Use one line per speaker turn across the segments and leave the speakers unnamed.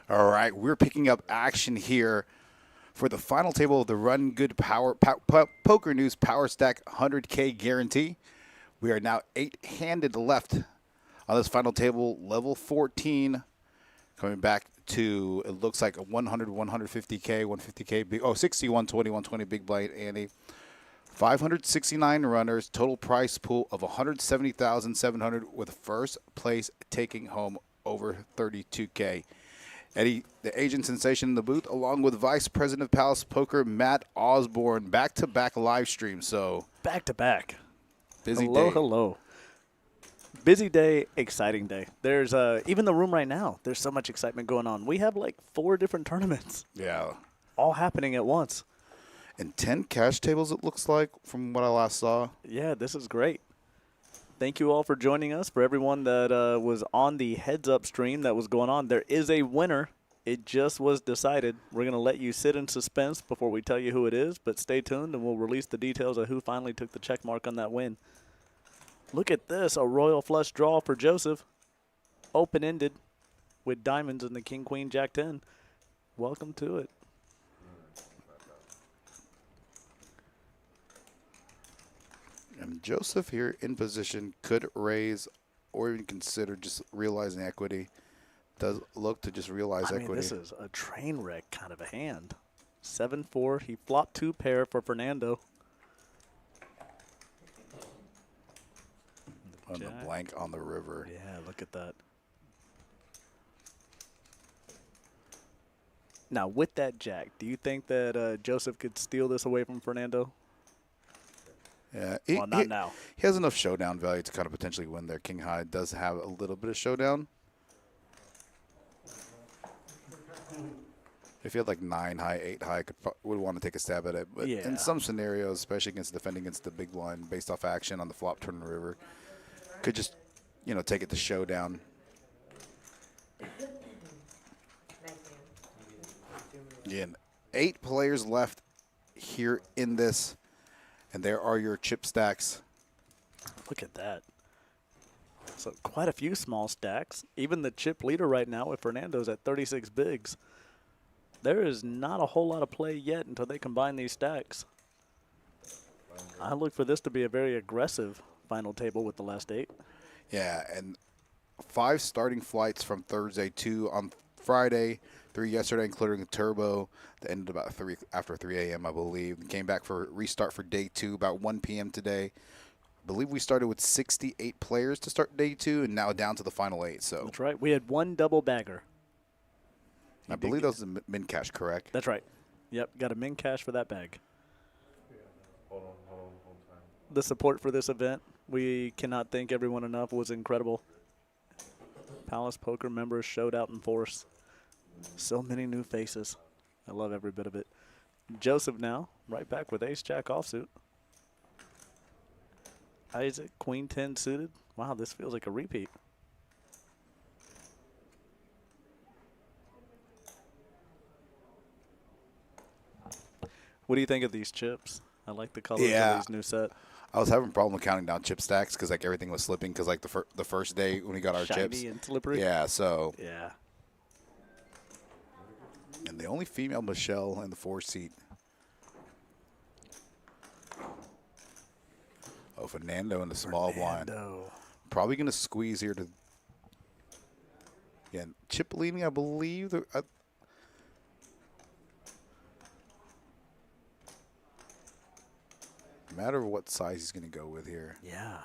All right, we're picking up action here for the final table of the RunGood Poker News PowerStack 100K guarantee. We are now 8-handed left on this final table, level 14, coming back to, it looks like a 100, 150K, 150K, 60, 120, 120 big blind ante. 569 runners, total prize pool of 170,700 with first place taking home over 32K. Eddie, the agent sensation in the booth, along with Vice President of Palace Poker, Matt Osborne, back-to-back live stream. So
back-to-back.
Busy
hello,
day.
Hello. Busy day, exciting day. There's even the room right now. There's so much excitement going on. We have like 4 different tournaments.
Yeah.
All happening at once.
And 10 cash tables, it looks like, from what I last saw.
Yeah, this is great. Thank you all for joining us. For everyone that was on the heads-up stream that was going on, there is a winner. It just was decided. We're going to let you sit in suspense before we tell you who it is, but stay tuned and we'll release the details of who finally took the check mark on that win. Look at this, a royal flush draw for Joseph. Open-ended with diamonds and the king, queen, jack 10. Welcome to it.
And Joseph here in position could raise or even consider just realizing equity. Does look to just realize equity.
This is a train wreck kind of a hand. 7-4. He flopped 2 pair for Fernando.
On the blank on the river.
Yeah, look at that. Now, with that jack, do you think that Joseph could steal this away from Fernando?
Yeah,
Well, not now.
He has enough showdown value to kind of potentially win there. King high does have a little bit of showdown. If he had like 9 high, 8 high, would want to take a stab at it. But
Yeah.
in some scenarios, especially against defending against the big blind, based off action on the flop turn the river, could just, take it to showdown. Again, 8 players left here in this, and there are your chip stacks.
Look at that. So quite a few small stacks. Even the chip leader right now with Fernando's at 36 bigs. There is not a whole lot of play yet until they combine these stacks. I look for this to be a very aggressive final table with the last 8.
Yeah, and 5 starting flights from Thursday, 2 on Friday, 3 yesterday, including a turbo that ended about after 3 a.m., I believe. Came back for restart for day 2 about 1 p.m. today. I believe we started with 68 players to start day 2, and now down to the final 8. So
that's right. We had 1 double bagger.
I believe that was the min cash, correct?
That's right. Yep, got a min cash for that bag.
Hold on.
The support for this event, we cannot thank everyone enough, was incredible. Palace Poker members showed out in force. So many new faces. I love every bit of it. Joseph now, right back with ace-jack offsuit. Isaac, queen 10 suited. Wow, this feels like a repeat. What do you think of these chips? I like the colors of these new set.
I was having a problem counting down chip stacks because everything was slipping because the first day when we got our chips.
Shiny and slippery.
Yeah, so.
Yeah.
And the only female Michelle in the 4-seat. Oh, Fernando in the small blind. Probably going to squeeze here to. Again, chip leading, I believe. Matter of what size he's going to go with here.
Yeah.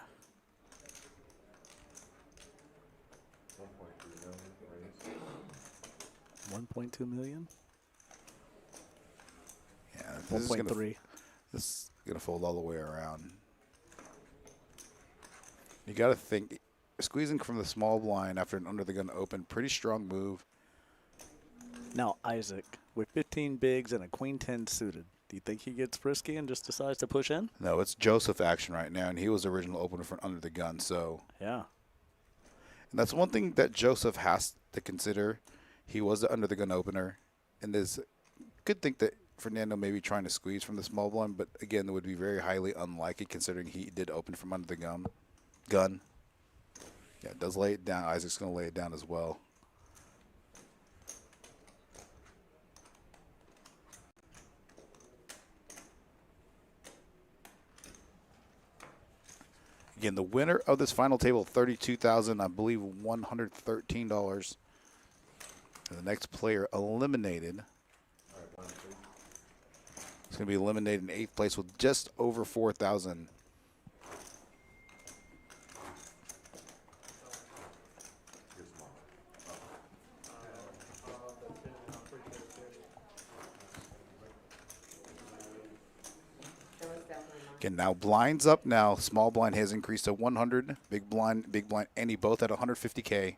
1.2 million.
Yeah, this
1.3.
This is going to fold all the way around. You got to think, squeezing from the small blind after an under the gun open, pretty strong move.
Now Isaac with 15 bigs and a queen 10 suited. Do you think he gets frisky and just decides to push in?
No, it's Joseph action right now, and he was the original opener for an under the gun. So
yeah,
and that's one thing that Joseph has to consider. He was the under the gun opener, and there's could think that Fernando may be trying to squeeze from the small blind, but again, it would be very highly unlikely considering he did open from under the gun. Yeah, it does lay it down. Isaac's going to lay it down as well. Again, the winner of this final table, $32,000, I believe $113. And the next player eliminated is going to be eliminated in 8th place with just over 4,000. Again, now blinds up now. Small blind has increased to 100. Big blind, any both at 150K.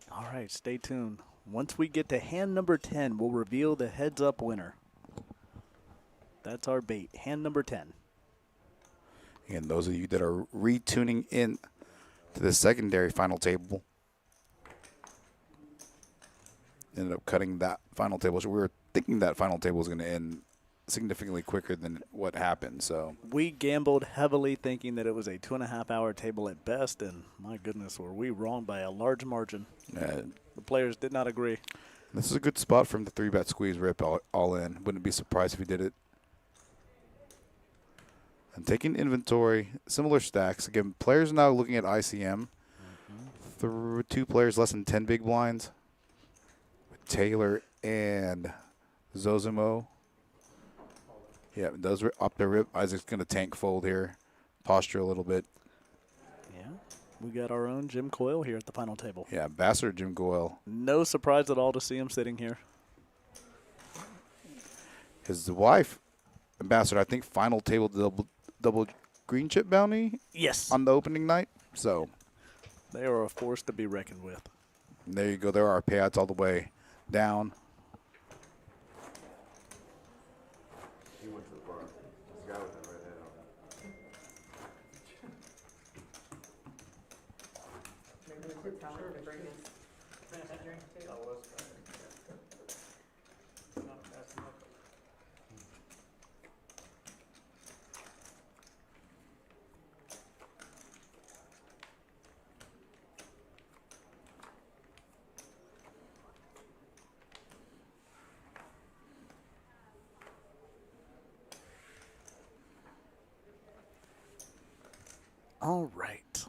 All right, stay tuned. Once we get to hand number 10, we'll reveal the heads-up winner. That's our bait, hand number 10.
And those of you that are retuning in to the secondary final table ended up cutting that final table. So we were thinking that final table was going to end significantly quicker than what happened. So
we gambled heavily thinking that it was a 2.5-hour table at best, and my goodness, were we wrong by a large margin. The players did not agree.
This is a good spot from the 3-bet squeeze rip all in. Wouldn't be surprised if he did it. And taking inventory, similar stacks. Again, players now looking at ICM. Through 2 players less than 10 big blinds. With Taylor and Zozimo. Yeah, it does up the rip. Isaac's going to tank fold here. Posture a little bit.
Yeah, we got our own Jim Coyle here at the final table.
Yeah, Ambassador Jim Coyle.
No surprise at all to see him sitting here.
His wife, Ambassador, I think final table double green chip bounty.
Yes.
On the opening night. So
they are a force to be reckoned with.
And there you go. There are payouts all the way down.
He went to the bar. This guy with that red head on.
Maybe we should tell him to bring us a drink too.
All right.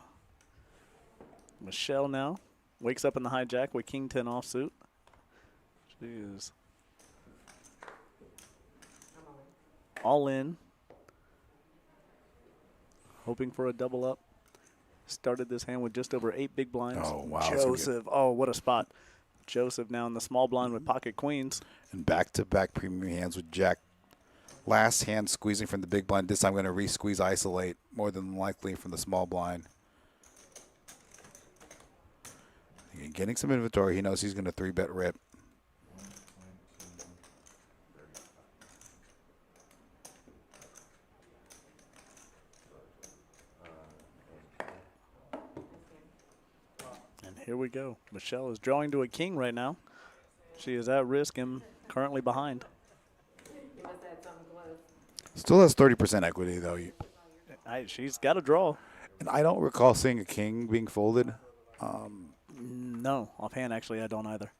Michelle now wakes up in the hijack with King 10 offsuit. She is all in. Hoping for a double up. Started this hand with just over 8 big blinds.
Oh, wow.
Joseph. Oh, what a spot. Joseph now in the small blind with pocket queens.
And back-to-back premium hands with Jack. Last hand squeezing from the big blind. This time I'm going to re-squeeze isolate more than likely from the small blind. Again, getting some inventory. He knows he's going to 3-bet rip.
And here we go. Michelle is drawing to a king right now. She is at risk and currently behind.
Still has 30% equity, though.
She's got a draw.
And I don't recall seeing a king being folded.
No, offhand, actually, I don't either.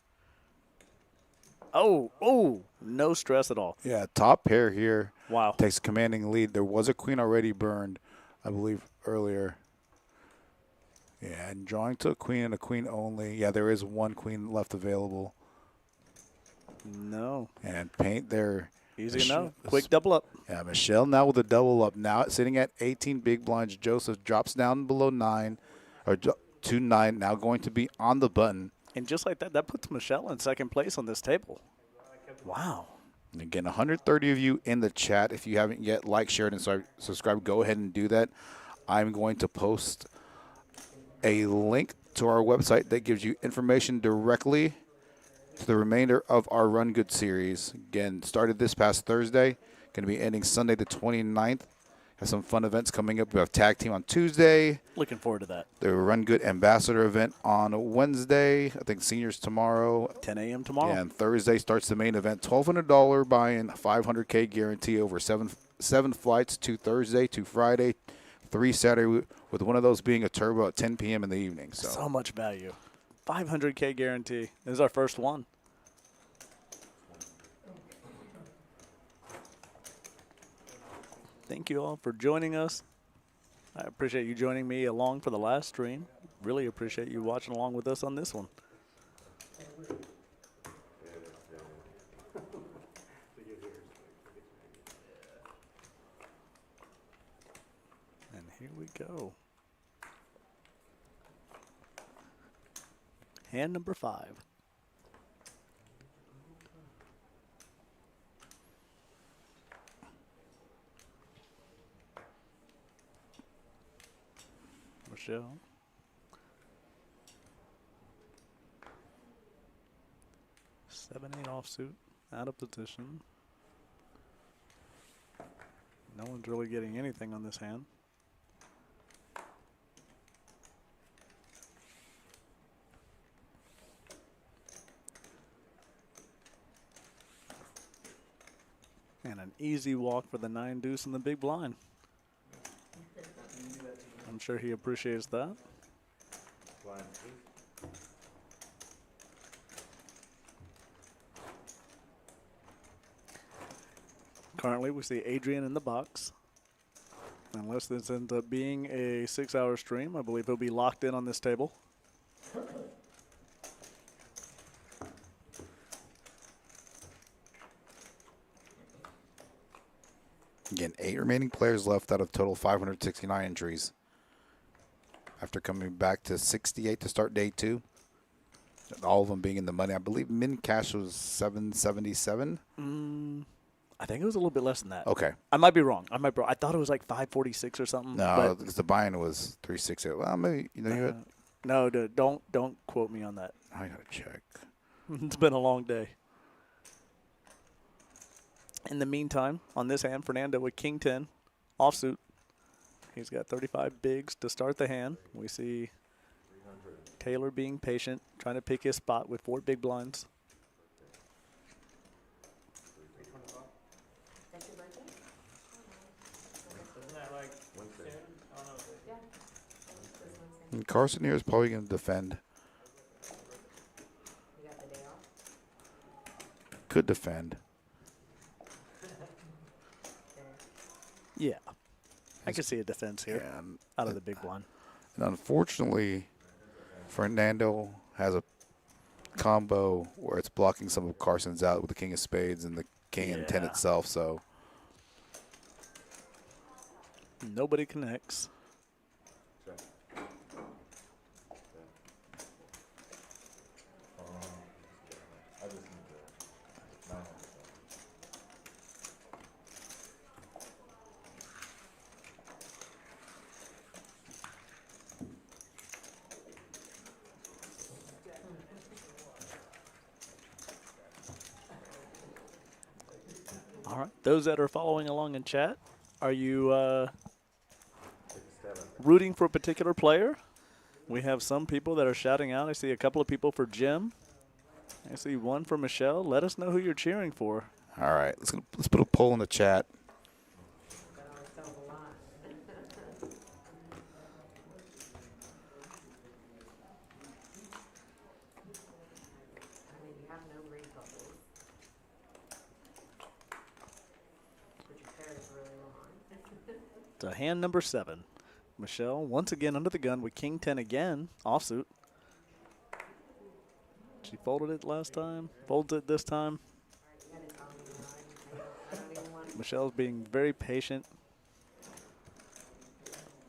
Oh, no stress at all.
Yeah, top pair here.
Wow.
Takes a commanding lead. There was a queen already burned, I believe, earlier. Yeah, and drawing to a queen and a queen only. Yeah, there is one queen left available.
No.
And paint there.
Easy enough. Quick double up.
Yeah, Michelle now with a double up. Now sitting at 18 big blinds. Joseph drops down below 9, or to 9. Now going to be on the button.
And just like that, that puts Michelle in second place on this table. Wow.
And again, 130 of you in the chat. If you haven't yet liked, shared, and subscribed, go ahead and do that. I'm going to post a link to our website that gives you information directly to the remainder of our Run Good series. Again, started this past Thursday, going to be ending Sunday the 29th. Has some fun events coming up. We have tag team on Tuesday.
Looking forward to that.
The Run Good Ambassador event on Wednesday. I think seniors tomorrow.
10 a.m. tomorrow.
Yeah, and Thursday starts the main event. $1,200 buy-in, $500K guarantee over seven flights, 2 Thursday, 2 Friday, 3 Saturday, with one of those being a turbo at 10 p.m. in the evening.
So much value. $500K guarantee. This is our first one. Thank you all for joining us. I appreciate you joining me along for the last stream. Really appreciate you watching along with us on this one. And here we go. Hand number 5. Michelle. Seven, 8 offsuit, out of position. No one's really getting anything on this hand. And an easy walk for the 9 deuce in the big blind. I'm sure he appreciates that.
Blind, please.
Currently, we see Adrian in the box. Unless this ends up being a 6-hour stream, I believe he'll be locked in on this table.
Again, 8 remaining players left out of total 569 entries. After coming back to 68 to start day 2. All of them being in the money. I believe min cash was 777.
I think it was a little bit less than that.
Okay.
I might be wrong. I thought it was like 546 or something.
No, because the buy-in was 368. Well, maybe
No, dude, don't quote me on that.
I gotta check.
It's been a long day. In the meantime, on this hand, Fernando with King 10 offsuit. He's got 35 bigs to start the hand. We see Taylor being patient, trying to pick his spot with 4 big blinds.
That's your birthday?
Isn't that like Wednesday?
Oh, no. Yeah. This Wednesday.
And Carson here is probably going to defend.
You got the day off?
Could defend.
Yeah. I can see a defense here
And,
out of the big blind.
and unfortunately, Fernando has a combo where it's blocking some of Carson's out with the king of spades and the king and 10
Yeah.
itself. So
Nobody connects.
I just need the 900.
All right. Those that are following along in chat, are you rooting for a particular player? We have some people that are shouting out. I see a couple of people for Jim. I see one for Michelle. Let us know who you're cheering for.
all right, let's put a poll in the chat.
That always tells a lot. I mean, you have no green bubbles. But your pair is really long.
To hand number 7. Michelle once again under the gun with King 10 again, offsuit. She folded it last time, folds it this time.
You gotta tell me now. I don't even want to.
Michelle's being very patient.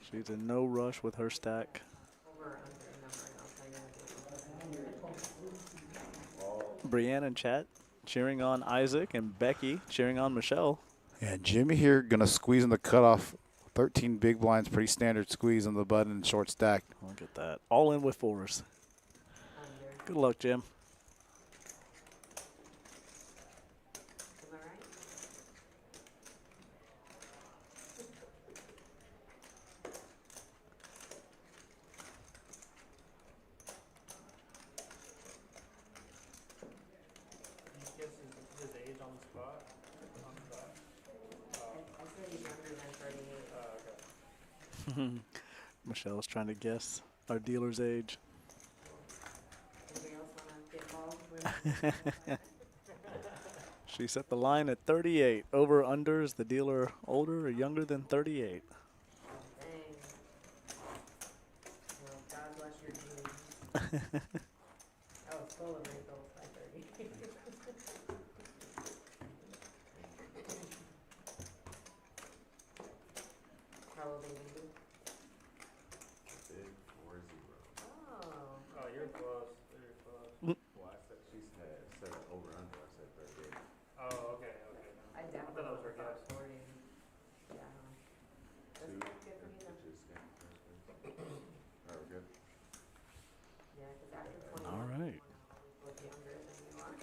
She's in no rush with her stack.
Over or under the number, and I'll tell you.
Brianne in chat cheering on Isaac, and Becky cheering on Michelle.
Yeah, Jimmy here going to squeeze in the cutoff. 13 big blinds, pretty standard squeeze on the button and short stack.
Look at that. All in with 4s.
Under.
Good luck, Jim.
Am I right?
Michelle's trying to guess our dealer's age.
Anybody else want to get involved with?
She set the line at 38. Over under, is the dealer older or younger than 38?
Dang. Well, God bless your genes. I was full of wrinkles by 30. How old are you?
Big 4-0.
Oh.
Oh, you're close. You're close.
Well, I said she said it over under. I said 38.
Oh, okay, okay. No.
I
thought
definitely
that was her
thought
guess.
40. Yeah. That's
Two.
good for me though.
Pictures, scan first, please. All right, we're good.
Yeah, because after 21,
All right.
you always look younger than you are.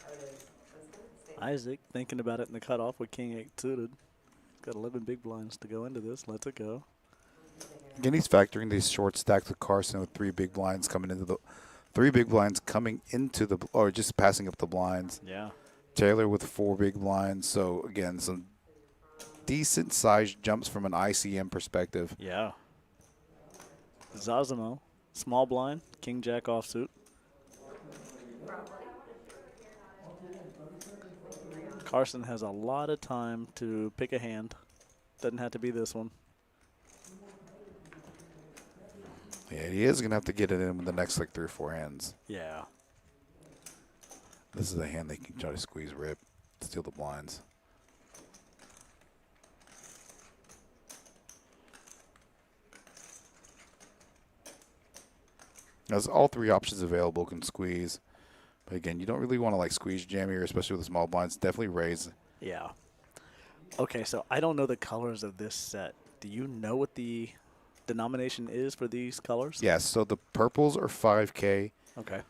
Oh, it is. That's good. Stay.
Isaac thinking about it in the cutoff with King 8 suited. Got 11 big blinds to go into this. Let's it go.
Again, he's factoring these short stacks with Carson with 3 big blinds coming into the 3 big blinds coming into the or just passing up the blinds.
Yeah.
Taylor with 4 big blinds. So again, some decent sized jumps from an ICM perspective.
Yeah. Zozimo, small blind, King Jack offsuit. Carson has a lot of time to pick a hand. Doesn't have to be this one.
Yeah, he is gonna have to get it in with the next like 3 or 4 hands.
Yeah.
This is the hand they can try to squeeze rip, steal the blinds. As all 3 options available can squeeze. But again, you don't really want to like squeeze jam here, especially with the small blinds. Definitely raise.
Yeah. Okay, so I don't know the colors of this set. Do you know what the denomination is for these colors?
Yes, so the purples are 5K,
Okay.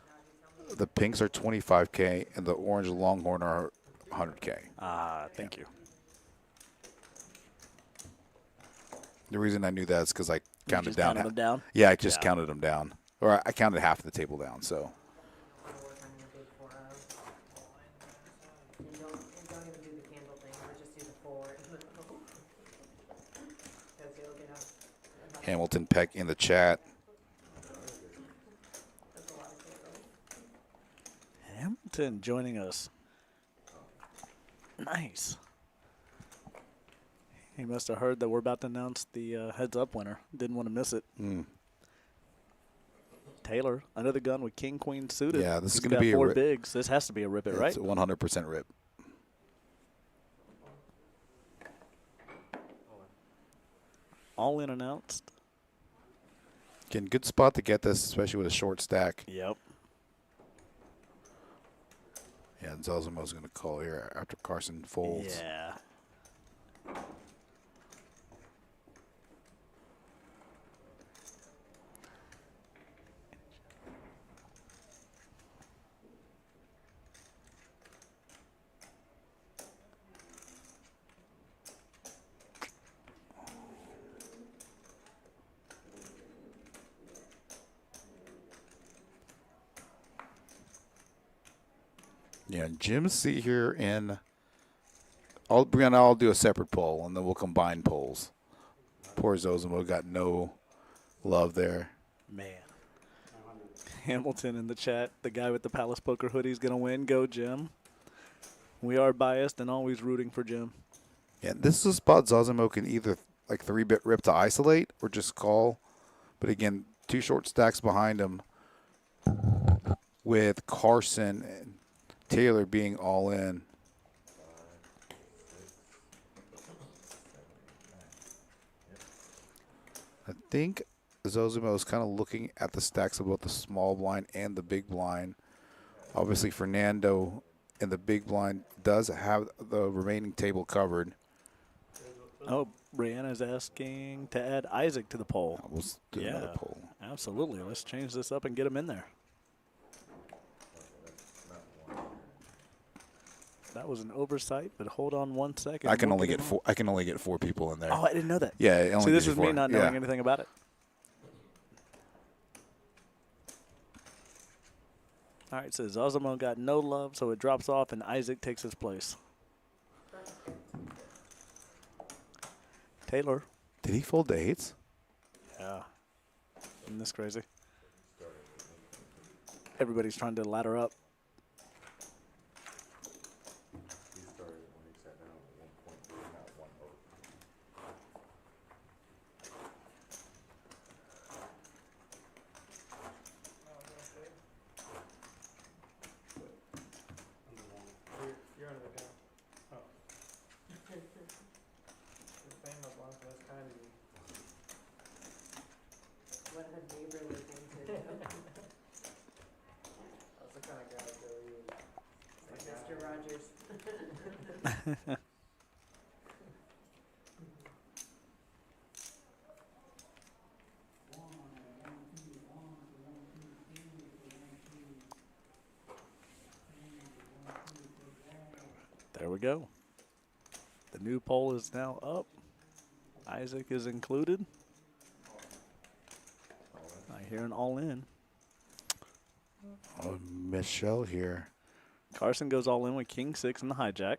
the pinks are 25K, and the orange longhorn are 100K.
Thank you.
The reason I knew that is because I counted
just
down.
counted them down?
Yeah, I just
Yeah.
counted them down. Or I counted half of the table down, so.
Work on your big 4-0. And don't even do the candle thing, or just do the 4 and the 0. Because you'll get a
Hamilton Peck in the chat.
that's a lot of candles.
Hamilton joining us. Nice. He must have heard that we're about to announce the heads-up winner. Didn't want to miss it. Taylor, another gun with King Queen suited.
Yeah, this is
He's
gonna
got
be a
4
rip.
bigs. This has to be a rip it, right?
It's a 100% rip.
All in announced.
Again, good spot to get this, especially with a short stack.
Yep.
Yeah, and Zozimo's going to call here after Carson folds.
Yeah.
Yeah, Jim's seat here in. I'll do a separate poll, and then we'll combine polls. Poor Zozimo got no love there.
Man. Hamilton in the chat. The guy with the Palace Poker hoodie is going to win. Go, Jim. We are biased and always rooting for Jim.
Yeah, this is a spot Zozimo can either like 3-bit rip to isolate or just call. But again, 2 short stacks behind him with Carson and Taylor being all in. I think Zozimo is kind of looking at the stacks of both the small blind and the big blind. Obviously, Fernando in the big blind does have the remaining table covered.
Oh, Brianna's asking to add Isaac to the poll.
We'll do another
Yeah,
poll.
absolutely. Let's change this up and get him in there. That was an oversight, but hold on 1 second.
I can
We'll
only
get
get
him
4. I can only get 4 people in there.
on. Oh, I didn't know that.
Yeah, it only
See, this
gives you
is me
4.
not knowing
Yeah.
anything about it. All right, so Zozimo got no love, so it drops off, and Isaac takes his place. Taylor
Did he fold the eights?
Yeah. Isn't this crazy? Everybody's trying to ladder up.
He started when he sat down at 1.3, not 1
You're under the gun. Oh. The thing my blank was kind of you.
What a neighborly thing to do.
That's the kind of guy that you would.
Like Mr. Rogers.
There we go. The new poll is now up. Isaac is included. I hear an all in.
Oh, Michelle here.
Carson goes all in with king 6 and the hijack.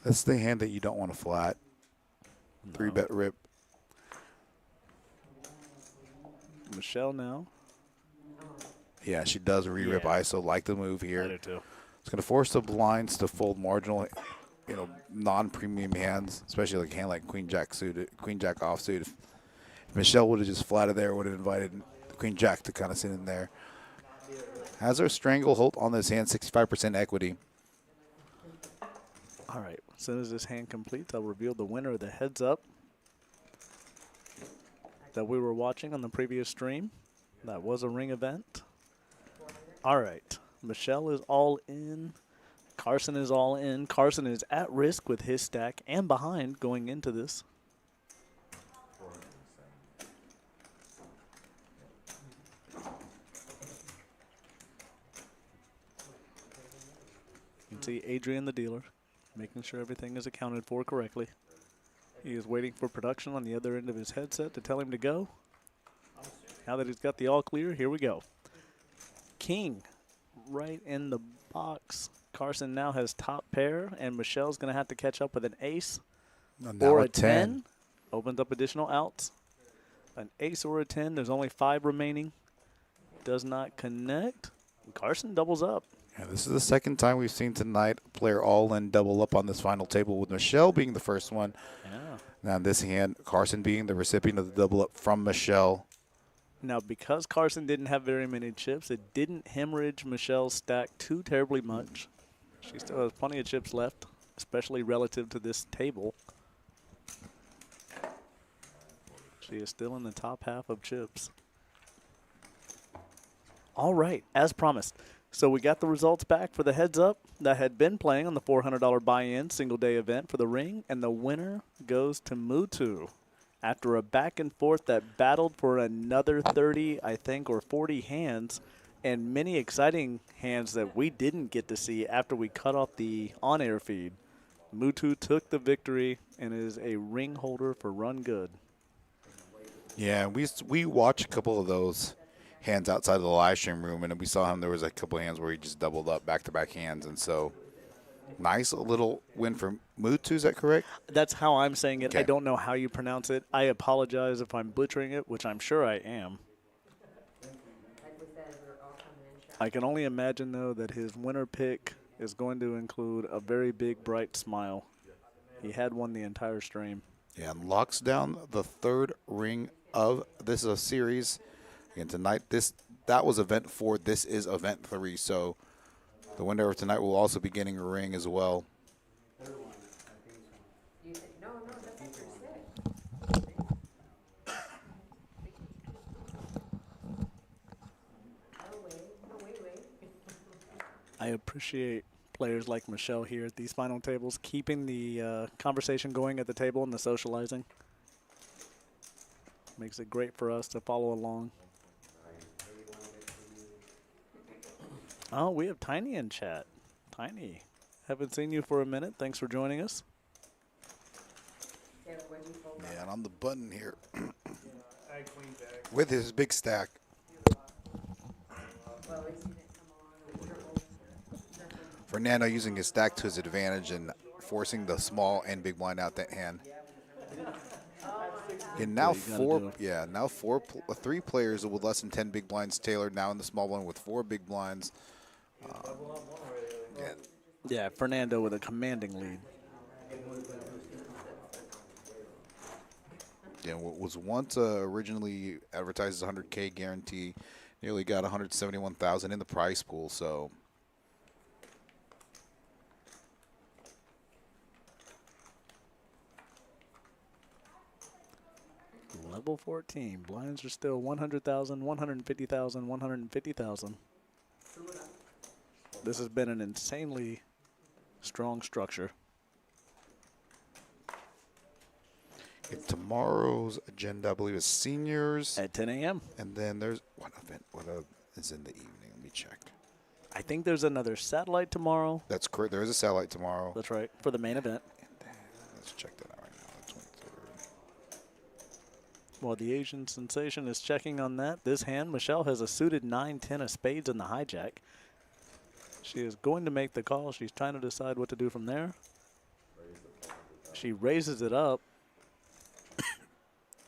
That's the hand that you don't want to flat.
No.
3-bet rip.
Michelle now.
Yeah, she does re-rip
Yeah.
ISO. Like the move
I
here.
do too.
It's going to force the blinds to fold marginal, non-premium hands, especially like a hand like Queen Jack suited, Queen Jack offsuit. If Michelle would have just flatted there, would have invited Queen Jack to kind of sit in there. Has her stranglehold on this hand, 65% equity.
All right. As soon as this hand completes, I'll reveal the winner of the heads up that we were watching on the previous stream. That was a ring event. All right. Michelle is all in. Carson is all in. Carson is at risk with his stack and behind going into this. You can see Adrian, the dealer, making sure everything is accounted for correctly. He is waiting for production on the other end of his headset to tell him to go. Now that he's got the all clear, here we go. King right in the box. Carson now has top pair, and Michelle's going to have to catch up with an ace
Now
or
a
a 10. Opens up additional outs. An ace or a 10. There's only 5 remaining. Does not connect. Carson doubles up.
Yeah, this is the second time we've seen tonight a player all in double up on this final table, with Michelle being the first one.
Yeah.
Now in this hand, Carson being the recipient of the double up from Michelle.
Now, because Carson didn't have very many chips, it didn't hemorrhage Michelle's stack too terribly much. She still has plenty of chips left, especially relative to this table. She is still in the top half of chips. All right, as promised. So we got the results back for the heads up that had been playing on the $400 buy-in single-day event for the ring, and the winner goes to Mutu. After a back and forth that battled for another 30, I think, or 40 hands, and many exciting hands that we didn't get to see after we cut off the on-air feed, Mutu took the victory and is a ring holder for RunGood.
Yeah, we watched a couple of those hands outside of the live stream room, and we saw him. There was a couple of hands where he just doubled up back-to-back hands, and so nice little win for Mutu. Is that correct?
That's how I'm saying it.
Okay.
I don't know how you pronounce it. I apologize if I'm butchering it, which I'm sure I am.
Like we said, we're all coming in sharp.
I can only imagine, though, that his winner pick is going to include a very big, bright smile. He had one the entire stream.
Yeah, and locks down the third ring of this is a series. And tonight, that was event 4. This is event 3. So the winner of tonight will also be getting a ring as well.
You think, no, that's after 6. No, wait.
I appreciate players like Michelle here at these final tables, keeping the conversation going at the table and the socializing. Makes it great for us to follow along. Oh, we have Tiny in chat. Tiny, haven't seen you for a minute. Thanks for joining us.
Taylor, what'd you fold?
Yeah, and on the button here
I had Queen Jack.
with his big stack.
Well, at least you didn't come along with triple.
Fernando using his stack to his advantage and forcing the small and big blind out that hand. And now
what you gotta do.
three players with less than 10 big blinds. Taylor now in the small one with 4 big blinds.
Level up one already, I think.
Yeah, Fernando with a commanding lead.
Yeah, what was once originally advertised as 100K guarantee, nearly got 171,000 in the prize pool. So
Level 14. Blinds are still 100,000, 150,000, 150,000. This has been an insanely strong structure.
tomorrow's agenda, I believe, is seniors,
At 10 a.m.
and then there's what event? Is in the evening? Let me check.
I think there's another satellite tomorrow.
That's correct. There is a satellite tomorrow.
That's right, for the main event.
And then, let's check that out right now. The 23rd.
While the Asian sensation is checking on that, this hand, Michelle has a suited 9-10 of spades in the hijack. She is going to make the call. She's trying to decide what to do from there. She raises it up.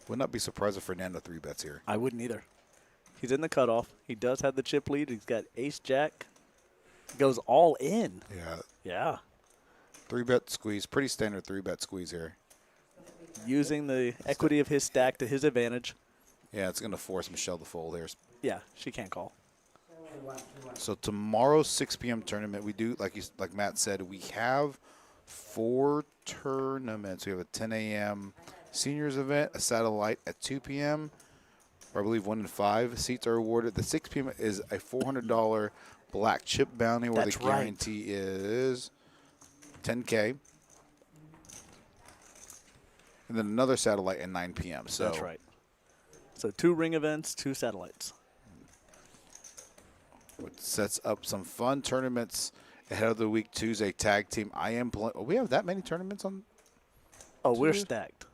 Would not be surprised if Fernando 3-bets here.
I wouldn't either. He's in the cutoff. He does have the chip lead. He's got ace-jack. Goes all in.
Yeah,
Yeah.
3-bet squeeze. Pretty standard 3-bet squeeze here.
Using the equity of his stack to his advantage.
Yeah, it's going to force Michelle to fold here.
Yeah, she can't call.
So tomorrow's 6 p.m. tournament, we do, like Matt said, we have 4 tournaments. We have a 10 a.m. seniors event, a satellite at 2 p.m., or I believe 1 and 5 seats are awarded. The 6 p.m. is a $400 black chip bounty where
That's
the
right.
guarantee is $10K. And then another satellite at 9 p.m. So
That's right. So 2 ring events, 2 satellites.
Which sets up some fun tournaments ahead of the week. Tuesday tag team. We have that many tournaments on.
Oh, we're
Tuesday?
stacked.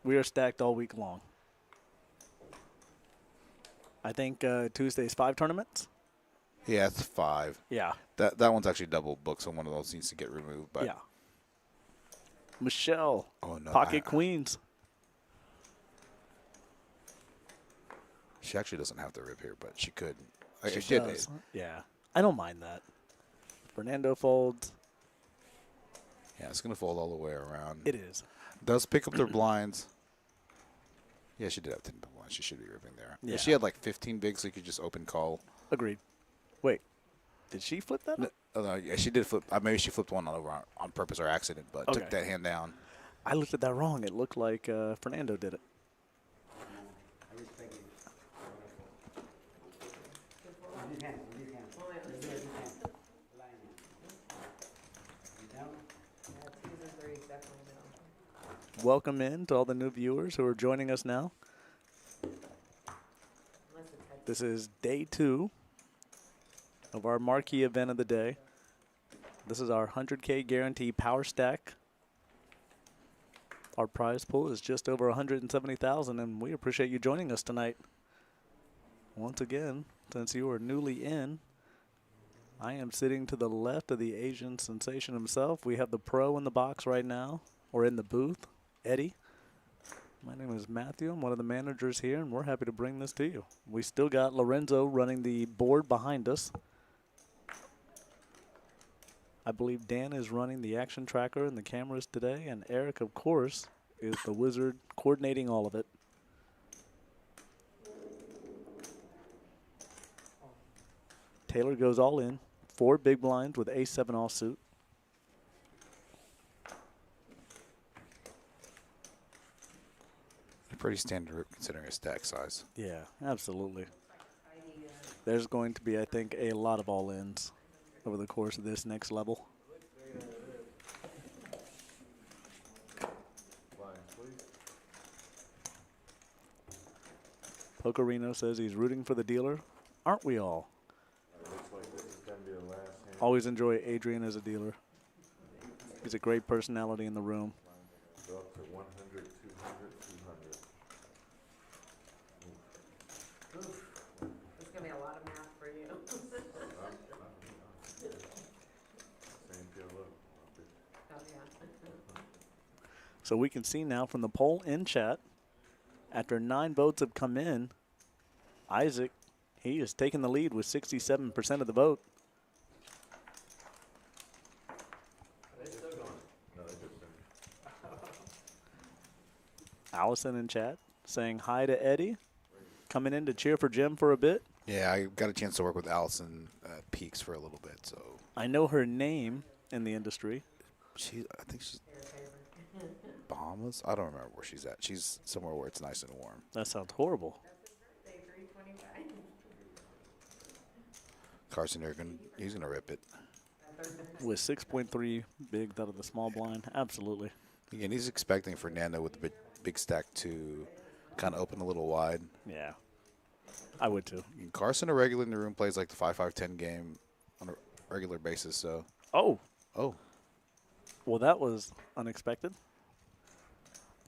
We are stacked all week long. I think Tuesday's 5 tournaments.
Yeah, it's 5.
Yeah.
That one's actually double booked, so one of those needs to get removed. But
Yeah. Michelle.
Oh, no,
Pocket queens.
she actually doesn't have to rip here, but she could.
She
She did.
does. Yeah. I don't mind that. Fernando folds.
Yeah, it's gonna fold all the way around.
It is.
Does pick up their blinds. Yeah, she did have 10 blinds. She should be ripping there.
Yeah.
If she had like 15 bigs, so you could just open call.
Agreed. Wait. Did she flip that?
No, yeah, she did flip. Maybe she flipped one over on purpose or accident, but
Okay.
took that hand down.
I looked at that wrong. It looked like Fernando did it. Welcome in to all the new viewers who are joining us now. This is day 2 of our marquee event of the day. This is our 100K guarantee PowerStack. Our prize pool is just over 170,000, and we appreciate you joining us tonight. Once again, since you are newly in, I am sitting to the left of the Asian sensation himself. We have the pro in the box right now, or in the booth, Eddie. My name is Matthew. I'm one of the managers here, and we're happy to bring this to you. We still got Lorenzo running the board behind us. I believe Dan is running the action tracker and the cameras today, and Eric, of course, is the wizard coordinating all of it. Taylor goes all in. 4 big blinds with ace-7 offsuit.
Pretty standard rip considering his stack size.
Yeah, absolutely. There's going to be, I think, a lot of all-ins over the course of this next level. Pokerino says he's rooting for the dealer. Aren't we all?
Looks like this is gonna be the last hand.
Always enjoy Adrian as a dealer. He's a great personality in the room.
Go up to 100, 200, 200.
It's gonna be a lot of math for you.
Same PLO.
Oh, yeah.
So we can see now from the poll in chat After 9 votes have come in, Isaac, he is taking the lead with 67% of the vote.
Are they still going?
No, they just
Allison in chat saying hi to Eddie, coming in to cheer for Jim for a bit.
Yeah, I got a chance to work with Allison at Peaks for a little bit, so
I know her name in the industry.
I think she's Bahamas. I don't remember where she's at. She's somewhere where it's nice and warm.
That sounds horrible.
That's his birthday, 325.
Carson, he's gonna rip it.
With 6.3 bigs out of the small blind, absolutely.
Again, he's expecting Fernando with the big stack to kind of open a little wide.
Yeah, I would too.
Carson, a regular in the room, plays like the 5-5-10 game on a regular basis. So,
Oh,
oh,
well, that was unexpected.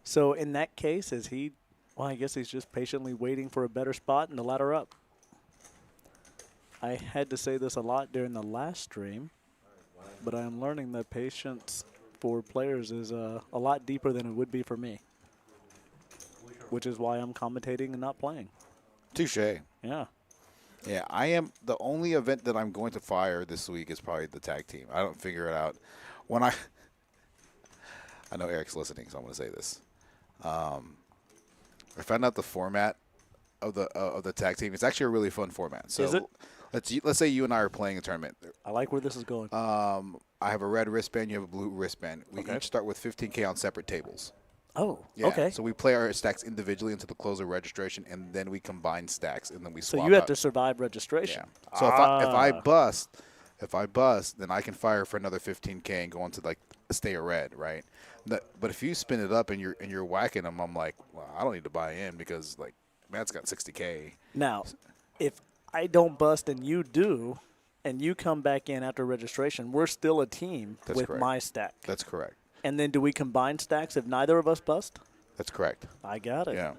So in that case, well, I guess he's just patiently waiting for a better spot and to ladder up. I had to say this a lot during the last stream, but I am learning that patience for players is a lot deeper than it would be for me, which is why I'm commentating and not playing.
touche.
Yeah.
Yeah, I am. The only event that I'm going to fire this week is probably the tag team. I don't figure it out. I know Eric's listening, so I'm going to say this. I found out the format of the tag team. It's actually a really fun format. So
Is it?
Let's say you and I are playing a tournament.
I like where this is going.
I have a red wristband. You have a blue wristband. We
Okay.
each start with 15K on separate tables.
Oh,
Yeah.
okay.
So we play our stacks individually until the close of registration, and then we combine stacks, and then we
So
swap
you have
out.
to survive registration.
Yeah. So if I bust, then I can fire for another 15K and go on to like stay a red, right? But if you spin it up and you're whacking them, I'm like, well, I don't need to buy in because like Matt's got 60K.
Now, if I don't bust and you do, and you come back in after registration, we're still a team
That's
with
correct.
my stack.
That's correct.
And then do we combine stacks if neither of us bust?
That's correct.
I got it.
Yeah.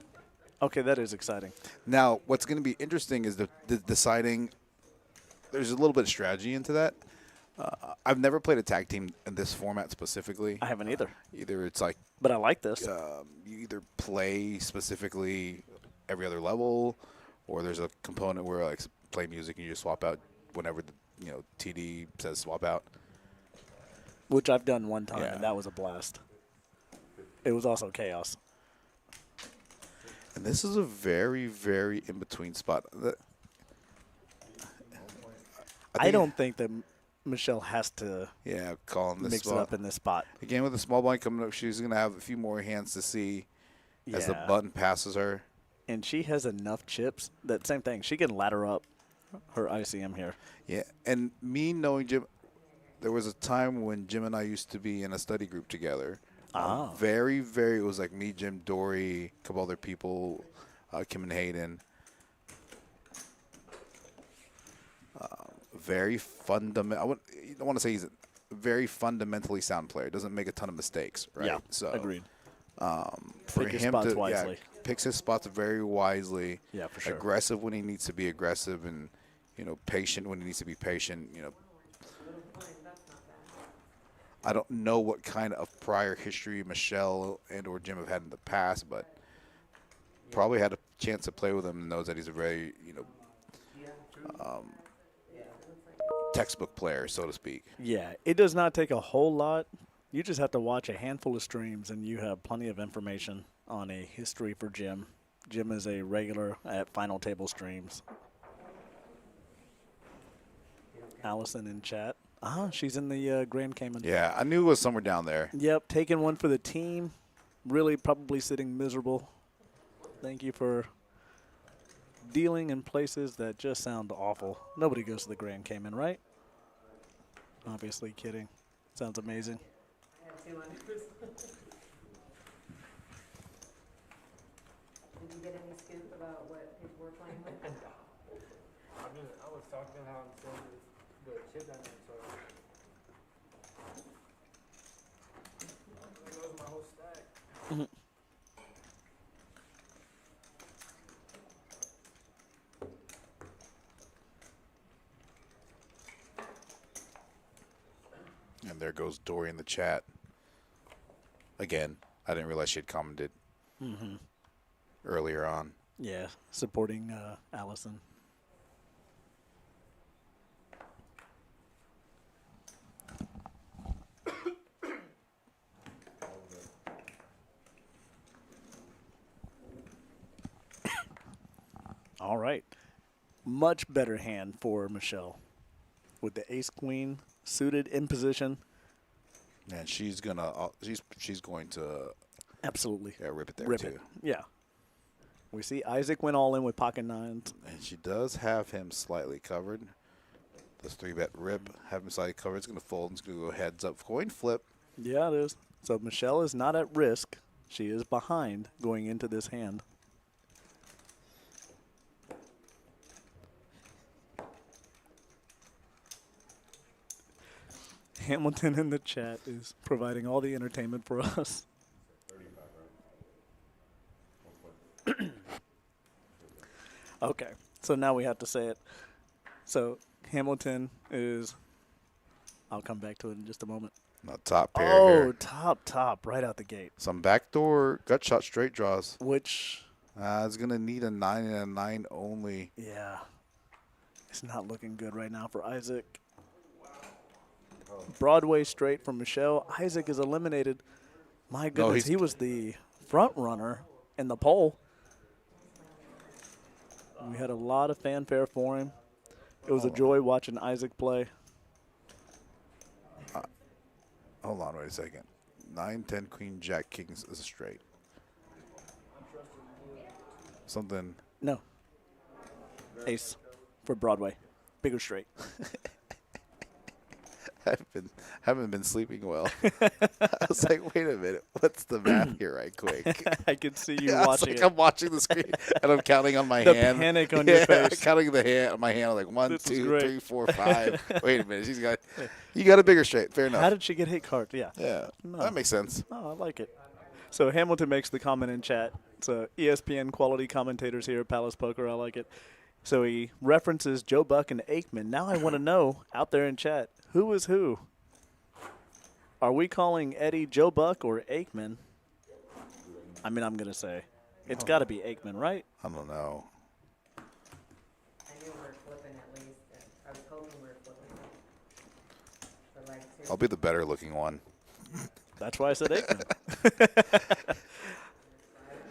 Okay, that is exciting.
Now, what's going to be interesting is the deciding. There's a little bit of strategy into that. I've never played a tag team in this format specifically.
I haven't either,
Either it's like
but I like this.
you either play specifically every other level, or there's a component where like play music and you just swap out whenever the TD says swap out.
Which I've done one time,
Yeah.
and that was a blast. It was also chaos.
And this is a very, very in between spot.
I don't think that Michelle has to
Yeah, calling this
mix
spot.
it up in this spot.
Again, with the small blind coming up, she's going to have a few more hands to see as the
Yeah.
button passes her.
And she has enough chips that same thing. She can ladder up her ICM here.
Yeah, and me knowing Jim, there was a time when Jim and I used to be in a study group together. Very, very, it was like me, Jim, Dory, a couple other people, Kim and Hayden. Very fundamental. I don't want to say he's a very fundamentally sound player. Doesn't make a ton of mistakes, right?
Yeah,
So
agreed.
for
Pick his
him
spots
to
wisely.
picks his spots very wisely.
Yeah, for sure.
Aggressive when he needs to be aggressive, and patient when he needs to be patient. I don't know what kind of prior history Michelle and or Jim have had in the past, but probably had a chance to play with him and knows that he's a very textbook player, so to speak.
Yeah, it does not take a whole lot. You just have to watch a handful of streams, and you have plenty of information on a history for Jim. Jim is a regular at Final Table streams. Allison in chat. She's in the Grand Cayman.
Yeah, I knew it was somewhere down there.
Yep, taking one for the team. Really probably sitting miserable. Thank you for dealing in places that just sound awful. Nobody goes to the Grand Cayman, right? Obviously kidding. Sounds amazing.
I had 2 unders. Did you get any scoop about what people were playing with?
I was talking how I'm saying the chip down there, so. There goes my whole stack.
And there goes Dory in the chat. Again, I didn't realize she had commented. earlier on.
Yeah, supporting Allison. All right. Much better hand for Michelle with the ace-queen suited in position.
And she's going to
Absolutely.
rip it there
Rip
too.
it. Yeah. We see Isaac went all in with pocket nines.
And she does have him slightly covered. This 3-bet rip, have him slightly covered. It's going to fold. It's going to go heads up. Coin flip.
Yeah, it is. So Michelle is not at risk. She is behind going into this hand. Hamilton in the chat is providing all the entertainment for us. Okay, so now we have to say it. So Hamilton is, I'll come back to it in just a moment.
Not top pair
Oh,
here.
top, right out the gate.
Some backdoor gut shot straight draws.
Which,
It's going to need a 9 and a 9 only.
yeah, it's not looking good right now for Isaac. Broadway straight from Michelle. Isaac is eliminated. My goodness, he was the front runner in the poll. We had a lot of fanfare for him. It was a joy watching Isaac play.
Hold on, wait a second. 9, 10, Queen, Jack, King is a straight. Something.
No. Ace for Broadway. Bigger straight.
Haven't been sleeping well. I was like, wait a minute, what's the math here, right quick?
I can see you
I was
watching
like,
it.
I'm watching the screen and I'm counting on my
The
hand.
panic on your face.
Counting the hand, my hand. I'm like 1,
This is
2,
great.
3, 4, 5. Wait a minute, you got a bigger straight. Fair enough.
How did she get hit card? Yeah.
Yeah,
No.
that makes sense.
Oh, I like it. So Hamilton makes the comment in chat. So ESPN quality commentators here at Palace Poker. I like it. So he references Joe Buck and Aikman. Now I want to know out there in chat, who is who? Are we calling Eddie Joe Buck or Aikman? I mean, I'm going to say it's got to be Aikman, right?
I don't know.
I knew we were flipping at least. I was hoping we were flipping. For leg two.
I'll be the better looking one.
That's why I said Aikman.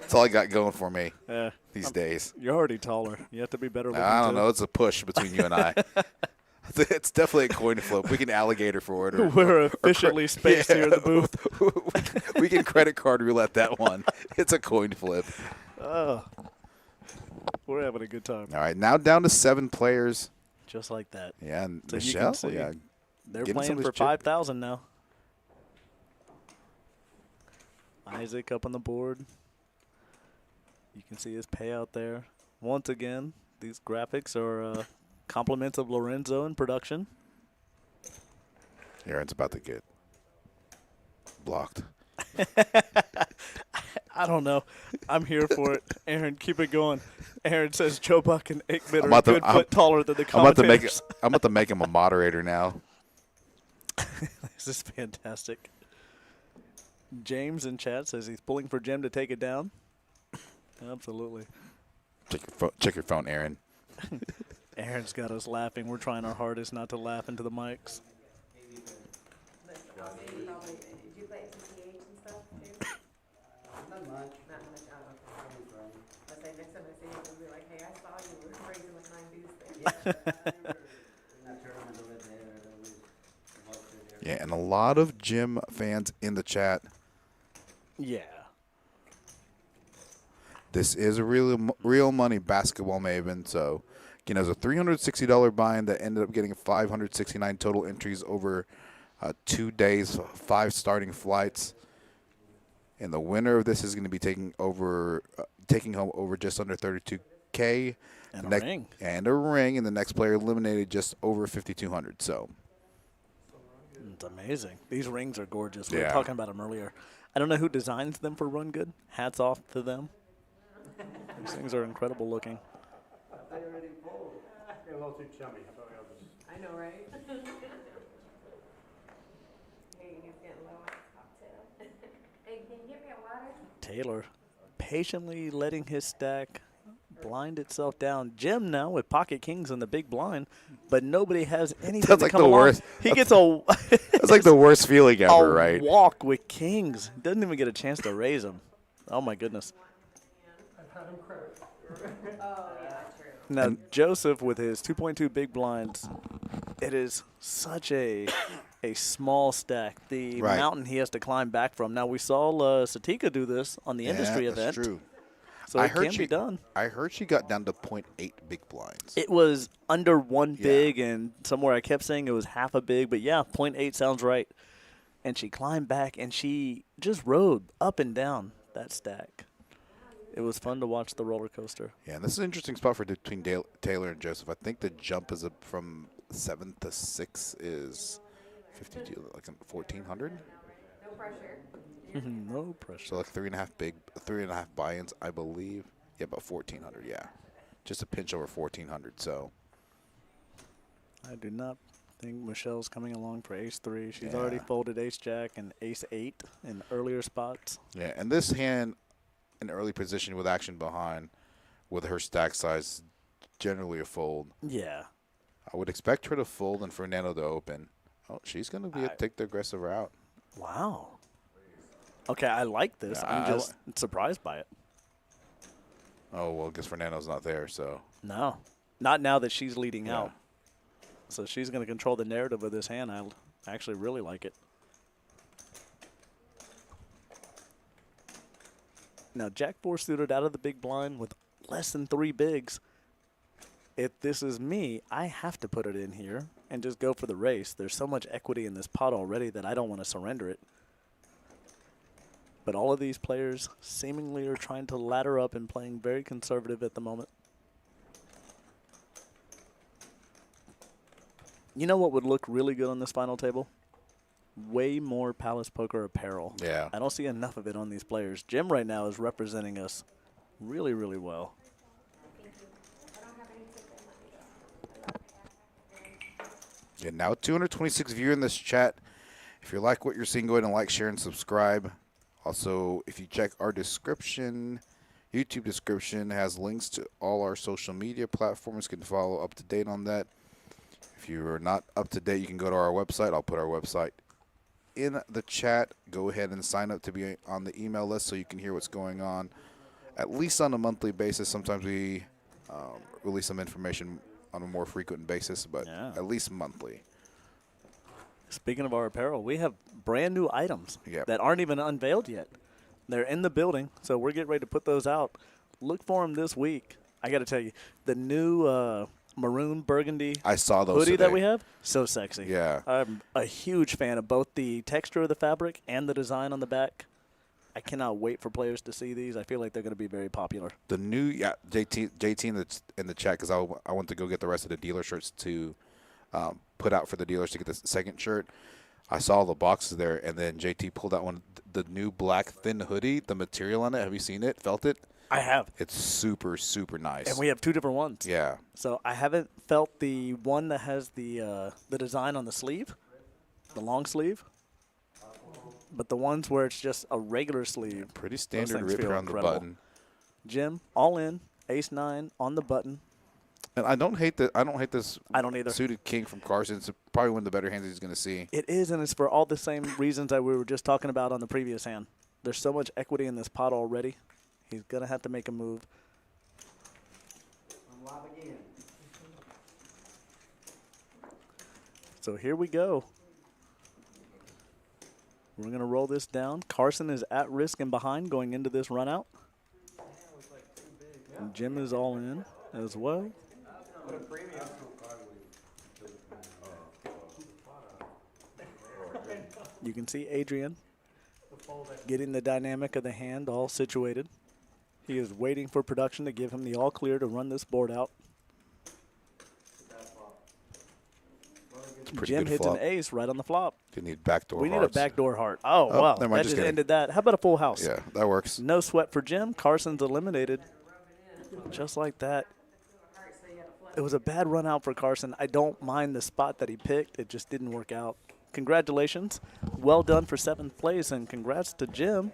That's all I got going for me
Yeah.
these days.
You're already taller. You have to be better looking.
I don't
too.
know. It's a push between you and I. It's definitely a coin flip. We can alligator for it. Or,
We're efficiently spaced here in the booth.
we can credit card roulette that one. It's a coin flip.
Oh, we're having a good time.
All right, now down to 7 players.
Just like that.
Yeah, and
So you can
Michelle.
see
Yeah,
They're
getting some
playing
of
for
his chip.
5,000 now. Isaac up on the board. You can see his payout there. Once again, these graphics are compliments of Lorenzo in production.
Aaron's about to get blocked.
I don't know. I'm here for it. Aaron, keep it going. Aaron says Joe Buck and Aikman
I'm
are a
about to-
good
I'm-
foot taller than the
I'm about to
commentators.
make him a moderator now.
This is fantastic. James in chat says he's pulling for Jim to take it down. Absolutely.
Check your phone, Aaron.
Aaron's got us laughing. We're trying our hardest not to laugh into the mics.
Probably, did you play TCH and stuff too?
Not much.
Not much. Oh, okay. Let's say next time I see you, I'll be like, hey, I saw you were raising like 9 deuce there.
In that tournament over there, that was there.
Yeah, and a lot of Jim fans in the chat.
Yeah.
This is a real money basketball maven. So, again, it was a $360 bind that ended up getting 569 total entries over 2 days, 5 starting flights. And the winner of this is going to be taking home over just under 32K.
And a ring.
And a ring. And the next player eliminated just over 5,200. So,
It's amazing. These rings are gorgeous. We were
Yeah.
talking about them earlier. I don't know who designs them for RunGood. Hats off to them. These things are incredible looking.
They already pulled. They're a little too chummy. I thought I'll just.
I know, right? Hey, he's getting low on his cocktail. Hey, can you get me a water?
Taylor patiently letting his stack blind itself down. Jim now with pocket kings in the big blind, but nobody has anything
That's
to
like
come
the
along.
worst.
He gets a
That's like the worst feeling ever, right?
walk with kings. Doesn't even get a chance to raise them. Oh my goodness.
I've had him crack.
Oh, yeah, true.
Now Joseph with his 2.2 big blinds, it is such a small stack. The
Right.
mountain he has to climb back from. Now we saw Satika do this on the industry
that's
event.
true.
So it can be done.
I heard she got down to 0.8 big blinds.
It was under one
Yeah.
big, and somewhere I kept saying it was half a big, but yeah, 0.8 sounds right. And she climbed back, and she just rode up and down that stack. It was fun to watch the roller coaster.
Yeah, and this is an interesting spot for between Taylor and Joseph. I think the jump is up from 7 to 6 is 52, like 1,400.
No pressure.
No pressure.
So like 3.5 buy-ins, I believe. Yeah, about 1,400. Yeah, just a pinch over 1,400. So
I do not think Michelle's coming along for ace-3. She's
Yeah.
already folded ace-jack and ace-8 in earlier spots.
yeah, and this hand, an early position with action behind, with her stack size, generally a fold.
Yeah.
I would expect her to fold and Fernando to open. Oh, she's going to take the aggressive route.
Wow. Okay, I like this.
Yeah,
I'm just surprised by it.
Oh, well, I guess Fernando's not there, so.
No. Not now that she's leading
Yeah.
out. So she's going to control the narrative of this hand. I actually really like it. Now, Jack 4 suited out of the big blind with less than 3 bigs. If this is me, I have to put it in here and just go for the race. There's so much equity in this pot already that I don't want to surrender it. But all of these players seemingly are trying to ladder up and playing very conservative at the moment. You know what would look really good on this final table? Way more Palace Poker apparel.
Yeah.
I don't see enough of it on these players. Jim right now is representing us really, really well.
Yeah, now 226 viewer in this chat. If you like what you're seeing, go ahead and like, share, and subscribe. Also, if you check our description, YouTube description has links to all our social media platforms. You can follow up to date on that. If you are not up to date, you can go to our website. I'll put our website in the chat. Go ahead and sign up to be on the email list so you can hear what's going on, at least on a monthly basis. Sometimes we release some information on a more frequent basis, but at least monthly.
Speaking of our apparel, we have brand new items
Yep.
that aren't even unveiled yet. They're in the building, so we're getting ready to put those out. Look for them this week. I got to tell you, the new maroon burgundy
I saw those
hoodie
today.
that we have, so sexy.
Yeah.
I'm a huge fan of both the texture of the fabric and the design on the back. I cannot wait for players to see these. I feel like they're going to be very popular.
The new JT that's in the chat, because I went to go get the rest of the dealer shirts to put out for the dealers to get the second shirt. I saw the boxes there, and then JT pulled out one, the new black thin hoodie, the material on it. Have you seen it? Felt it?
I have.
It's super, super nice.
And we have 2 different ones.
Yeah.
So I haven't felt the one that has the design on the sleeve, the long sleeve. But the ones where it's just a regular sleeve.
Pretty
those
standard
things
rip
feel
around
incredible.
the button.
Jim, all in, ace-9 on the button.
And I don't hate this
I don't either.
suited king from Carson. It's probably one of the better hands he's going to see.
It is, and it's for all the same reasons that we were just talking about on the previous hand. There's so much equity in this pot already. He's going to have to make a move.
I'm live again.
So here we go. We're going to roll this down. Carson is at risk and behind going into this run out. And Jim is all in as well. You can see Adrian getting the dynamic of the hand all situated. He is waiting for production to give him the all clear to run this board out.
Pretty
Jim
good
hits
flop.
an ace right on the flop.
You need backdoor
We need a
hearts.
backdoor heart. Oh,
Oh,
wow.
never mind,
That
just
just
kidding.
ended that. How about a full house?
Yeah, that works.
No sweat for Jim. Carson's eliminated. Just like that. It was a bad run out for Carson. I don't mind the spot that he picked. It just didn't work out. Congratulations. Well done for 7th place, and congrats to Jim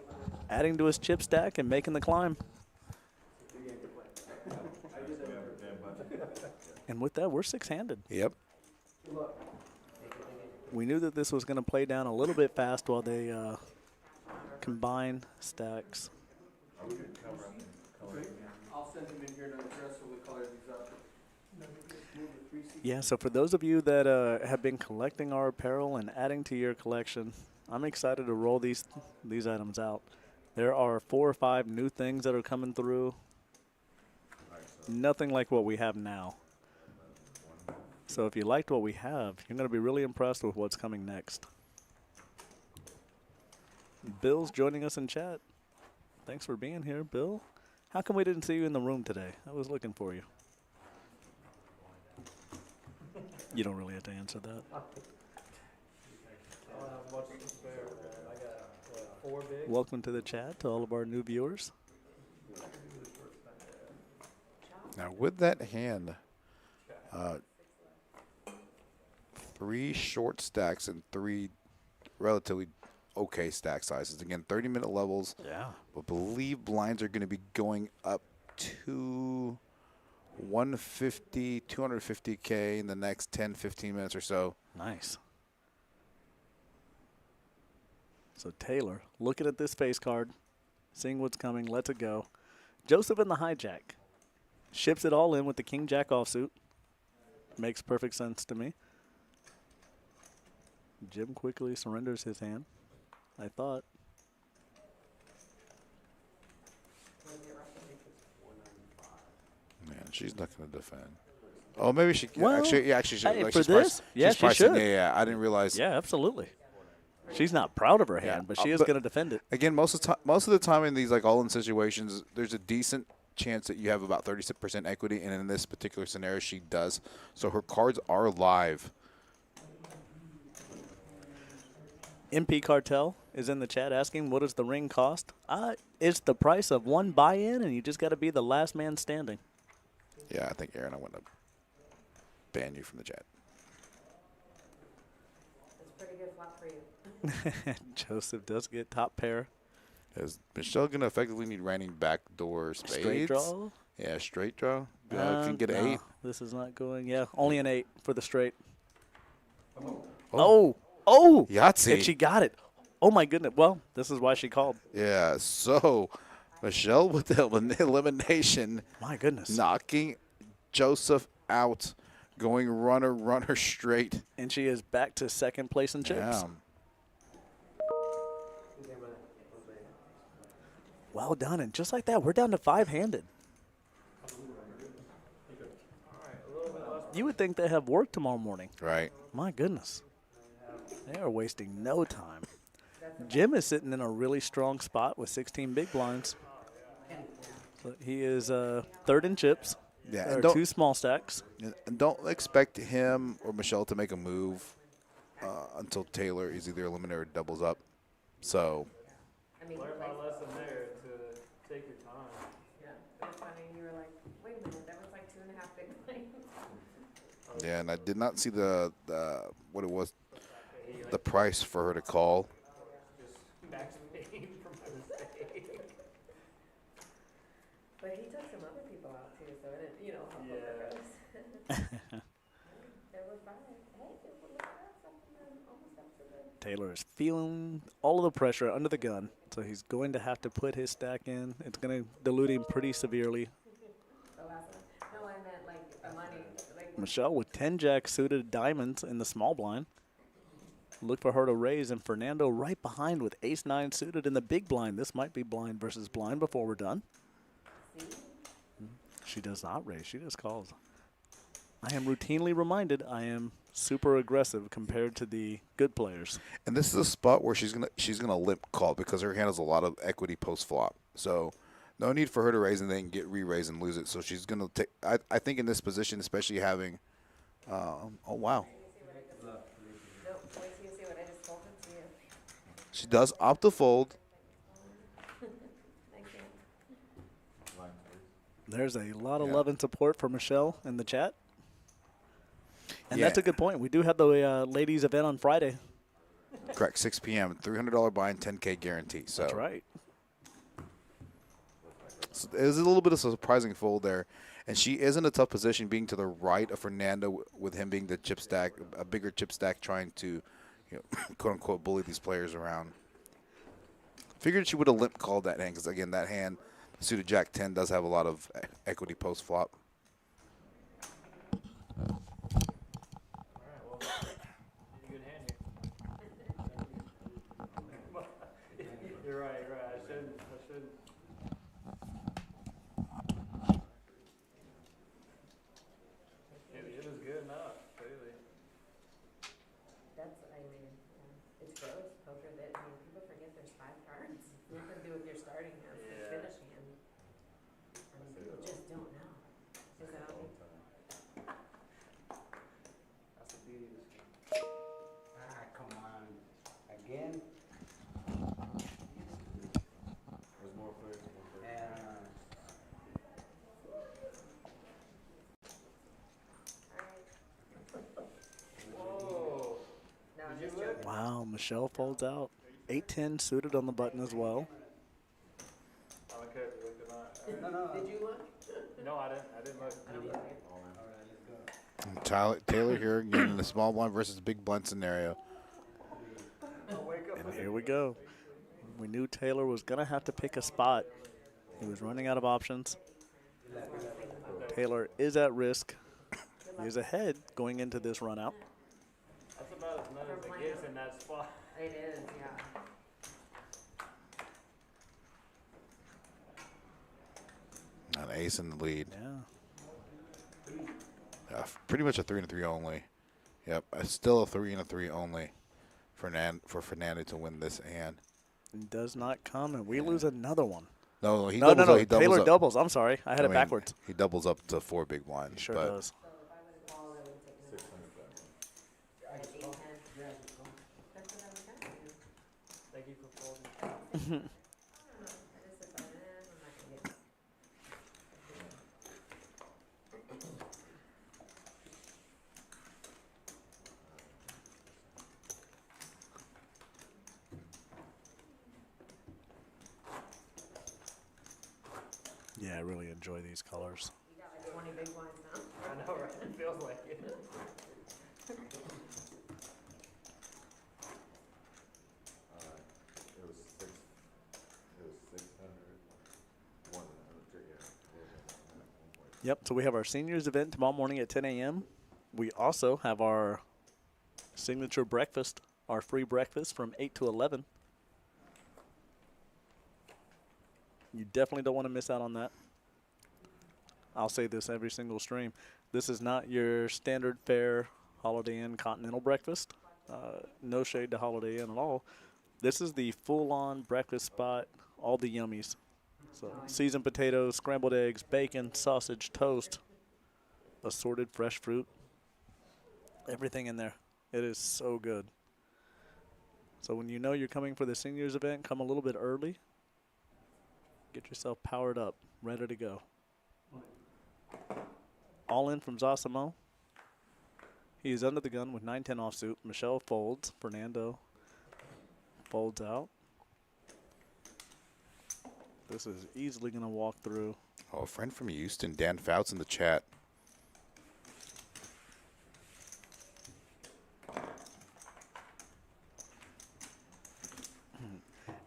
adding to his chip stack and making the climb. And with that, we're six-handed.
Yep.
We knew that this was going to play down a little bit fast while they combine stacks.
I'll send him in here to address so we color these up.
Yeah, so for those of you that have been collecting our apparel and adding to your collection, I'm excited to roll these items out. There are 4 or 5 new things that are coming through. Nothing like what we have now. So if you liked what we have, you're going to be really impressed with what's coming next. Bill's joining us in chat. Thanks for being here, Bill. How come we didn't see you in the room today? I was looking for you. You don't really have to answer that.
I don't have much to spare. I got 4 big.
Welcome to the chat to all of our new viewers.
Now with that hand, 3 short stacks and 3 relatively okay stack sizes. Again, 30-minute levels.
Yeah.
But believe blinds are going to be going up to 150, 250K in the next 10, 15 minutes or so.
Nice. So Taylor, looking at this face card, seeing what's coming, lets it go. Joseph in the hijack. Ships it all in with the king-jack offsuit. Makes perfect sense to me. Jim quickly surrenders his hand, I thought.
Man, she's not going to defend. Oh, maybe she.
Well,
actually, she should.
hey,
Like,
for
she's
this? Yeah,
she's
she
pricing.
should.
Yeah, I didn't realize.
Yeah, absolutely. She's not proud of her hand, but she is
but
going to defend it.
Again, most of the time in these like all-in situations, there's a decent chance that you have about 30% equity, and in this particular scenario, she does. So her cards are live.
MP Cartel is in the chat asking, what does the ring cost? It's the price of 1 buy-in, and you just got to be the last man standing.
Yeah, I think, Aaron, I want to ban you from the chat.
That's a pretty good flop for you.
Joseph does get top pair.
Is Michelle going to effectively need raining backdoor spades?
Straight draw?
Yeah, straight draw. Can get an
no,
8.
This is not going. Yeah, only an 8 for the straight.
Oh.
Oh!
Yahtzee.
And she got it. Oh, my goodness. Well, this is why she called.
Yeah, so Michelle with the elimination.
My goodness.
Knocking Joseph out, going runner straight.
And she is back to second place in chips.
Yeah.
Well done. And just like that, we're down to 5-handed. You would think they have work tomorrow morning.
Right.
My goodness. They are wasting no time. Jim is sitting in a really strong spot with 16 big blinds. So he is third in chips.
Yeah,
There
and
are 2 small stacks.
And don't expect him or Michelle to make a move until Taylor is either eliminated or doubles up. So,
I mean,
Learn
like,
my lesson there to take your time.
yeah, it's funny. You were like, wait a minute, that was like 2.5 big blinds.
yeah, and I did not see the what it was, the price for her to call.
Just max pain from my mistake.
But he took some other people out too, so it didn't, you know, how
Yeah.
poker goes. There were 5. Hey, it was almost up to the.
Taylor is feeling all of the pressure under the gun. So he's going to have to put his stack in. It's going to dilute him pretty severely.
The last one. No, I meant like the money. Like,
Michelle with 10-jack suited diamonds in the small blind. Look for her to raise, and Fernando right behind with ace-9 suited in the big blind. This might be blind versus blind before we're done. She does not raise. She just calls. I am routinely reminded I am super aggressive compared to the good players.
And this is a spot where she's gonna limp call because her hand has a lot of equity post flop. So no need for her to raise and then get re-raise and lose it. So she's gonna take. I think in this position, especially having. Oh wow.
no, wait till you see what I just told him to you.
She does opt to fold.
I can't.
There's a lot of
Yeah.
love and support for Michelle in the chat. And
Yeah.
that's a good point. We do have the ladies event on Friday.
Correct. 6 p.m. $300 buy and 10K guarantee. So
That's right.
So it was a little bit of a surprising fold there. And she is in a tough position being to the right of Fernando with him being the chip stack, a bigger chip stack trying to, quote-unquote, bully these players around. Figured she would have limp called that hand because, again, that hand, suited Jack 10, does have a lot of equity post-flop.
Alright, well, you good hand here. You're right, I shouldn't. It was good enough, clearly.
That's, I mean, it's gross, poker, that, I mean, people forget there's 5 cards. Nothing to do with your starting hand, it's
Yeah.
your finishing hand. I mean, people just don't know. Is that all?
That's the beauty of this game.
Ah, come on. Again?
There's more players.
Whoa.
No, I'm
Did you
just
look?
joking.
Wow, Michelle folds out. 8-10 suited on the button as well.
I don't care if you looked or not.
No.
Did you look?
No, I didn't look.
I don't blame you.
All right, let's go.
Taylor here again in the small blind versus big blind scenario.
I'll wake up.
And here we go. We knew Taylor was going to have to pick a spot. He was running out of options. Taylor is at risk. He is ahead going into this run out.
That's about as much as it gets in that spot.
It is, yeah.
An ace in the lead.
Yeah.
Pretty much a 3 and a 3 only. Yep, still a 3 and a 3 only for Fernando to win this hand.
It does not come, and we lose another one.
No, he
No,
doubles up. He doubles
Taylor
up.
doubles. I'm sorry. I had it backwards.
He doubles up to 4 big blinds.
He sure
but
does.
So if I would have called, I would have taken it. At 8-10. That's what I was trying to do.
Thank you for folding.
I don't know. I just decided, I'm not gonna get.
Yeah, I really enjoy these colors.
You got like 20 big blinds now.
I know, right? It feels like it.
It was 600. More than 100. Yeah.
Yep, so we have our seniors event tomorrow morning at 10 a.m. We also have our signature breakfast, our free breakfast from 8 to 11. You definitely don't want to miss out on that. I'll say this every single stream. This is not your standard fare Holiday Inn continental breakfast. No shade to Holiday Inn at all. This is the full-on breakfast spot, all the yummies. So seasoned potatoes, scrambled eggs, bacon, sausage, toast, assorted fresh fruit, everything in there. It is so good. So when you know you're coming for the seniors event, come a little bit early. Get yourself powered up, ready to go. All in from Zozimo. He is under the gun with 9-10 offsuit. Michelle folds. Fernando folds out. This is easily going to walk through.
Oh, a friend from Houston, Dan Fouts in the chat.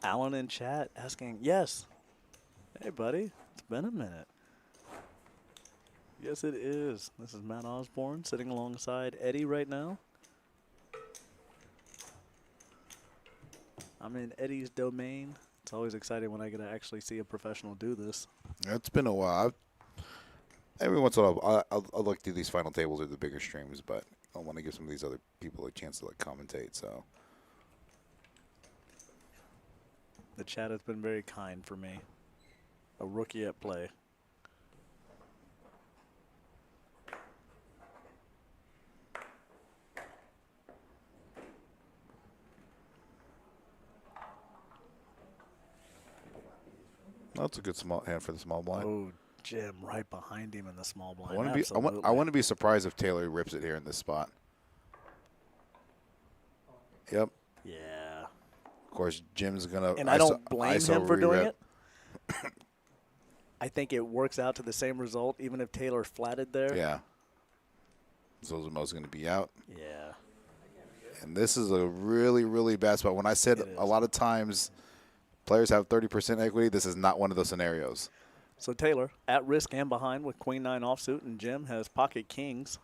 Alan in chat asking, yes. Hey, buddy. It's been a minute. Yes, it is. This is Matt Osborne sitting alongside Eddie right now. I'm in Eddie's domain. It's always exciting when I get to actually see a professional do this.
It's been a while. Every once in a while, I'll like to do these final tables or the bigger streams, but I want to give some of these other people a chance to like commentate. So
The chat has been very kind for me. A rookie at play.
that's a good small hand for the small blind.
Oh, Jim right behind him in the small blind.
I want to be.
Absolutely.
I want to be surprised if Taylor rips it here in this spot. Yep.
Yeah.
Of course, Jim's gonna.
And I don't blame him for doing it. I think it works out to the same result, even if Taylor flatted there.
Yeah. Zozimo's going to be out.
Yeah.
And this is a really, really bad spot. When I said
It is.
a lot of times players have 30% equity, this is not one of those scenarios.
So Taylor, at risk and behind with Queen 9 offsuit, and Jim has pocket kings.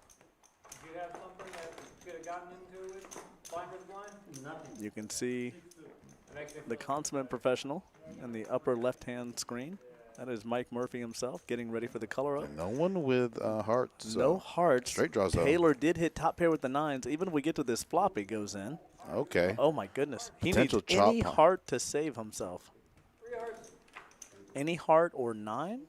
Did you have something that you could have gotten into with blind versus blind? Nothing.
You can see the consummate professional in the upper left-hand screen. That is Mike Murphy himself getting ready for the color up.
No one with hearts.
No hearts.
Straight draws, though.
Taylor did hit top pair with the 9s. Even if we get to this flop, he goes in.
Okay.
Oh, my goodness. He
Potential
needs
chop
any
hunt.
heart to save himself. Any heart or 9?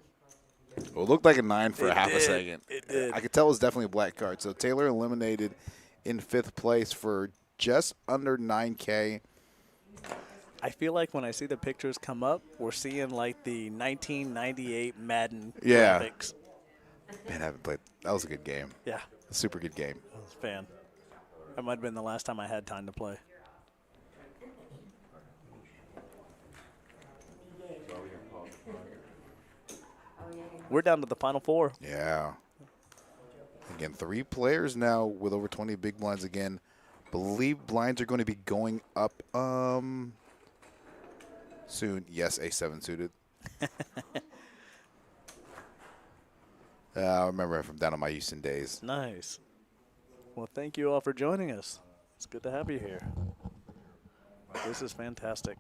Well, it looked like a 9 for
It
a half a
did.
second.
It did.
I could tell it was definitely a black card. So Taylor eliminated in 5th place for just under 9K.
I feel like when I see the pictures come up, we're seeing like the 1998 Madden
Yeah.
graphics.
Man, I haven't played. That was a good game.
Yeah,
A super good game.
I was a fan. That might have been the last time I had time to play. We're down to the final 4.
Yeah. Again, 3 players now with over 20 big blinds again. Believe blinds are going to be going up soon. Yes, A7 suited. I remember from down in my Houston days.
Nice. Well, thank you all for joining us. It's good to have you here. This is fantastic.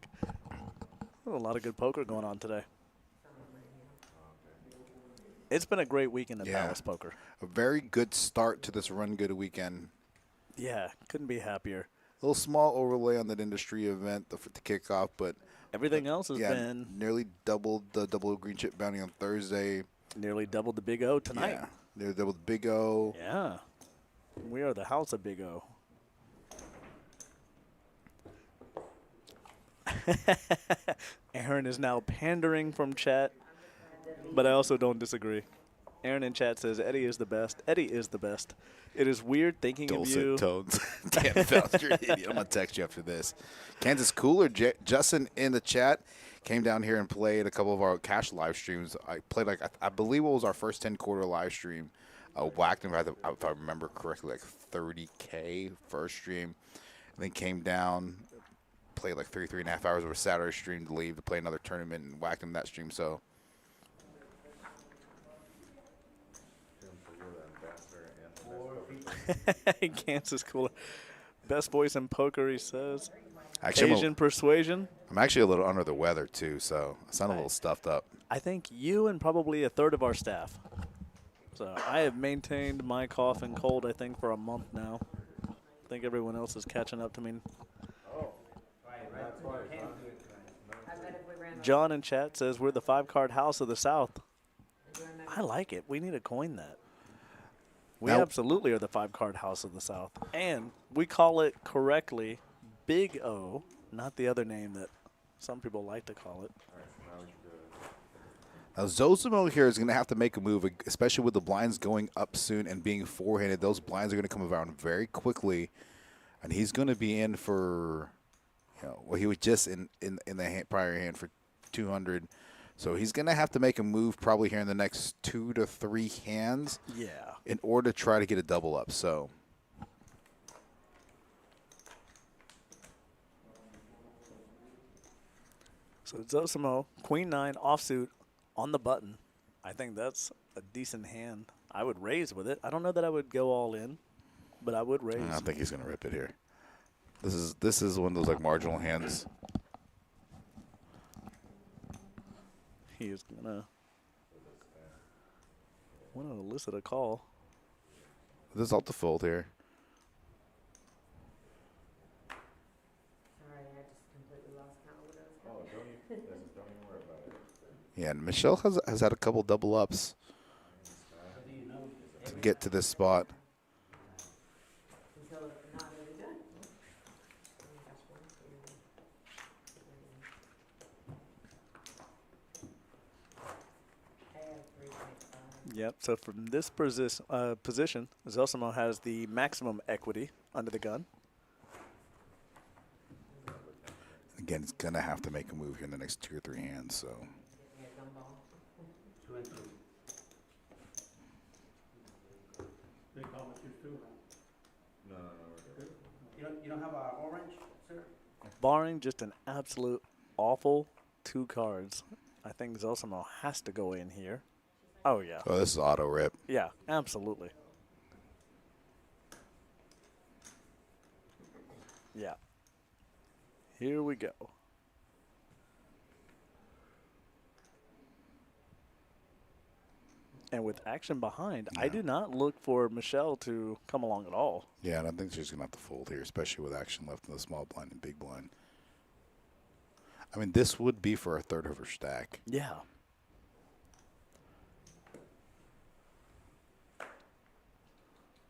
A lot of good poker going on today. It's been a great weekend in
Yeah.
Dallas poker.
A very good start to this Run Good weekend.
Yeah, couldn't be happier.
A little small overlay on that industry event to kick off, but
Everything else has
yeah,
been
nearly doubled the double green chip bounty on Thursday.
nearly doubled the Big O tonight.
Yeah, nearly doubled the Big O.
Yeah. We are the house of Big O. Aaron is now pandering from chat, but I also don't disagree. Aaron in chat says Eddie is the best. Eddie is the best. It is weird thinking of you.
Dulcet tones. Damn, Phelps, you're an idiot. I'm going to text you after this. Kansas Cooler, Justin in the chat, came down here and played a couple of our cash live streams. I played, like, I believe it was our first 10-quarter live stream. Whacked him, if I remember correctly, like 30K first stream. And then came down, played like 3.5 hours of a Saturday stream to leave to play another tournament and whacked him that stream. So
Kansas Cooler. Best voice in poker, he says.
actually,
Asian persuasion.
I'm actually a little under the weather, too, so I sound a little stuffed up.
I think you and probably a third of our staff. So I have maintained my cough and cold, I think, for a month now. I think everyone else is catching up to me.
I bet if we ran
John in chat says we're the 5-card house of the South. I like it. We need to coin that. We
Now-
absolutely are the 5-card house of the South. And we call it correctly Big O, not the other name that some people like to call it.
Now, Zozimo here is going to have to make a move, especially with the blinds going up soon and being four-handed. Those blinds are going to come around very quickly, and he's going to be in for, well, he was just in the prior hand for 200. So he's going to have to make a move probably here in the next 2 to 3 hands
Yeah.
in order to try to get a double up. So
Zozimo, Queen 9, offsuit on the button. I think that's a decent hand. I would raise with it. I don't know that I would go all in, but I would raise.
I think he's going to rip it here. This is one of those like marginal hands.
He is gonna want to elicit a call.
This is all to fold here.
Sorry, I just completely lost count of what I was
Don't even worry about it.
Yeah, and Michelle has had a couple double ups to get to this spot.
until not really done. Oh my gosh, 1, 2, 3. I have 3.5.
Yep. So from this position, Zosimo has the maximum equity under the gun.
Again, he's going to have to make a move here in the next 2 or 3 hands. So
Yeah, gumball.
don't have a orange, sir?
Barring just an absolute awful 2 cards, I think Zozimo has to go in here. Oh, yeah.
Oh, this is auto rip.
Yeah, absolutely. Yeah. Here we go. And with action behind, I do not look for Michelle to come along at all.
Yeah, and I think she's going to have to fold here, especially with action left in the small blind and big blind. I mean, this would be for a third of her stack.
Yeah.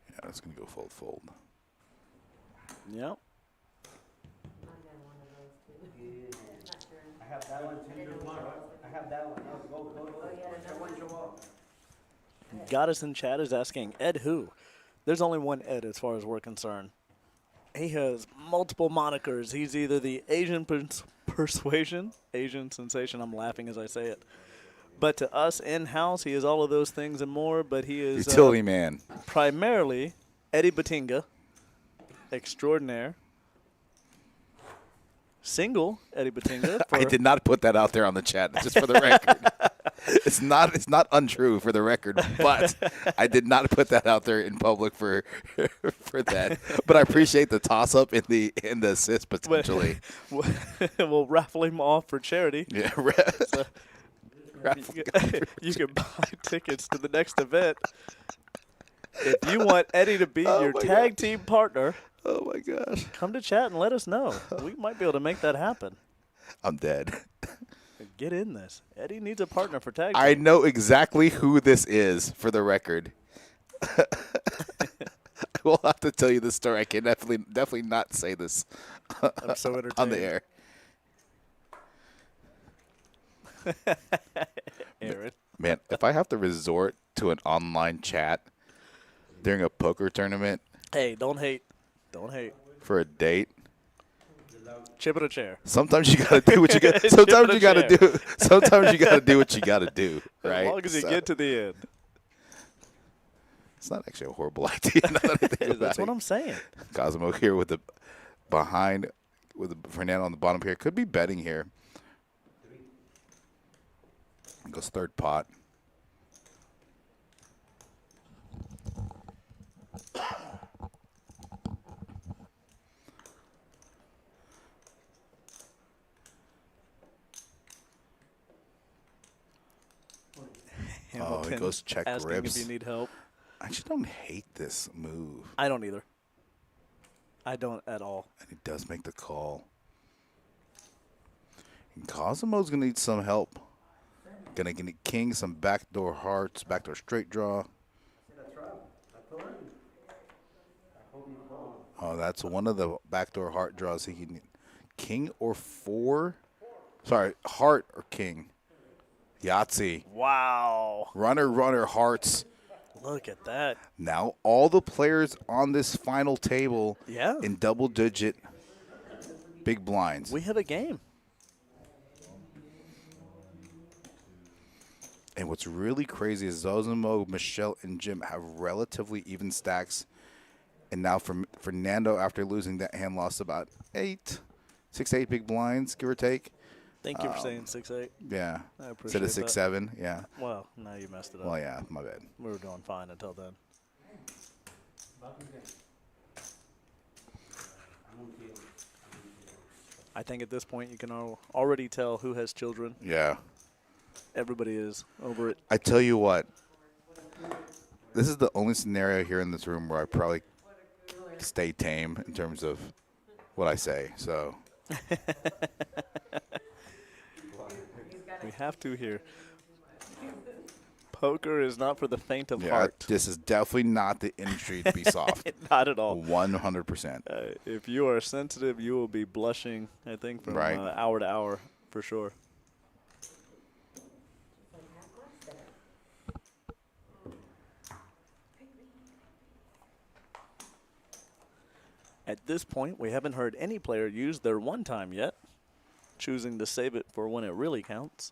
Yeah, it's going to go fold.
Yep.
I got one of those too.
Yeah.
Not sure.
I have that one too. I have that one. Go.
Oh, yeah,
Show one, show up.
Goddess in chat is asking, Ed who? There's only one Ed as far as we're concerned. He has multiple monikers. He's either the Asian persuasion, Asian sensation. I'm laughing as I say it. But to us in-house, he is all of those things and more. But he is
Utility man.
primarily Eddie Batinga, extraordinaire. Single Eddie Batinga.
I did not put that out there on the chat, just for the record. It's not untrue for the record, but I did not put that out there in public for that. But I appreciate the toss up in the assist potentially.
We'll raffle him off for charity.
Yeah.
So you can buy tickets to the next event. If you want Eddie to be your tag team partner,
Oh my gosh.
come to chat and let us know. We might be able to make that happen.
I'm dead.
Get in this. Eddie needs a partner for tag
I
team.
know exactly who this is for the record. I will have to tell you the story. I can definitely not say this
I'm so entertained.
on the air.
Aaron.
Man, if I have to resort to an online chat during a poker tournament
Hey, don't hate. Don't hate.
for a date,
Chip it a chair.
sometimes you gotta do what you got.
Chip
Sometimes
it a
you gotta
chair.
do. Sometimes you gotta do what you gotta do. Right.
As long as you
So,
get to the end.
it's not actually a horrible idea. Now that I think about
That's
it.
what I'm saying.
Cosmo here with the behind with the Fernando on the bottom here. Could be betting here. Goes third pot. Oh,
Hamilton
he goes check
asking
ribs.
if you need help.
I actually don't hate this move.
I don't either. I don't at all.
And he does make the call. And Cosimo's going to need some help. Going to get king, some backdoor hearts, backdoor straight draw. Oh, that's one of the backdoor heart draws he can. King or 4? Sorry, heart or king. Yahtzee.
Wow.
Runner, hearts.
Look at that.
Now all the players on this final table
Yeah.
in double-digit big blinds.
We have a game.
And what's really crazy is Zozimo, Michelle, and Jim have relatively even stacks. And now for Fernando, after losing that hand, lost about 6 to 8 big blinds, give or take.
Thank you for saying 6-8.
Yeah.
I
Instead
appreciate
of
that.
6-7, yeah.
Well, now you messed it up.
Well, yeah, my bad.
We were doing fine until then. I think at this point you can already tell who has children.
Yeah.
Everybody is over it.
I tell you what, this is the only scenario here in this room where I probably stay tame in terms of what I say. So
We have to here. Poker is not for the faint of
yeah,
heart.
this is definitely not the industry to be soft.
Not at all.
100%.
If you are sensitive, you will be blushing, I think, from
Right.
hour to hour, for sure. At this point, we haven't heard any player use their one time yet, choosing to save it for when it really counts.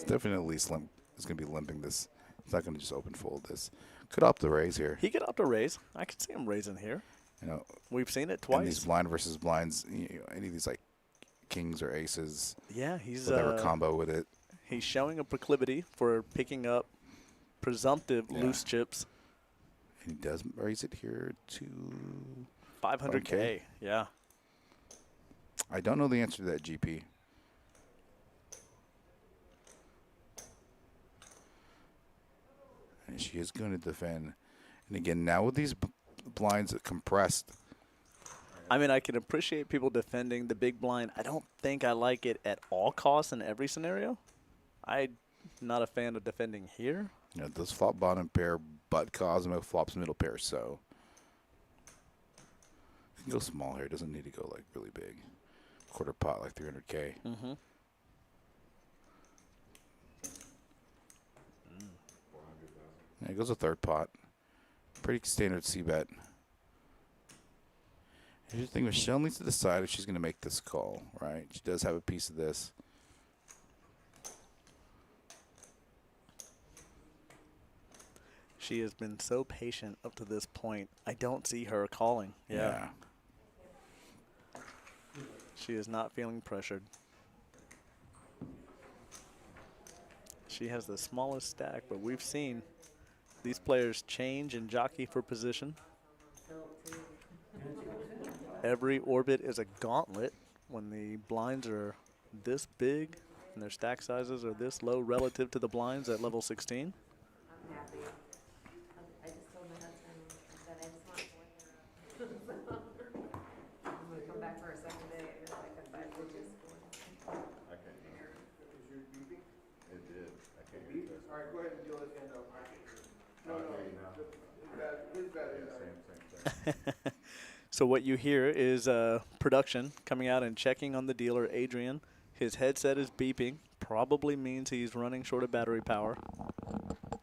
definitely at least limp. He's going to be limping this. He's not going to just open fold this. Could opt to raise here.
He could opt to raise. I could see him raising here.
You know,
We've seen it
in these
twice.
blind versus blinds, any of these like kings or aces,
Yeah, he's
whatever combo with it.
he's showing a proclivity for picking up presumptive
Yeah.
loose chips.
And he does raise it here to
500K. Yeah.
I don't know the answer to that, GP. And she is going to defend. And again, now with these blinds compressed,
I mean, I can appreciate people defending the big blind. I don't think I like it at all costs in every scenario. I'm not a fan of defending here.
you know, does flop bottom pair, but Zozimo flops middle pair, so you can go small here. It doesn't need to go like really big. Quarter pot, like 300K.
Mm-hmm.
Yeah, it goes a third pot. Pretty standard C-bet. Here's the thing, Michelle needs to decide if she's going to make this call, right? She does have a piece of this.
She has been so patient up to this point. I don't see her calling. Yeah. She is not feeling pressured. She has the smallest stack, but we've seen these players change and jockey for position. Every orbit is a gauntlet when the blinds are this big and their stack sizes are this low relative to the blinds at level 16.
I'm happy. I just told my husband, I said, I just want to I'm gonna come back for a second day, and it's like a 5 digit score.
I can't hear. It did. I can't hear this.
All right, go ahead and deal this hand up.
No, no.
His bad.
Yeah, same.
So what you hear is production coming out and checking on the dealer, Adrian. His headset is beeping. Probably means he's running short of battery power.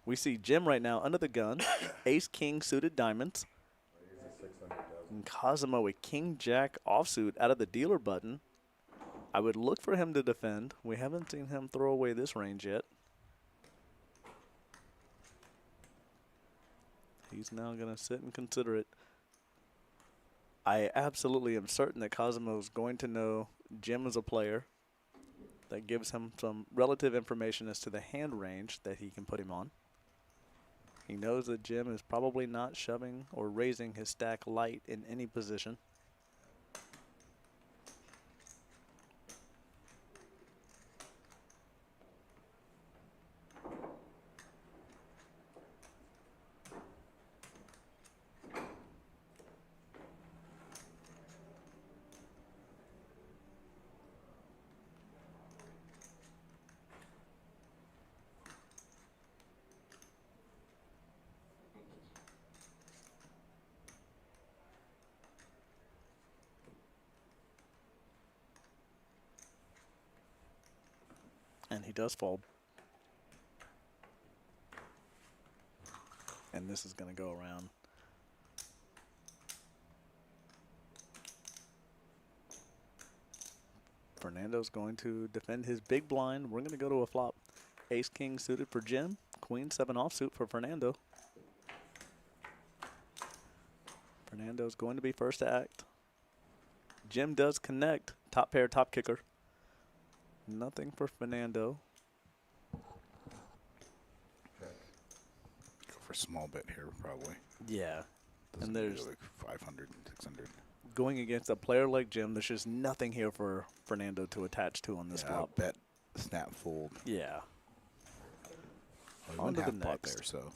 We see Jim right now under the gun. Ace-King suited diamonds. And Zozimo a King-Jack offsuit out of the dealer button. I would look for him to defend. We haven't seen him throw away this range yet. He's now going to sit and consider it. I absolutely am certain that Zozimo is going to know Jim is a player. That gives him some relative information as to the hand range that he can put him on. He knows that Jim is probably not shoving or raising his stack light in any position. And he does fold. And this is going to go around. Fernando's going to defend his big blind. We're going to go to a flop. Ace-King suited for Jim. Queen-7 offsuit for Fernando. Fernando's going to be first to act. Jim does connect. Top pair, top kicker. Nothing for Fernando.
Go for a small bet here, probably.
Yeah.
Doesn't
And
need
there's
like 500, 600.
going against a player like Jim, there's just nothing here for Fernando to attach to on this flop.
Bet, snap, fold.
Yeah.
Well,
On to the
half pot
next.
there, so.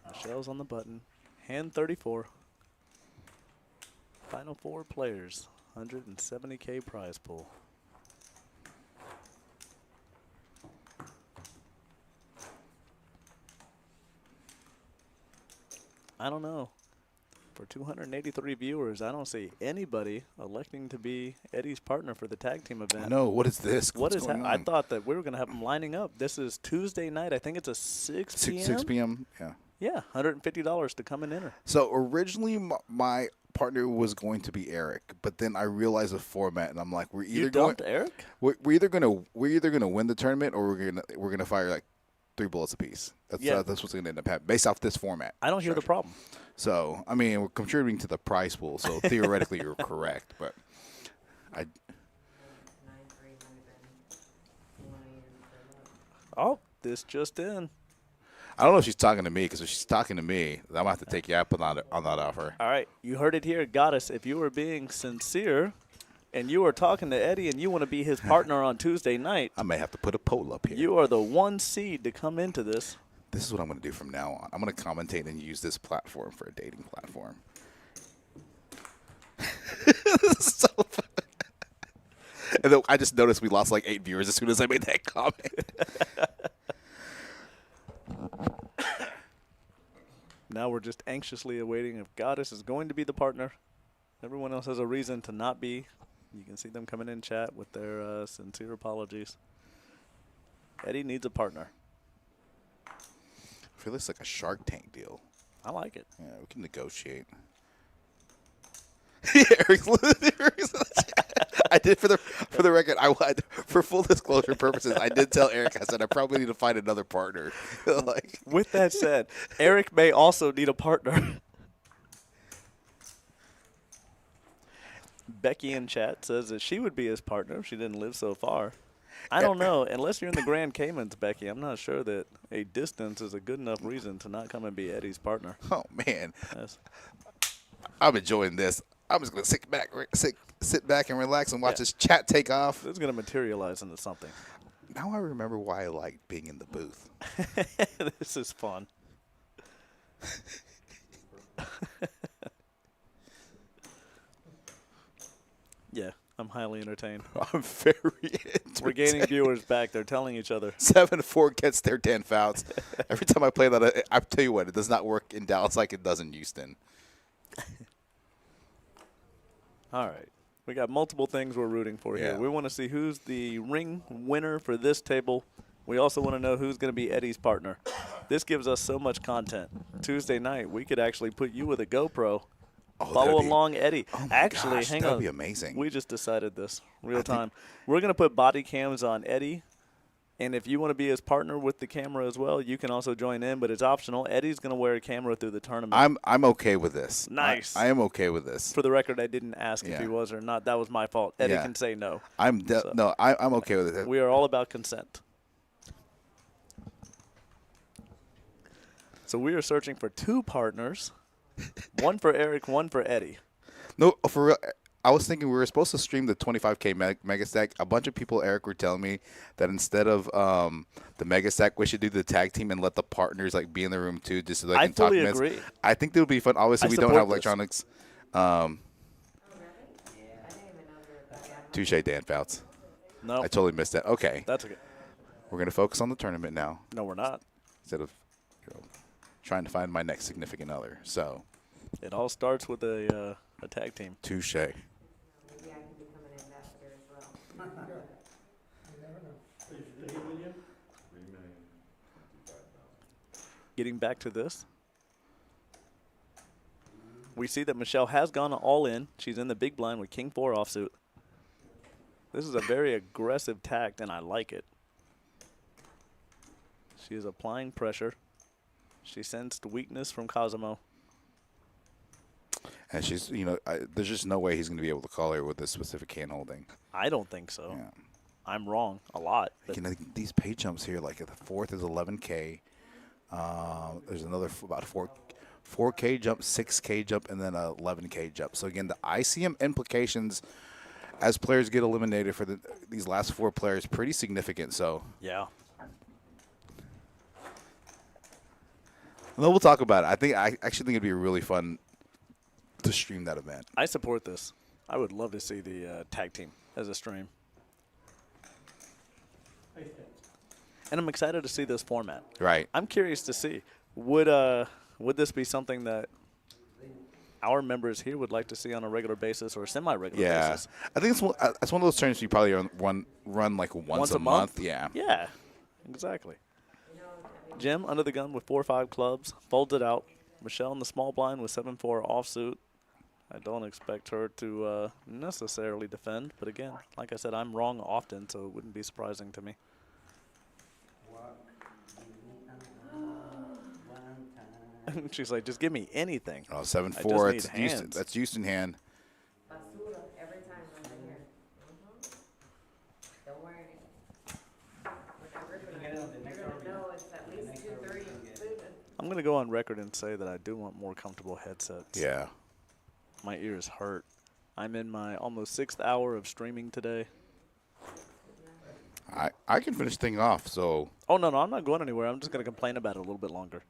Michelle's on the button. Hand 34. Final 4 players. 170K prize pool. I don't know. For 283 viewers, I don't see anybody electing to be Eddie's partner for the tag team event.
I know. What is this?
What
What's
is
going
I
on?
thought that we were going to have them lining up. This is Tuesday night. I think it's a 6 p.m.
6 p.m. Yeah.
Yeah, $150 to come and enter.
So originally, my partner was going to be Eric, but then I realized the format, and I'm like, we're
You
either going
dumped Eric?
we're either gonna win the tournament, or we're gonna fire like 3 bullets apiece. That's what's gonna end up happening based off this format.
I don't hear the problem.
So I mean, we're contributing to the prize pool, so theoretically you're correct, but I
9-3 might have been one of your.
Oh, this just in.
I don't know if she's talking to me, because if she's talking to me, I'm gonna have to take you up on that offer.
All right, you heard it here, Goddess. If you were being sincere and you were talking to Eddie and you want to be his partner on Tuesday night,
I may have to put a poll up here.
you are the 1 seed to come into this.
This is what I'm going to do from now on. I'm going to commentate and use this platform for a dating platform. This is so funny. And then I just noticed we lost like 8 viewers as soon as I made that comment.
Now we're just anxiously awaiting if Goddess is going to be the partner. Everyone else has a reason to not be. You can see them coming in chat with their sincere apologies. Eddie needs a partner.
I feel this like a Shark Tank deal.
I like it.
Yeah, we can negotiate. Eric's I did for the record. For full disclosure purposes, I did tell Eric. I said I probably need to find another partner. Like,
With that said, Eric may also need a partner. Becky in chat says that she would be his partner if she didn't live so far. I don't know. Unless you're in the Grand Caymans, Becky, I'm not sure that a distance is a good enough reason to not come and be Eddie's partner.
oh man,
Yes.
I'm enjoying this. I'm just gonna sit back and relax and watch this chat take off.
This is going to materialize into something.
Now I remember why I liked being in the booth.
This is fun. Yeah, I'm highly entertained.
I'm very entertained.
We're gaining viewers back. They're telling each other.
7-4 gets their 10 fouls. Every time I play that, I tell you what, it does not work in Dallas like it does in Houston.
All right. We got multiple things we're rooting for here.
Yeah.
We want to see who's the ring winner for this table. We also want to know who's going to be Eddie's partner. This gives us so much content. Tuesday night, we could actually put you with a GoPro. Follow
that'd be-
along Eddie.
Oh my
Actually,
gosh,
hang
that'd
on.
be amazing.
We just decided this real time. We're going to put body cams on Eddie. And if you want to be his partner with the camera as well, you can also join in, but it's optional. Eddie's going to wear a camera through the tournament.
I'm okay with this.
Nice.
I am okay with this.
For the record, I didn't ask if
Yeah.
he was or not. That was my fault. Eddie
Yeah.
can say no.
I'm okay with it.
We are all about consent. So we are searching for 2 partners, one for Eric, one for Eddie.
No, for real. I was thinking we were supposed to stream the 25K Mega Stack. A bunch of people, Eric, were telling me that instead of the Mega Stack, we should do the tag team and let the partners like be in the room too, just so they
I
can talk.
fully agree.
I think that would be fun. Obviously,
I
we don't
support
have
this.
electronics.
Oh, really? Yeah. I didn't even know there were that.
Touche, Dan Fouts.
No,
I totally missed that. Okay,
that's okay.
we're gonna focus on the tournament now
No, we're not.
instead of trying to find my next significant other. So,
It all starts with a tag team.
touche.
Maybe I can become an ambassador as well.
Getting back to this, we see that Michelle has gone all in. She's in the big blind with King 4 offsuit. This is a very aggressive tact, and I like it. She is applying pressure. She sensed weakness from Zozimo.
And she's, there's just no way he's going to be able to call her with this specific hand holding.
I don't think so.
Yeah.
I'm wrong a lot. But
These pay jumps here, like at the 4th is 11K. There's another about 4K jump, 6K jump, and then a 11K jump. So again, the ICM implications as players get eliminated for these last 4 players pretty significant. So
yeah.
no, we'll talk about it. I actually think it'd be really fun to stream that event.
I support this. I would love to see the tag team as a stream. And I'm excited to see this format.
Right.
I'm curious to see, would this be something that our members here would like to see on a regular basis or a semi-regular
Yeah.
basis?
I think it's one of those tournaments you probably run like once a month. Yeah.
Yeah, exactly. Jim under the gun with 4-5 clubs, folds it out. Michelle in the small blind with 7-4 offsuit. I don't expect her to necessarily defend, but again, like I said, I'm wrong often, so it wouldn't be surprising to me. She's like, just give me anything.
Oh,
I
7-4.
just need
It's Houston.
hands.
That's Houston hand.
Basura every time I'm in here. Don't worry. You're gonna know it's at least 2:30 included.
I'm going to go on record and say that I do want more comfortable headsets.
Yeah.
My ears hurt. I'm in my almost 6th hour of streaming today.
I can finish things off, so.
Oh, no, I'm not going anywhere. I'm just going to complain about it a little bit longer.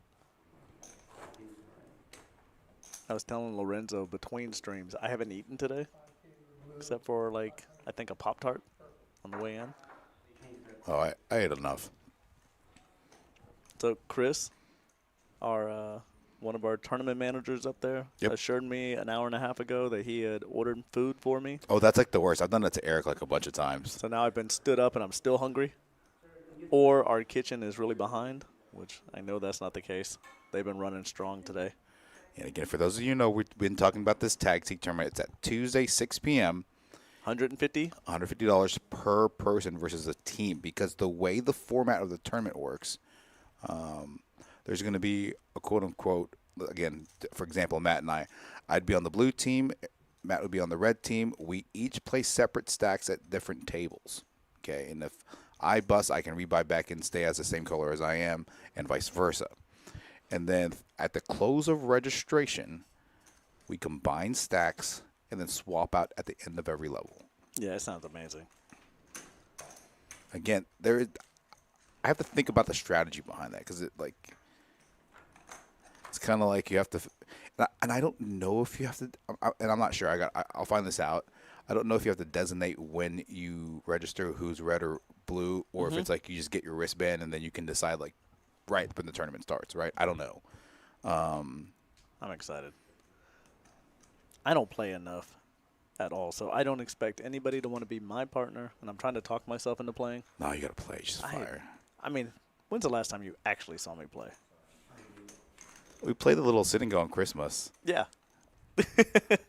I was telling Lorenzo between streams, I haven't eaten today, except for, like, I think a Pop-Tart on the way in.
Oh, I ate enough.
So, Chris, our one of our tournament managers up there,
Yep.
assured me an hour and a half ago that he had ordered food for me.
Oh, that's like the worst. I've done that to Eric like a bunch of times.
So now I've been stood up and I'm still hungry. Or our kitchen is really behind, which I know that's not the case. They've been running strong today.
And again, for those of you who know, we've been talking about this tag team tournament. It's at Tuesday, 6 p.m.
150?
$150 per person versus a team, because the way the format of the tournament works, there's going to be a quote-unquote, again, for example, Matt and I'd be on the blue team, Matt would be on the red team. We each play separate stacks at different tables, okay? And if I bust, I can rebuy back and stay as the same color as I am, and vice versa. And then at the close of registration, we combine stacks and then swap out at the end of every level.
Yeah, it sounds amazing.
Again, I have to think about the strategy behind that, because it's kind of like you have to, and I don't know if you have to, and I'm not sure. I'll find this out. I don't know if you have to designate when you register who's red or blue, or if it's like you just get your wristband and then you can decide like right when the tournament starts. Right? I don't know.
I'm excited. I don't play enough at all, so I don't expect anybody to want to be my partner, and I'm trying to talk myself into playing.
No, you got to play. Just fire.
I mean, when's the last time you actually saw me play?
We played the little sit and go on Christmas.
Yeah.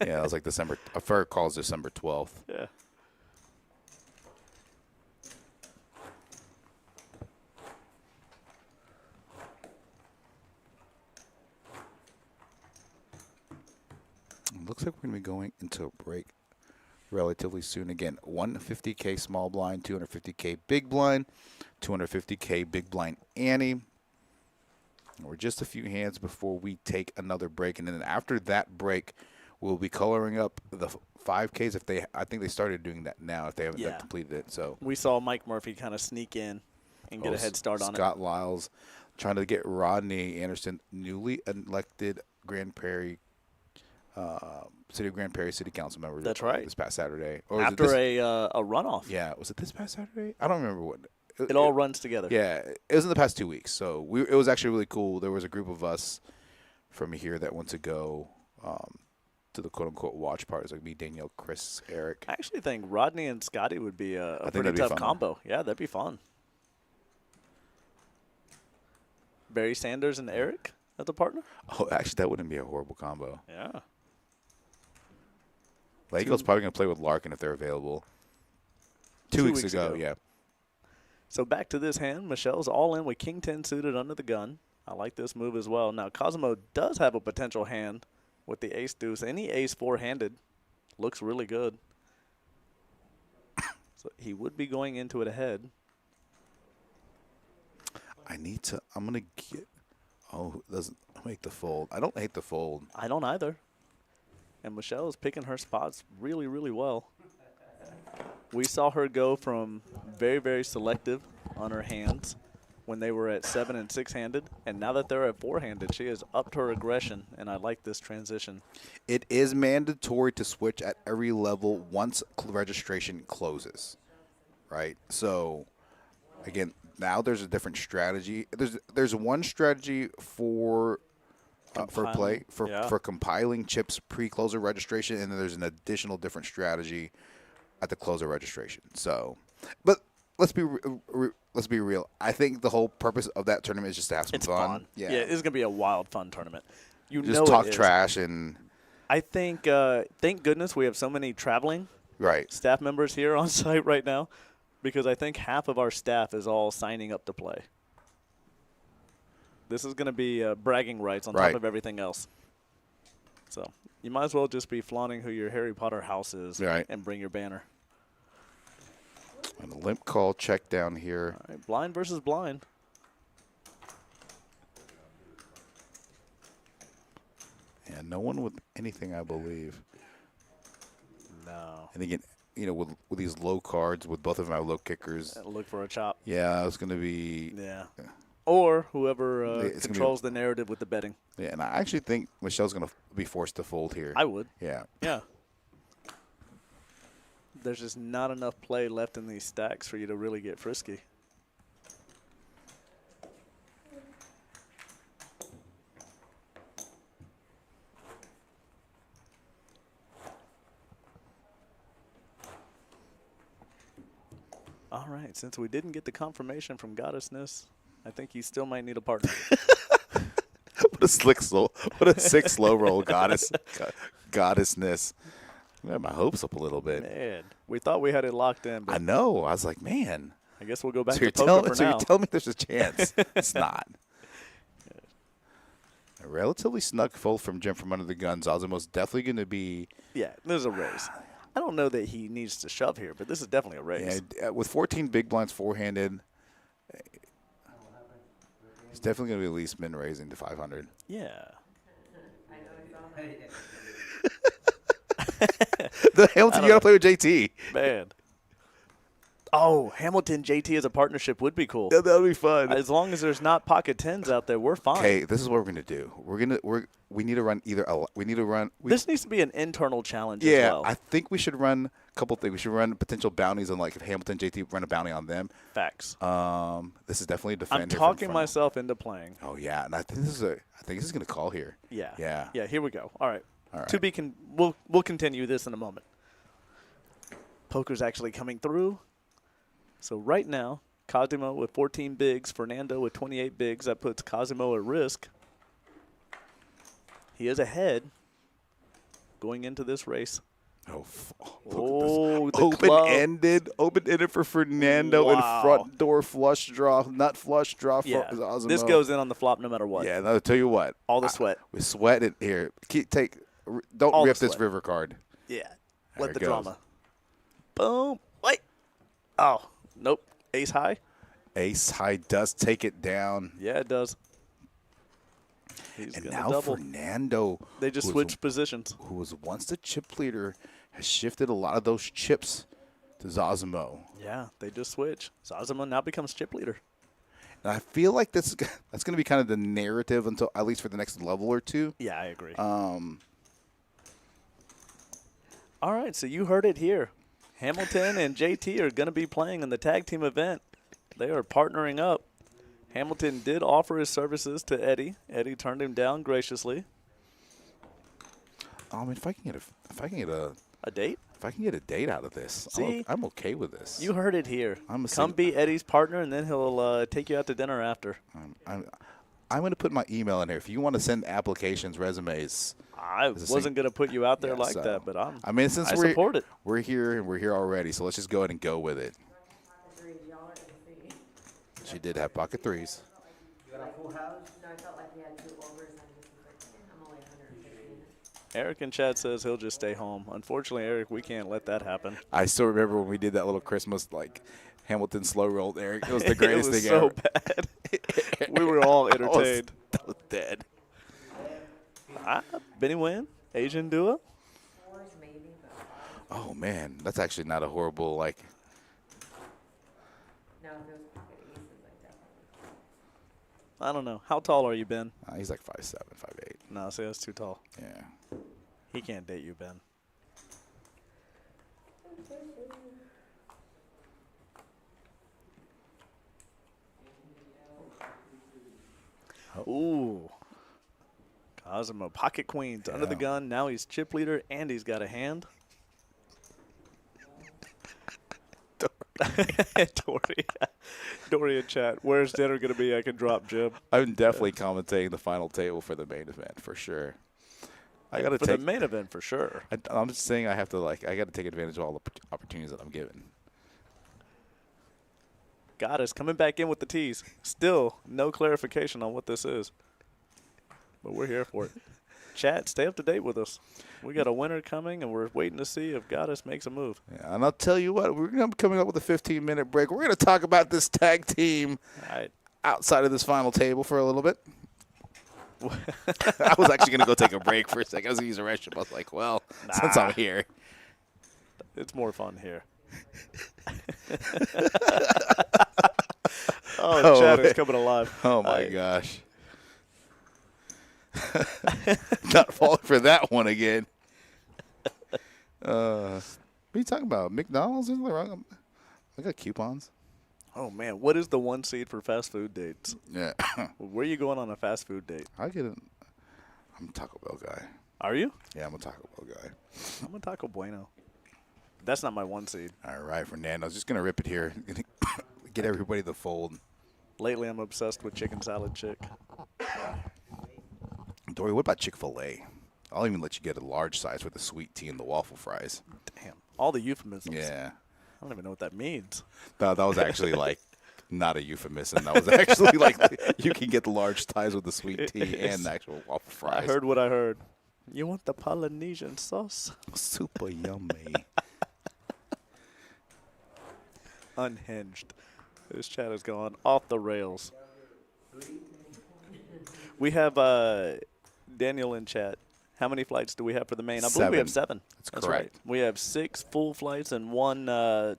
Yeah, it was like December. A fair call is December 12th.
Yeah.
It looks like we're going to be going into a break relatively soon. Again, 150K small blind, 250K big blind, 250K big blind ante. We're just a few hands before we take another break, and then after that break, we'll be coloring up the 5Ks. I think they started doing that now if they haven't yet completed it. So
we saw Mike Murphy kind of sneak in and get a head start on it.
Scott Lyles trying to get Rodney Anderson, newly elected Grand Prairie. City of Grand Prairie City Council member.
That's right.
This past Saturday. Or
after a runoff.
Yeah, was it this past Saturday? I don't remember what.
It all runs together.
Yeah, it was in the past 2 weeks. So it was actually really cool. There was a group of us from here that went to go to the quote-unquote watch parties, like me, Danielle, Chris, Eric.
I actually think Rodney and Scotty would be a pretty tough combo. Yeah, that'd be fun. Barry Sanders and Eric as a partner?
Oh, actually, that wouldn't be a horrible combo.
Yeah.
Lago's probably going to play with Larkin if they're available. Two weeks ago, yeah.
So back to this hand. Michelle's all in with King 10 suited under the gun. I like this move as well. Now, Cosimo does have a potential hand with the ace deuce. Any ace four-handed looks really good. So he would be going into it ahead.
I'm going to get, doesn't make the fold. I don't hate the fold.
I don't either. And Michelle is picking her spots really, really well. We saw her go from very, very selective on her hands when they were at 7 and 6-handed, and now that they're at 4-handed, she has upped her aggression, and I like this transition.
It is mandatory to switch at every level once registration closes, right? So, again, now there's a different strategy. There's one strategy for compiling chips pre-closer registration, and then there's an additional different strategy at the closer registration. So, but let's be real. I think the whole purpose of that tournament is just to have some fun.
Yeah, it's gonna be a wild, fun tournament.
Just talk trash and
I think, thank goodness we have so many traveling
Right.
staff members here on site right now, because I think half of our staff is all signing up to play. This is going to be bragging rights on
Right.
top of everything else. So you might as well just be flaunting who your Harry Potter house is
Right.
and bring your banner.
And a limp call check down here.
All right, blind versus blind.
And no one with anything, I believe.
No.
And again, with these low cards, with both of them have low kickers.
Look for a chop.
Yeah, it's going to be.
Yeah. Or whoever
It's gonna
controls the narrative with the betting.
Yeah, and I actually think Michelle's going to be forced to fold here.
I would.
Yeah.
Yeah. There's just not enough play left in these stacks for you to really get frisky. All right, since we didn't get the confirmation from Goddessness, I think you still might need a partner.
What a sick slow roll, goddessness. I had my hopes up a little bit.
Man, we thought we had it locked in, but
I know. I was like, man.
I guess we'll go back
So
to
you're,
poker for
so
now.
you're telling me there's a chance. It's not. A relatively snug fold from Jim from under the gun. Zozimo's definitely going to be.
Yeah, there's a raise. I don't know that he needs to shove here, but this is definitely a raise.
Yeah, with 14 big blinds four-handed, he's definitely going to be at least min raising to 500.
Yeah.
I know it's all that.
The Hamilton, you got to play with JT.
Man. Oh, Hamilton JT as a partnership would be cool.
Yeah, that'll be fun.
As long as there's not pocket tens out there, we're fine.
Okay, this is what we're gonna do. We need to run
This needs to be an internal challenge as
Yeah,
well.
I think we should run a couple things. We should run potential bounties on, like, if Hamilton JT run a bounty on them.
Facts.
This is definitely a defender.
I'm
from
talking
front.
myself into playing.
Oh yeah, and I think this is gonna call here.
Yeah.
Yeah.
Yeah, here we go. All right.
All right.
To be we'll continue this in a moment. Poker's actually coming through. So right now, Cosimo with 14 bigs, Fernando with 28 bigs. That puts Cosimo at risk. He is ahead going into this race.
Oh,
Oh, the
open-ended for Fernando
Wow.
and front door flush draw, nut flush draw for
Yeah,
Zozimo.
this goes in on the flop no matter what.
Yeah, and I'll tell you what.
All the sweat.
We sweat it here. Don't
All the
rip this
sweat.
river card.
Yeah.
There
Let
it
the
goes.
drama. Boom. Wait. Oh, nope. Ace high.
Ace high does take it down.
Yeah, it does. He's
And
gonna
now
double.
Fernando,
They just
who
switched positions.
was once the chip leader, has shifted a lot of those chips to Zozimo.
Yeah, they just switch. Zozimo now becomes chip leader.
And I feel like that's going to be kind of the narrative until at least for the next level or two.
Yeah, I agree.
Uh,
All right, so you heard it here. Hamilton and JT are going to be playing in the tag team event. They are partnering up. Hamilton did offer his services to Eddie. Eddie turned him down graciously.
I mean, if I can get
A date?
a date out of this,
See?
I'm okay with this.
You heard it here.
I'm a
Come
sing-
be Eddie's partner, and then he'll take you out to dinner after.
I'm going to put my email in here. If you want to send applications, resumes.
I
As a
wasn't going to put you out there
Yeah,
like
so,
that, but
I mean, since
I
we're
support it.
we're here and we're here already, so let's just go ahead and go with it.
Y'all are gonna see.
She did have pocket threes.
You got a full house?
No, I felt like we had 2 overs and this was like, I'm only 115.
Eric in chat says he'll just stay home. Unfortunately, Eric, we can't let that happen.
I still remember when we did that little Christmas, like, Hamilton slow rolled Eric. It was the greatest
it was
thing
so
ever.
bad. We were all entertained.
I was dead.
Benny Wynn, Asian duo.
4s maybe, but 5s.
Oh man, that's actually not a horrible like.
No, if it was pocket aces, like definitely.
I don't know. How tall are you, Ben?
He's like 5'7", 5'8".
No, see, that's too tall.
Yeah.
He can't date you, Ben. Ooh. Cosimo, pocket queens, under the
Yeah.
gun. Now he's chip leader, and he's got a hand. Dory in chat. Where's dinner going to be? I can drop Jim.
I'm definitely commentating the final table for the main event for sure. I gotta
For
take
the main event, for sure.
I'm just saying I have to I got to take advantage of all the opportunities that I'm given.
Goddess coming back in with the tease. Still no clarification on what this is, but we're here for it. Chat, stay up to date with us. We got a winner coming, and we're waiting to see if Goddess makes a move.
Yeah, and I'll tell you what, we're gonna be coming up with a 15-minute break. We're gonna talk about this tag team
All right.
outside of this final table for a little bit. I was actually gonna go take a break for a second. I was gonna use a restroom. I was like, well, since I'm here,
It's more fun here. Oh, chat is coming alive.
oh my
All right.
gosh. Not falling for that one again. What are you talking about? McDonald's? Is wrong? I got coupons.
Oh, man. What is the 1 seed for fast food dates?
Yeah.
Where are you going on a fast food date?
I get it. I'm a Taco Bell guy.
Are you?
Yeah, I'm a Taco Bell guy.
I'm a Taco Bueno. That's not my 1 seed.
All right, Fernando. Just going to rip it here. Get everybody to fold.
Lately, I'm obsessed with chicken salad chick.
Dory, what about Chick-fil-A? I'll even let you get a large size with the sweet tea and the waffle fries.
Damn. All the euphemisms.
Yeah.
I don't even know what that means.
No, that was actually like not a euphemism. That was actually like you can get the large size with the sweet tea and the actual waffle fries.
I heard what I heard. You want the Polynesian sauce?
Super yummy.
Unhinged. This chat is going off the rails. We have Daniel in chat. How many flights do we have for the main? I believe we have 7.
That's
right.
correct.
We have 6 full flights and 1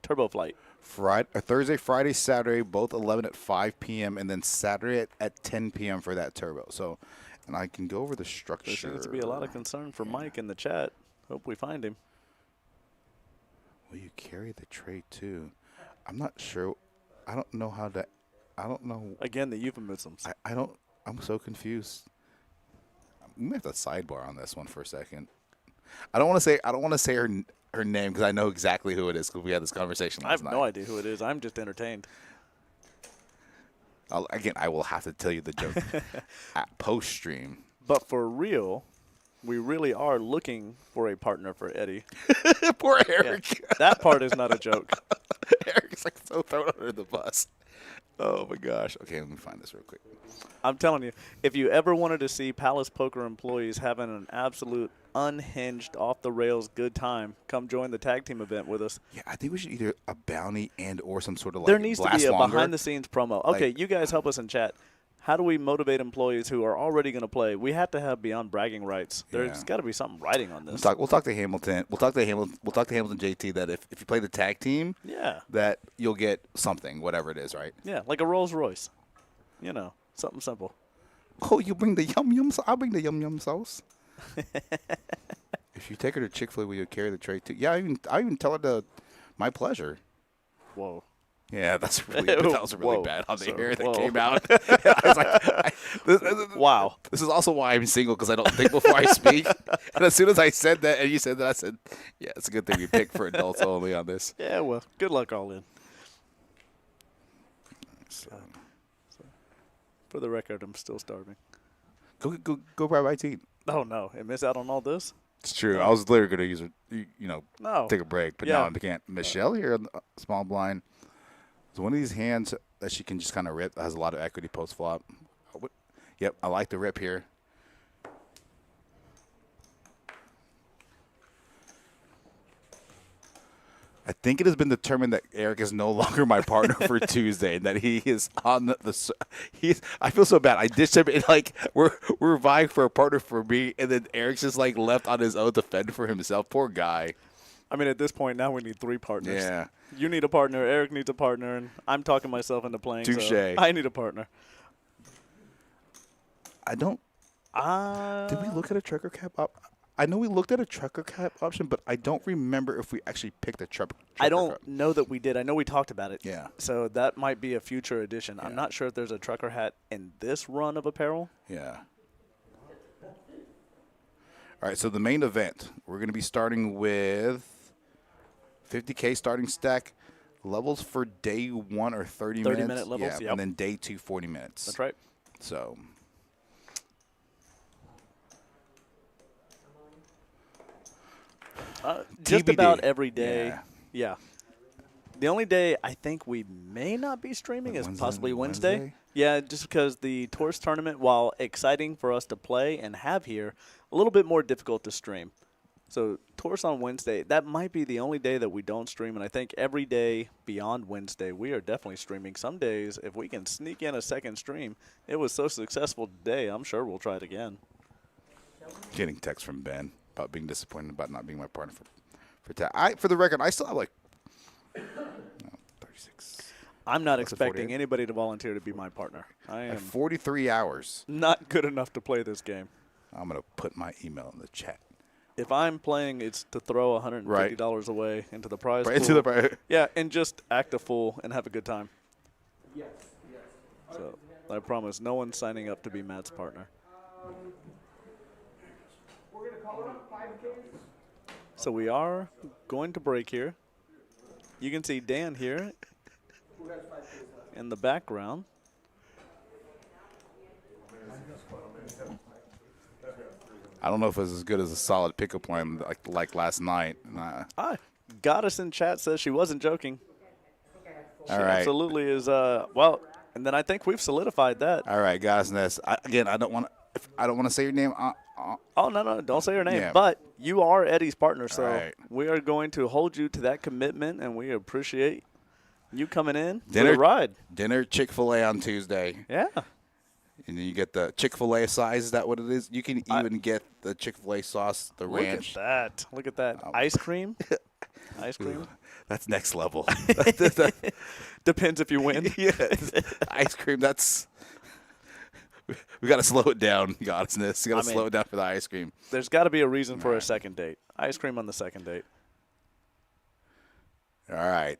turbo flight.
Thursday, Friday, Saturday, both 11 at 5 p.m. and then Saturday at 10 p.m. for that turbo. So, and I can go over the structure.
There seems to be a lot of concern for Mike in the chat. Hope we find him.
Will you carry the tray too? I'm not sure. I don't know how to. I don't know.
Again, the euphemisms.
I don't. I'm so confused. We may have to sidebar on this one for a second. I don't want to say her name because I know exactly who it is because we had this conversation
I
last
have
night.
no idea who it is. I'm just entertained.
Again, I will have to tell you the joke at post stream.
But for real, we really are looking for a partner for Eddie.
Poor
Yeah,
Eric.
that part is not a joke.
Eric's like so thrown under the bus. Oh my gosh. Okay, let me find this real quick.
I'm telling you, if you ever wanted to see Palace Poker employees having an absolute unhinged, off-the-rails good time, come join the tag team event with us.
Yeah, I think we should either a bounty and or some sort of like
There needs to
blast
be a
longer.
behind-the-scenes promo. Okay,
Like-
you guys help us in chat. How do we motivate employees who are already going to play? We have to have beyond bragging rights. There's
Yeah.
got to be something writing on this.
We'll talk to Hamilton. We'll talk to Hamilton JT that if you play the tag team,
Yeah.
that you'll get something, whatever it is, right?
Yeah, like a Rolls Royce. You know, something simple.
Oh, you bring the yum yum. I'll bring the yum yum sauce. If you take her to Chick-fil-A, will you carry the tray too? Yeah, I even tell her to. My pleasure.
Whoa.
Yeah, that was really
Whoa.
bad on the
So,
air that
whoa.
came out. I was like,
Wow.
This is also why I'm single because I don't think before I speak. And as soon as I said that and you said that, I said, yeah, it's a good thing we picked for adults only on this.
Yeah, well, good luck all in.
So,
For the record, I'm still starving.
go grab my tea.
Oh, no. And miss out on all this?
It's true. I was literally going to use it,
No.
take a break, but
Yeah.
now I can't. Michelle here on the small blind. So one of these hands that she can just kind of rip that has a lot of equity post flop. Yep, I like the rip here. I think it has been determined that Eric is no longer my partner for Tuesday, and that he is on the he's. I feel so bad. I ditched him, and like we're vying for a partner for me, and then Eric's just like left on his own to fend for himself. Poor guy.
I mean, at this point, now we need 3 partners.
Yeah.
You need a partner, Eric needs a partner, and I'm talking myself into playing. So
Touche.
I need a partner.
I don't. Did we look at a trucker cap I know we looked at a trucker cap option, but I don't remember if we actually picked a trucker
I don't
cap.
know that we did. I know we talked about it.
Yeah.
So that might be a future addition.
Yeah.
I'm not sure if there's a trucker hat in this run of apparel.
Yeah. All right, so the main event, we're going to be starting with 50K starting stack. Levels for day 1 or 30 minutes.
30-minute levels,
Yeah,
yep.
and then day 2, 40 minutes.
That's right.
So,
Just
TBD.
about every day.
Yeah.
Yeah. The only day I think we may not be streaming is possibly Wednesday. Yeah, just because the tourist tournament, while exciting for us to play and have here, a little bit more difficult to stream. So tourist on Wednesday, that might be the only day that we don't stream. And I think every day beyond Wednesday, we are definitely streaming. Some days, if we can sneak in a second stream, it was so successful today, I'm sure we'll try it again.
Getting text from Ben about being disappointed about not being my partner for the record, I still have like 36.
I'm not
What's it,
expecting
48?
anybody to volunteer to be my partner. I
I
am
have 43 hours.
not good enough to play this game.
I'm going to put my email in the chat.
If I'm playing, it's to throw $150 away into the prize
Right
pool.
into the prize.
Yeah, and just act a fool and have a good time.
Yes.
So I promise, no one's signing up to be Matt's partner.
We're going to call it up 5Ks.
So we are going to break here. You can see Dan here in the background.
I don't know if it's as good as a solid pickup line like last night.
Goddess in chat says she wasn't joking. She
All right.
absolutely is. Well, and then I think we've solidified that.
All right, guys. I don't want to say your name.
Oh, no, don't say her name.
Yeah.
But you are Eddie's partner, so
Right.
we are going to hold you to that commitment, and we appreciate you coming in for
Dinner-
the ride.
Dinner Chick-fil-A on Tuesday.
Yeah.
And then you get the Chick-fil-A size. Is that what it is? You can even get the Chick-fil-A sauce, the ranch.
Look at that. Ice cream. Ice cream.
That's next level.
Depends if you win.
Yeah, ice cream. We got to slow it down, Goddessness. You got to slow it down for the ice cream.
There's got to be a reason for a second date. Ice cream on the second date.
All right.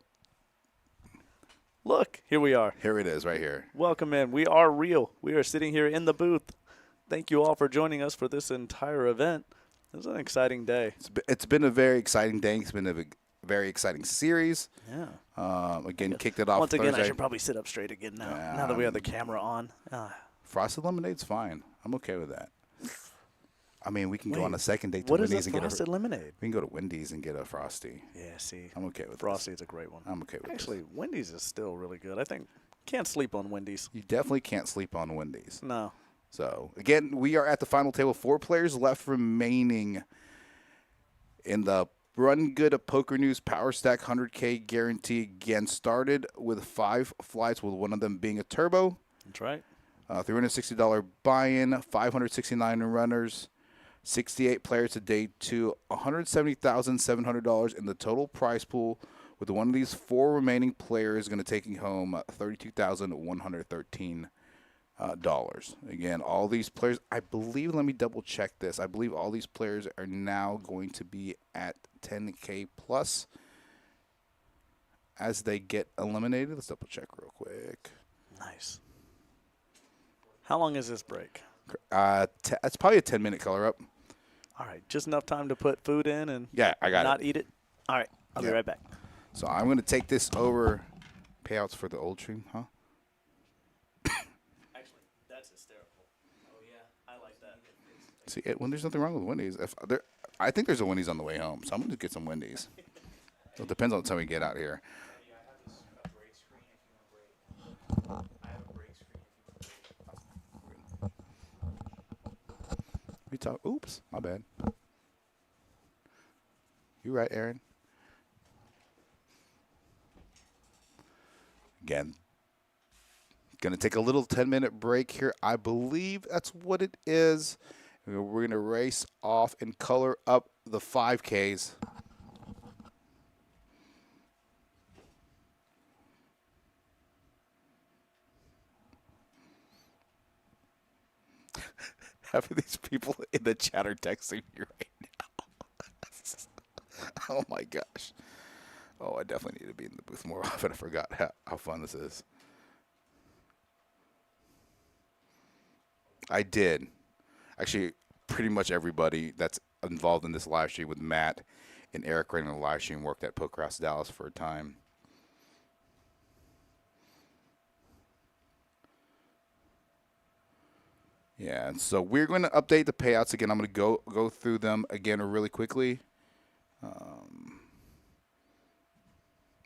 Look, here we are.
Here it is right here.
Welcome in. We are real. We are sitting here in the booth. Thank you all for joining us for this entire event. It was an exciting day.
It's been a very exciting day. It's been a very exciting series.
Yeah.
Again, kicked it off
Once again,
Thursday.
I should probably sit up straight again now. Now that we have the camera on.
Frosted lemonade's fine. I'm okay with that. I mean, we can go on a second date to
What is
Wendy's
a
and get
frosted
a.
lemonade?
We can go to Wendy's and get a Frosty.
Yeah, see.
I'm okay with
Frosty is a great one.
I'm okay with
Actually, Wendy's is still really good. I think can't sleep on Wendy's.
You definitely can't sleep on Wendy's.
No.
So, again, we are at the final table. 4 players left remaining in the RunGood Poker News PowerStack 100K guarantee. Again, started with 5 flights, with one of them being a turbo.
That's right.
$360 buy-in, 569 runners, 68 players to day 2, $170,700 in the total prize pool, with one of these 4 remaining players going to taking home $32,113. Again, all these players, I believe, let me double check this. I believe all these players are now going to be at 10K plus as they get eliminated. Let's double check real quick.
Nice. How long is this break?
It's probably a 10-minute color up.
All right, just enough time to put food in and
Yeah, I got
not
it.
eat it. All right, I'll be right back.
So I'm going to take this over. Payouts for the old stream, huh?
Actually, that's hysterical. Oh yeah, I like that.
See, when there's nothing wrong with Wendy's. I think there's a Wendy's on the way home, so I'm going to get some Wendy's. So it depends on the time we get out here. We talk. Oops, my bad. You right, Aaron? Again, going to take a little 10-minute break here. I believe that's what it is. We're going to race off and color up the 5Ks. Half of these people in the chat are texting me right now. Oh, my gosh. Oh, I definitely need to be in the booth more often. I forgot how fun this is. I did. Actually, pretty much everybody that's involved in this live stream with Matt and Eric running the live stream worked at PokerAtlas Dallas for a time. Yeah, and so we're going to update the payouts again. I'm going to go through them again really quickly.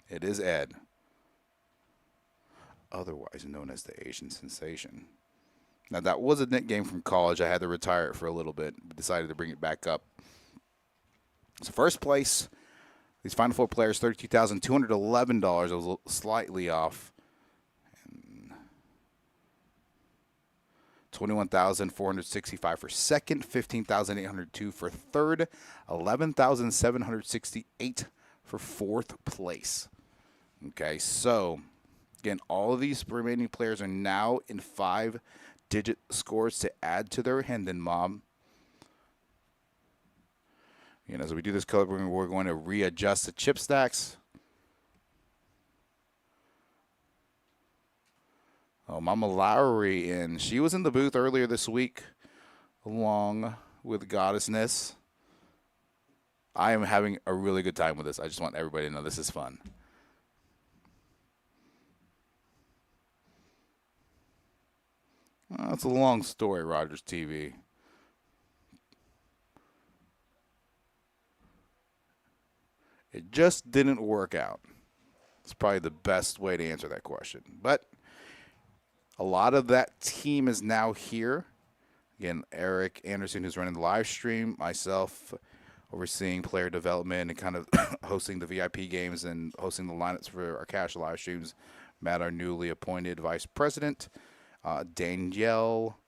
It is Ed, otherwise known as the Asian Sensation. Now, that was a nickname from college. I had to retire it for a little bit, but decided to bring it back up. So first place, these Final Four players, $32,211. I was slightly off. And $21,465 for second, $15,802 for third, $11,768 for fourth place. Okay, so again, all of these remaining players are now in 5-digit scores to add to their Hendon mob. And as we do this code, we're going to readjust the chip stacks. Oh, Mama Lowry in. She was in the booth earlier this week along with Goddessness. I am having a really good time with this. I just want everybody to know this is fun. It's a long story, Rogers TV. It just didn't work out. It's probably the best way to answer that question. But a lot of that team is now here. Again, Eric Anderson, who's running the live stream, myself overseeing player development and kind of hosting the VIP games and hosting the lineups for our cash live streams. Matt, our newly appointed vice president. Danielle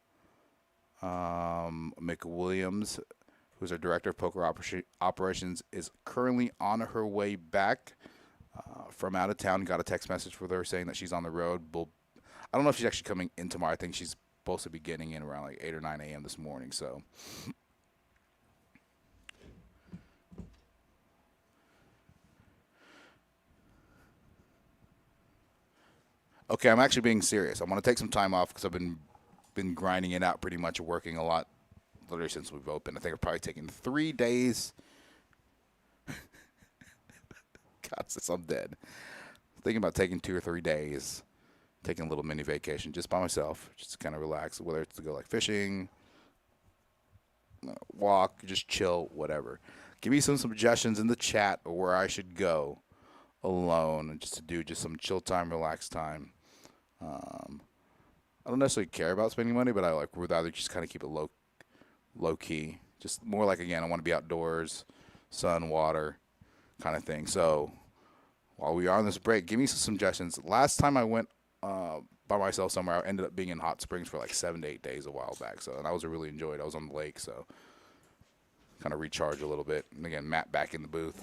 McWilliams, who's our director of poker operations, is currently on her way back from out of town. Got a text message with her saying that she's on the road. I don't know if she's actually coming in tomorrow. I think she's supposed to be getting in around like 8 or 9 a.m. this morning. So, okay, I'm actually being serious. I want to take some time off because I've been grinding it out pretty much, working a lot literally since we've opened. I think I've probably taken 3 days. God, since I'm dead. Thinking about taking 2 or 3 days, taking a little mini vacation just by myself, just to kind of relax, whether it's to go like fishing, walk, just chill, whatever. Give me some suggestions in the chat of where I should go alone and just to do just some chill time, relax time. I don't necessarily care about spending money, but I would rather just kind of keep it low key. Just more like, again, I want to be outdoors, sun, water kind of thing. So while we are on this break, give me some suggestions. Last time I went by myself somewhere, I ended up being in Hot Springs for like 7 to 8 days a while back. So, and I really enjoyed it. I was on the lake, so kind of recharge a little bit. And again, Matt back in the booth.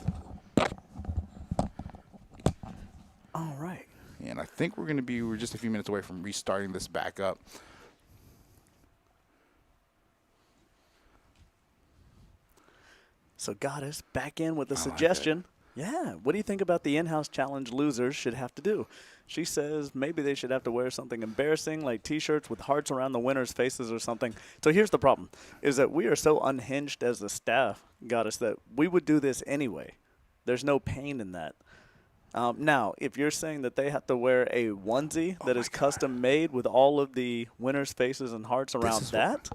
All right.
And I think we're just a few minutes away from restarting this back up.
So Goddess back in with a suggestion. Yeah. What do you think about the in-house challenge losers should have to do? She says maybe they should have to wear something embarrassing like T-shirts with hearts around the winners' faces or something. So here's the problem, is that we are so unhinged as the staff, Goddess, that we would do this anyway. There's no pain in that. Now, if you're saying that they have to wear a onesie that is custom made with all of the winners' faces and hearts around that.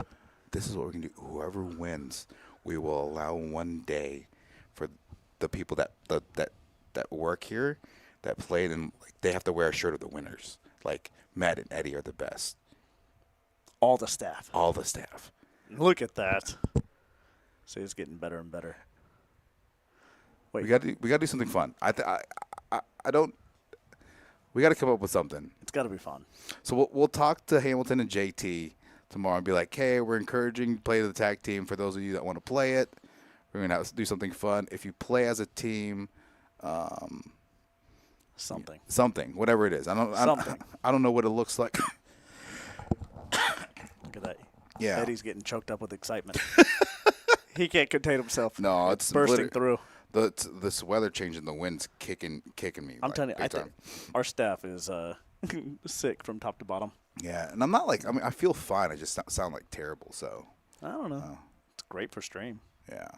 This is what we can do. Whoever wins, we will allow 1 day for the people that work here, that played, and they have to wear a shirt of the winners. Like Matt and Eddie are the best.
All the staff.
All the staff.
Look at that. See, it's getting better and better. Wait.
We got to do something fun. We got to come up with something.
It's got to be fun.
So we'll talk to Hamilton and JT tomorrow and be like, hey, we're encouraging you to play the tag team for those of you that want to play it. We're going to have to do something fun. If you play as a team, something, whatever it is. I don't know what it looks like.
Look at that.
Yeah.
Eddie's getting choked up with excitement. He can't contain himself.
No, it's
bursting through.
This weather change and the wind's kicking me.
I'm telling you, I think our staff is sick from top to bottom.
Yeah, and I'm not like, I feel fine. I just sound like terrible, so.
I don't know. It's great for stream.
Yeah.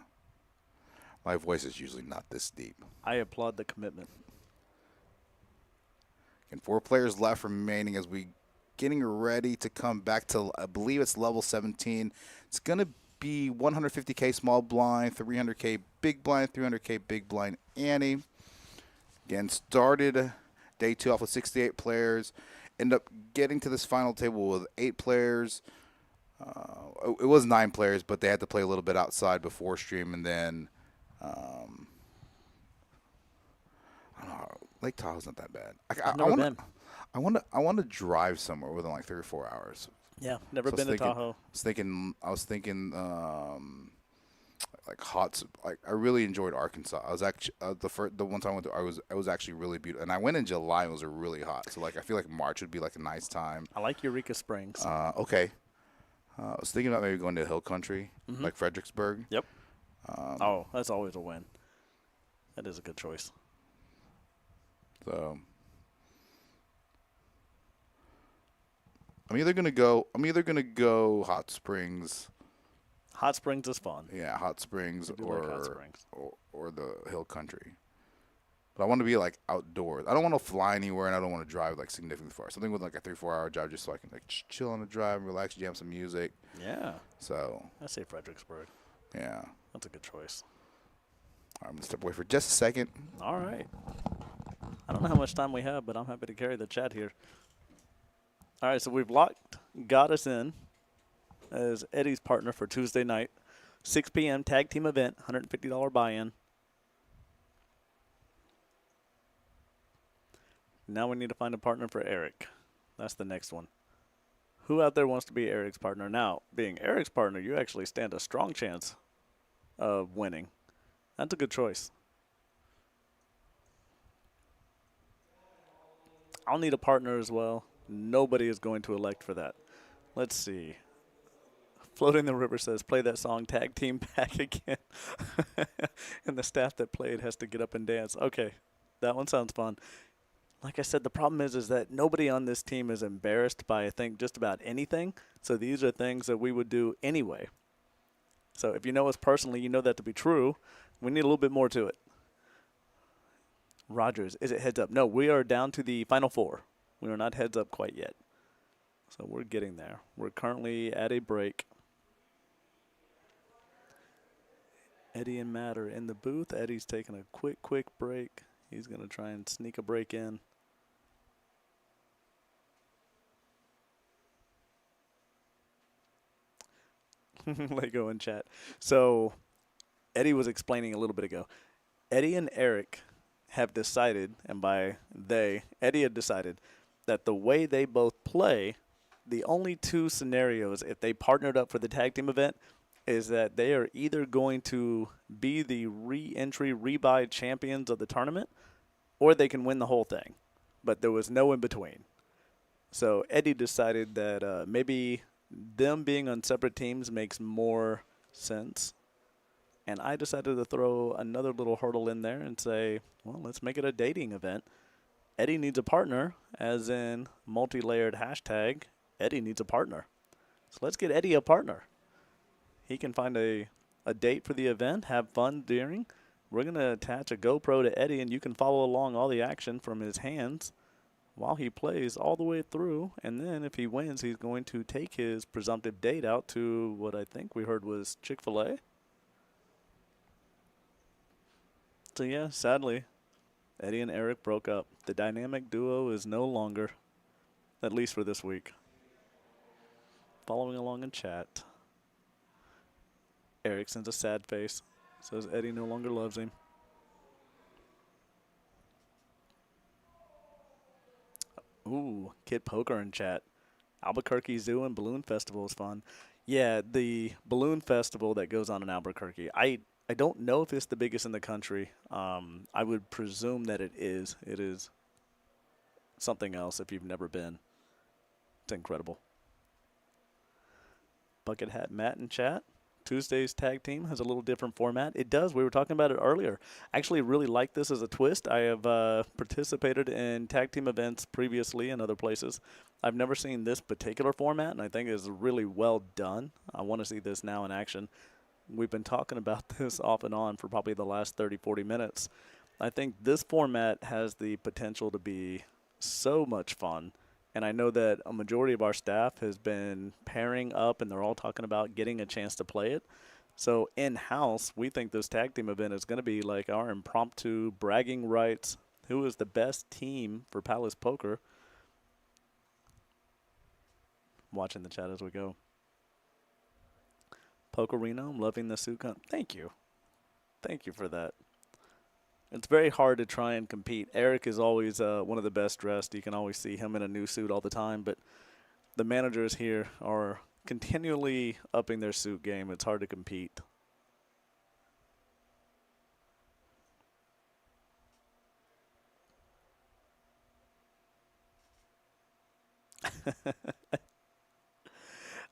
My voice is usually not this deep.
I applaud the commitment.
And 4 players left remaining as we getting ready to come back to, I believe it's level 17. It's going to be 150K small blind, 300K big blind, 300K big blind ante. Again, started day 2 off with 68 players. End up getting to this final table with 8 players. It was 9 players, but they had to play a little bit outside before stream, and then I don't know. Lake Tahoe's not that bad.
I've never been.
I want to drive somewhere within like 3 or 4 hours.
Yeah, never
So
been to Tahoe.
I was thinking, like I really enjoyed Arkansas. I was actually the one time I went to, I was actually really beautiful, and I went in July and it was really hot. So like I feel like March would be like a nice time.
I like Eureka Springs.
Okay. I was thinking about maybe going to Hill Country, like Fredericksburg.
Yep. Oh, that's always a win. That is a good choice.
So I'm either gonna go Hot Springs.
Hot Springs is fun.
Yeah, Hot Springs
I do
or,
like Hot Springs.
or the Hill Country. But I want to be like outdoors. I don't want to fly anywhere, and I don't want to drive like significantly far. Something with like a 3-4 hour drive, just so I can like chill on the drive, relax, jam some music.
Yeah.
So
I say Fredericksburg.
yeah,
That's a good choice.
all right, I'm gonna step away for just a second.
All right. I don't know how much time we have, but I'm happy to carry the chat here. All right, so we've got us in as Eddie's partner for Tuesday night. 6 p.m. tag team event, $150 buy-in. Now we need to find a partner for Eric. That's the next one. Who out there wants to be Eric's partner? Now, being Eric's partner, you actually stand a strong chance of winning. That's a good choice. I'll need a partner as well. Nobody is going to elect for that. Let's see. Floating the River says, play that song, tag team back again. And the staff that played has to get up and dance. Okay, that one sounds fun. Like I said, the problem is that nobody on this team is embarrassed by, I think, just about anything. So these are things that we would do anyway. So if you know us personally, you know that to be true. We need a little bit more to it. Rogers, is it heads up? No, we are down to the final 4. We are not heads up quite yet. So we're getting there. We're currently at a break. Eddie and Matt are in the booth. Eddie's taking a quick break. He's going to try and sneak a break in. Lego in chat. So Eddie was explaining a little bit ago. Eddie and Eric have decided, and by they, Eddie had decided that the way they both play, the only 2 scenarios if they partnered up for the tag team event is that they are either going to be the re-entry, rebuy champions of the tournament, or they can win the whole thing. But there was no in between. So Eddie decided that maybe them being on separate teams makes more sense. And I decided to throw another little hurdle in there and say, well, let's make it a dating event. Eddie needs a partner, as in multi-layered hashtag, Eddie needs a partner. So let's get Eddie a partner. He can find a date for the event, have fun during. We're going to attach a GoPro to Eddie, and you can follow along all the action from his hands while he plays all the way through. And then if he wins, he's going to take his presumptive date out to what I think we heard was Chick-fil-A. So, yeah, sadly, Eddie and Eric broke up. The dynamic duo is no longer, at least for this week. Following along in chat. Eric sends a sad face. Says Eddie no longer loves him. Ooh, Kid Poker in chat. Albuquerque Zoo and Balloon Festival is fun. Yeah, the Balloon Festival that goes on in Albuquerque. I don't know if it's the biggest in the country. I would presume that it is. It is something else if you've never been. It's incredible. Bucket Hat Matt in chat. Tuesday's tag team has a little different format. It does. We were talking about it earlier. I actually really like this as a twist. I have participated in tag team events previously in other places. I've never seen this particular format, and I think it's really well done. I want to see this now in action. We've been talking about this off and on for probably the last 30, 40 minutes. I think this format has the potential to be so much fun And I know that a majority of our staff has been pairing up, and they're all talking about getting a chance to play it. So in-house, we think this tag team event is going to be like our impromptu bragging rights. Who is the best team for Palace Poker? Watching the chat as we go. Pokerino, I'm loving the suit. Thank you. Thank you for that. It's very hard to try and compete. Eric is always one of the best dressed. You can always see him in a new suit all the time. But the managers here are continually upping their suit game. It's hard to compete.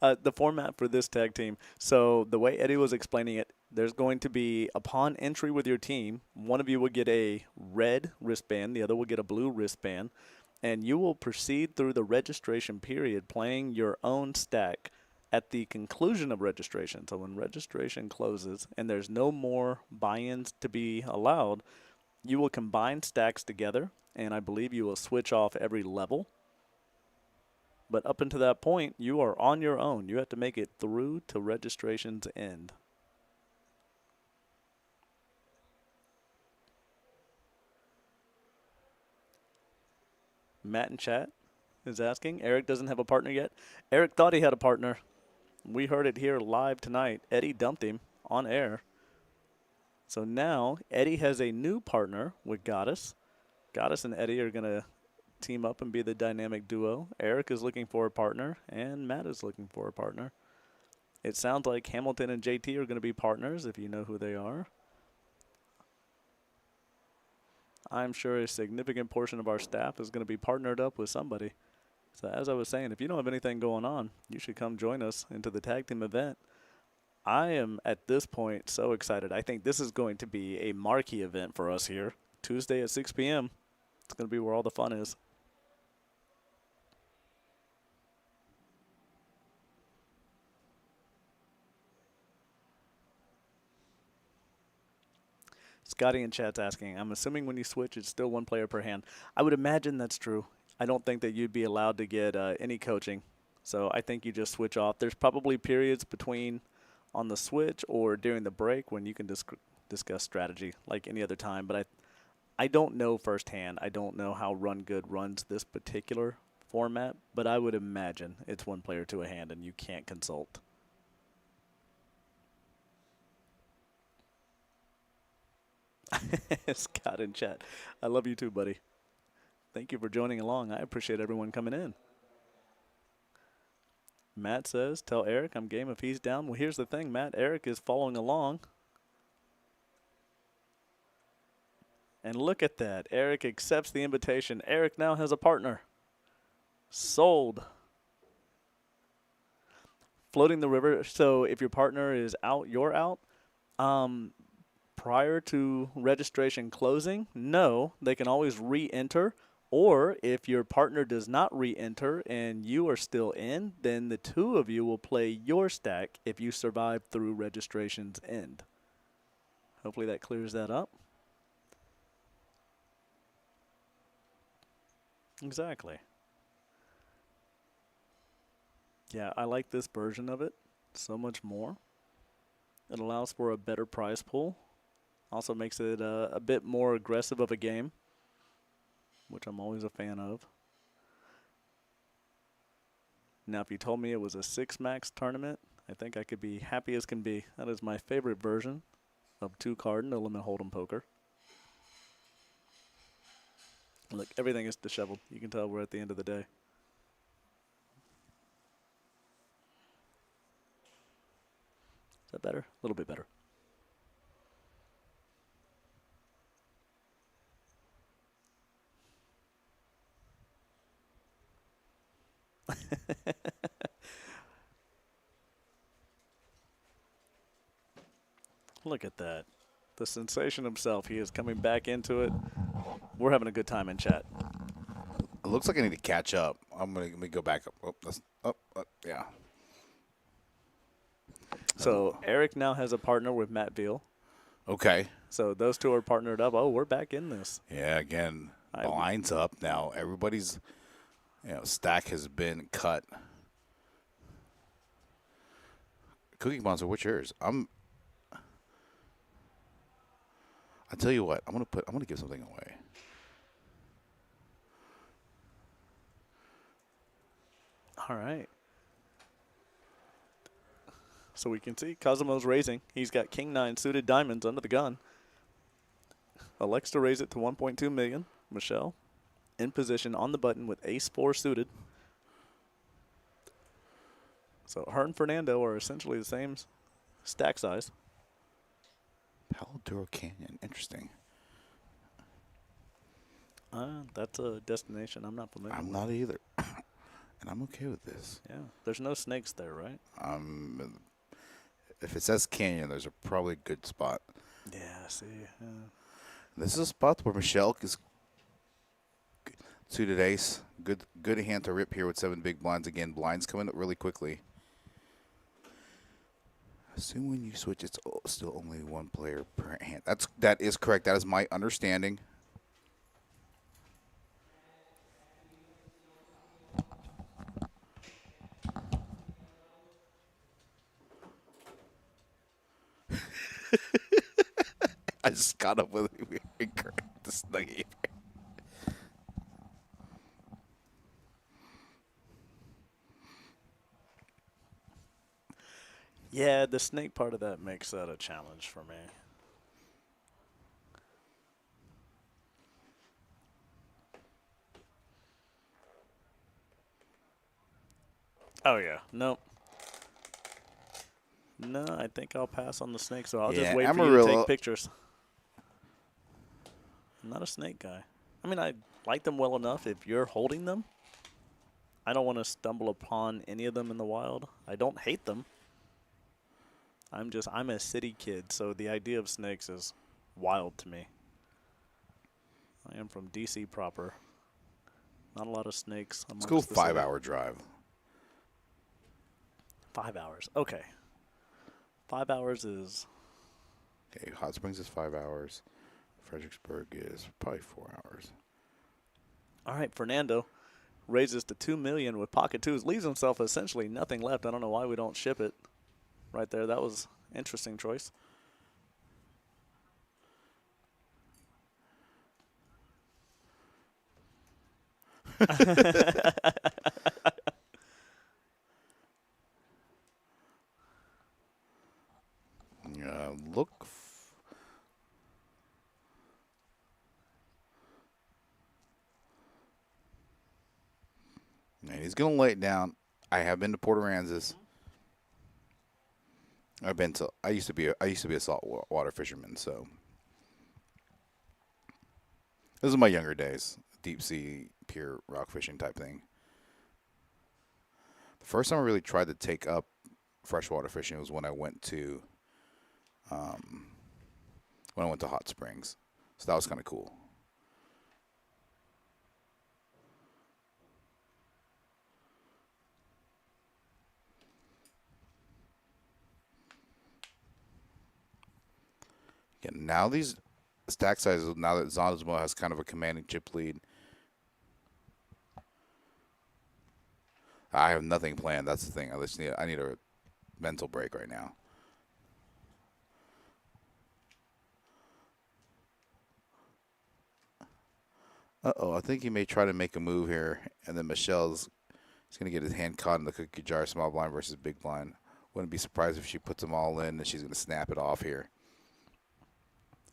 The format for this tag team. So the way Eddie was explaining it, there's going to be, upon entry with your team, one of you will get a red wristband, the other will get a blue wristband, and you will proceed through the registration period playing your own stack. At the conclusion of registration, so when registration closes and there's no more buy-ins to be allowed, you will combine stacks together, and I believe you will switch off every level. But up until that point, you are on your own. You have to make it through to registration's end. Matt in chat is asking, Eric doesn't have a partner yet. Eric thought he had a partner. We heard it here live tonight. Eddie dumped him on air. So now Eddie has a new partner with Goddess. Goddess and Eddie are going to team up and be the dynamic duo. Eric is looking for a partner, and Matt is looking for a partner. It sounds like Hamilton and JT are going to be partners, if you know who they are. I'm sure a significant portion of our staff is going to be partnered up with somebody. So as I was saying, if you don't have anything going on, you should come join us into the tag team event. I am, at this point, so excited. I think this is going to be a marquee event for us here. Tuesday at 6 p.m. It's going to be where all the fun is. Scotty in chat's asking, I'm assuming when you switch, it's still one player per hand. I would imagine that's true. I don't think that you'd be allowed to get any coaching. So I think you just switch off. There's probably periods between on the switch or during the break when you can discuss strategy like any other time. But I don't know firsthand. I don't know how RunGood runs this particular format. But I would imagine it's one player to a hand and you can't consult. Scott in chat. I love you too, buddy. Thank you for joining along. I appreciate everyone coming in. Matt says, tell Eric I'm game if he's down. Well, here's the thing, Matt. Eric is following along. And look at that. Eric accepts the invitation. Eric now has a partner. Sold. Floating the river. So if your partner is out, you're out. Prior to registration closing, no, they can always re-enter. Or if your partner does not re-enter and you are still in, then the two of you will play your stack if you survive through registration's end. Hopefully that clears that up. Exactly. Yeah, I like this version of it so much more. It allows for a better prize pool. Also makes it a bit more aggressive of a game, which I'm always a fan of. Now, if you told me it was a 6-max tournament, I think I could be happy as can be. That is my favorite version of 2-card no limit hold'em poker. Look, everything is disheveled. You can tell we're at the end of the day. Is that better? A little bit better. Look at that. The sensation himself. He is coming back into it. We're having a good time in chat.
It looks like I need to catch up. Let me go back up. Yeah.
So Eric now has a partner with Matt Veal.
Okay.
So those two are partnered up. Oh, we're back in this.
Yeah, again, blinds up now. Everybody's stack has been cut. Cookie Monster, what's yours? I tell you what, I'm gonna give something away.
All right. So we can see Cosimo's raising. He's got King 9 suited diamonds under the gun. Elects to raise it to 1.2 million. Michelle in position on the button with Ace 4 suited. So her and Fernando are essentially the same stack size.
Palo Duro Canyon, interesting.
That's a destination I'm not familiar
I'm
with.
not either, and I'm okay with this.
Yeah, there's no snakes there, right?
If it says canyon, there's probably a good spot.
Yeah, see.
This is a spot where Michelle is suited ace. Good hand to rip here with 7 big blinds. Again, blinds coming up really quickly. Assume when you switch, it's still only 1 player per hand. That is correct. That is my understanding. I just got up with it. Incorrect. This nugget.
Yeah, the snake part of that makes that a challenge for me. Oh, yeah. Nope. No, I think I'll pass on the snake, so I'll just wait for you to take pictures. I'm not a snake guy. I mean, I like them well enough if you're holding them. I don't want to stumble upon any of them in the wild. I don't hate them. I'm a city kid, so the idea of snakes is wild to me. I am from DC proper. Not a lot of snakes.
Let's go 5-hour drive.
5 hours. Okay. 5 hours is...
Okay, Hot Springs is 5 hours. Fredericksburg is probably 4 hours.
All right, Fernando raises to 2 million with pocket twos. Leaves himself essentially nothing left. I don't know why we don't ship it right there. That was an interesting choice.
Look. And he's going to lay it down. I have been to Port Aransas. I used to be a saltwater fisherman, so this is my younger days, deep sea pure rock fishing type thing. The first time I really tried to take up freshwater fishing was when I went to Hot Springs, so that was kind of cool. Now these stack sizes, now that Zozimo has kind of a commanding chip lead, I have nothing planned. That's the thing. I need a mental break right now. I think he may try to make a move here, and then Michelle's going to get his hand caught in the cookie jar, small blind versus big blind. Wouldn't be surprised if she puts them all in and she's going to snap it off here.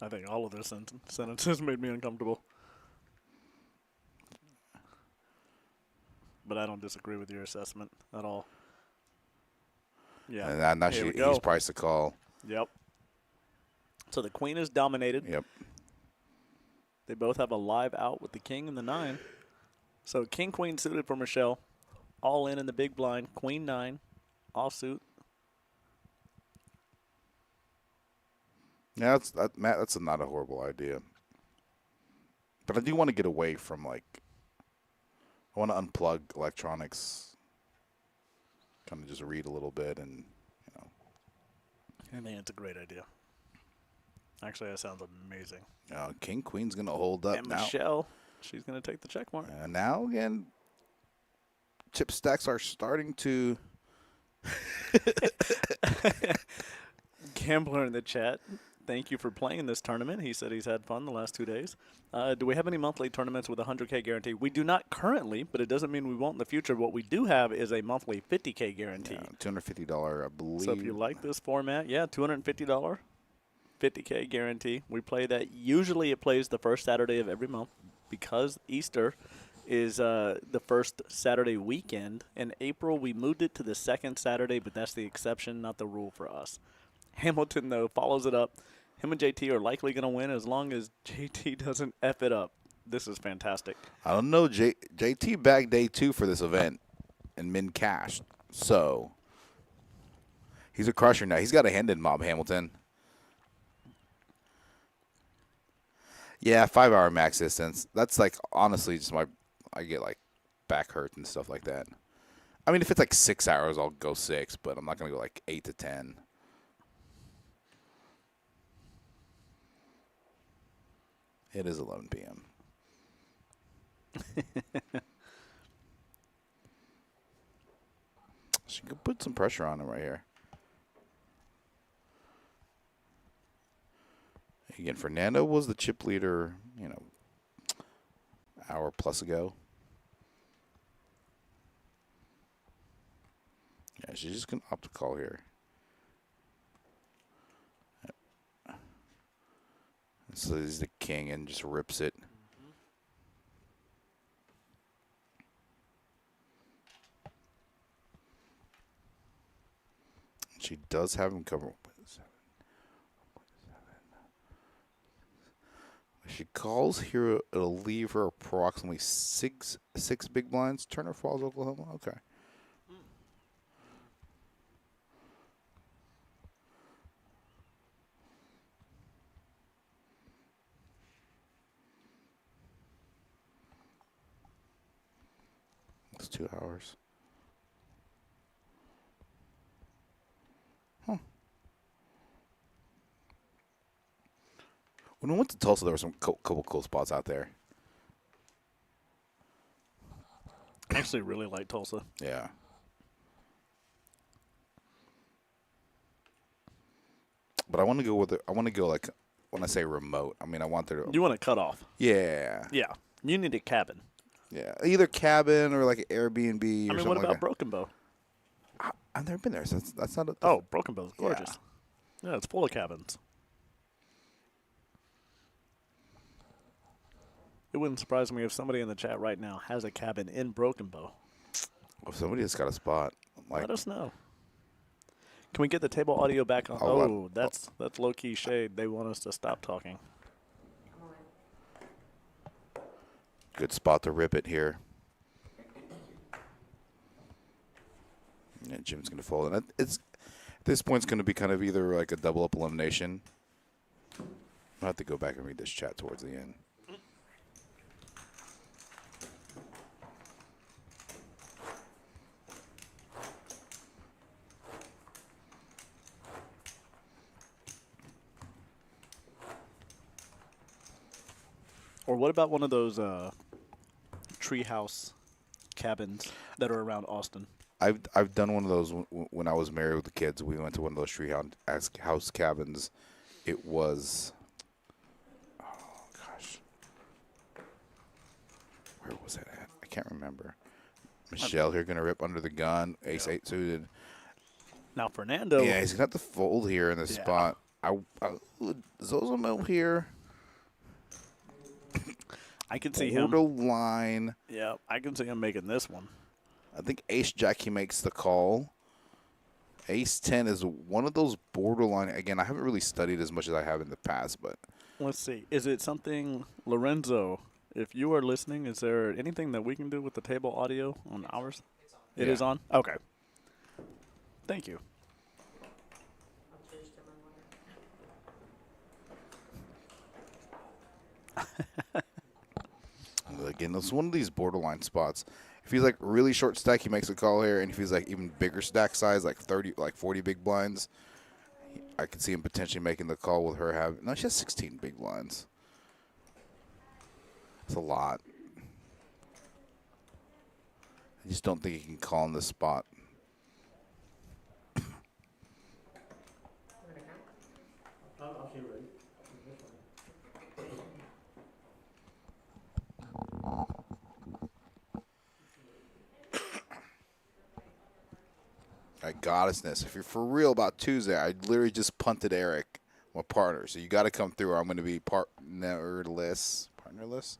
I think all of their sentences made me uncomfortable. But I don't disagree with your assessment at all. Yeah.
And now he's priced to call.
Yep. So the queen is dominated.
Yep.
They both have a live out with the king and the 9. So king, queen suited for Michelle. All in the big blind. Queen 9. Offsuit.
Yeah, Matt, that's not a horrible idea. But I do want to get away from, I want to unplug electronics, kind of just read a little bit and,
I think it's a great idea. Actually, that sounds amazing.
King, queen's going to hold up
and
now.
Michelle, she's going to take the check mark.
And now, again, chip stacks are starting to.
Gambler in the chat, thank you for playing this tournament. He said he's had fun the last 2 days. Do we have any monthly tournaments with a 100K guarantee? We do not currently, but it doesn't mean we won't in the future. What we do have is a monthly 50K guarantee.
Yeah, $250, I believe.
So if you like this format, yeah, $250, 50K guarantee. We play that. Usually it plays the first Saturday of every month because Easter is the first Saturday weekend. In April, we moved it to the second Saturday, but that's the exception, not the rule for us. Hamilton, though, follows it up. Him and JT are likely going to win as long as JT doesn't F it up. This is fantastic.
I don't know. JT bagged day 2 for this event and min cashed. So he's a crusher now. He's got a hand in Mob Hamilton. Yeah, 5-hour max distance. That's like honestly just I get like back hurts and stuff like that. I mean, if it's like 6 hours, I'll go 6, but I'm not gonna go like 8 to 10. It is 11 p.m. She could put some pressure on him right here. Again, Fernando was the chip leader, hour plus ago. Yeah, she's just going to opt to call here. So he's the king and just rips it. She does have him covered. If she calls here, it'll leave her approximately six big blinds. Turner Falls, Oklahoma. Okay. It's 2 hours. Huh. When we went to Tulsa, there were some couple cool spots out there.
I actually really like Tulsa.
Yeah. But I want to go with it. I want to go like when I say remote. I mean I want there to.
You want to cut off?
Yeah.
Yeah. You need a cabin.
Yeah. Either cabin or like an Airbnb. Or
I mean,
something
what
like
about
that.
Broken Bow?
I've never been there, so that's not.
Oh, Broken Bow is gorgeous. Yeah, it's full of cabins. It wouldn't surprise me if somebody in the chat right now has a cabin in Broken Bow.
If somebody has got a spot, like
Let us know. Can we get the table audio back on?
Oh,
That's low key shade. They want us to stop talking.
good spot to rip it here. Yeah, Jim's gonna fold, and it's at this point it's gonna be kind of either like a double up elimination. I'll have to go back and read this chat towards the end.
Or what about one of those treehouse cabins that are around Austin?
I've done one of those when I was married with the kids. We went to one of those house cabins. It was, oh gosh, where was it at? I can't remember. Michelle here gonna rip under the gun. Ace 8 suited.
Now Fernando.
Yeah, he's gonna have to fold here in this
Yeah.
spot. Zozimo here.
I can see him.
Borderline.
Yeah, I can see him making this one.
I think Ace Jack, he makes the call. Ace 10 is one of those borderline. Again, I haven't really studied as much as I have in the past, but
Let's see. Is it something, Lorenzo, if you are listening, is there anything that we can do with the table audio on ours? It is
Yeah.
on? Okay. Thank you.
I'll change to my water.
again, it's one of these borderline spots. If he's like really short stack, he makes a call here, and if he's like even bigger stack size, like 40 big blinds, I could see him potentially making the call with her having. No, she has 16 big blinds. It's a lot. I just don't think he can call in this spot.
I'm gonna count.
I'll see you ready.
All right, Goddessness. If you're for real about Tuesday, I literally just punted Eric, my partner. So you got to come through, or I'm going to be partnerless. Partnerless.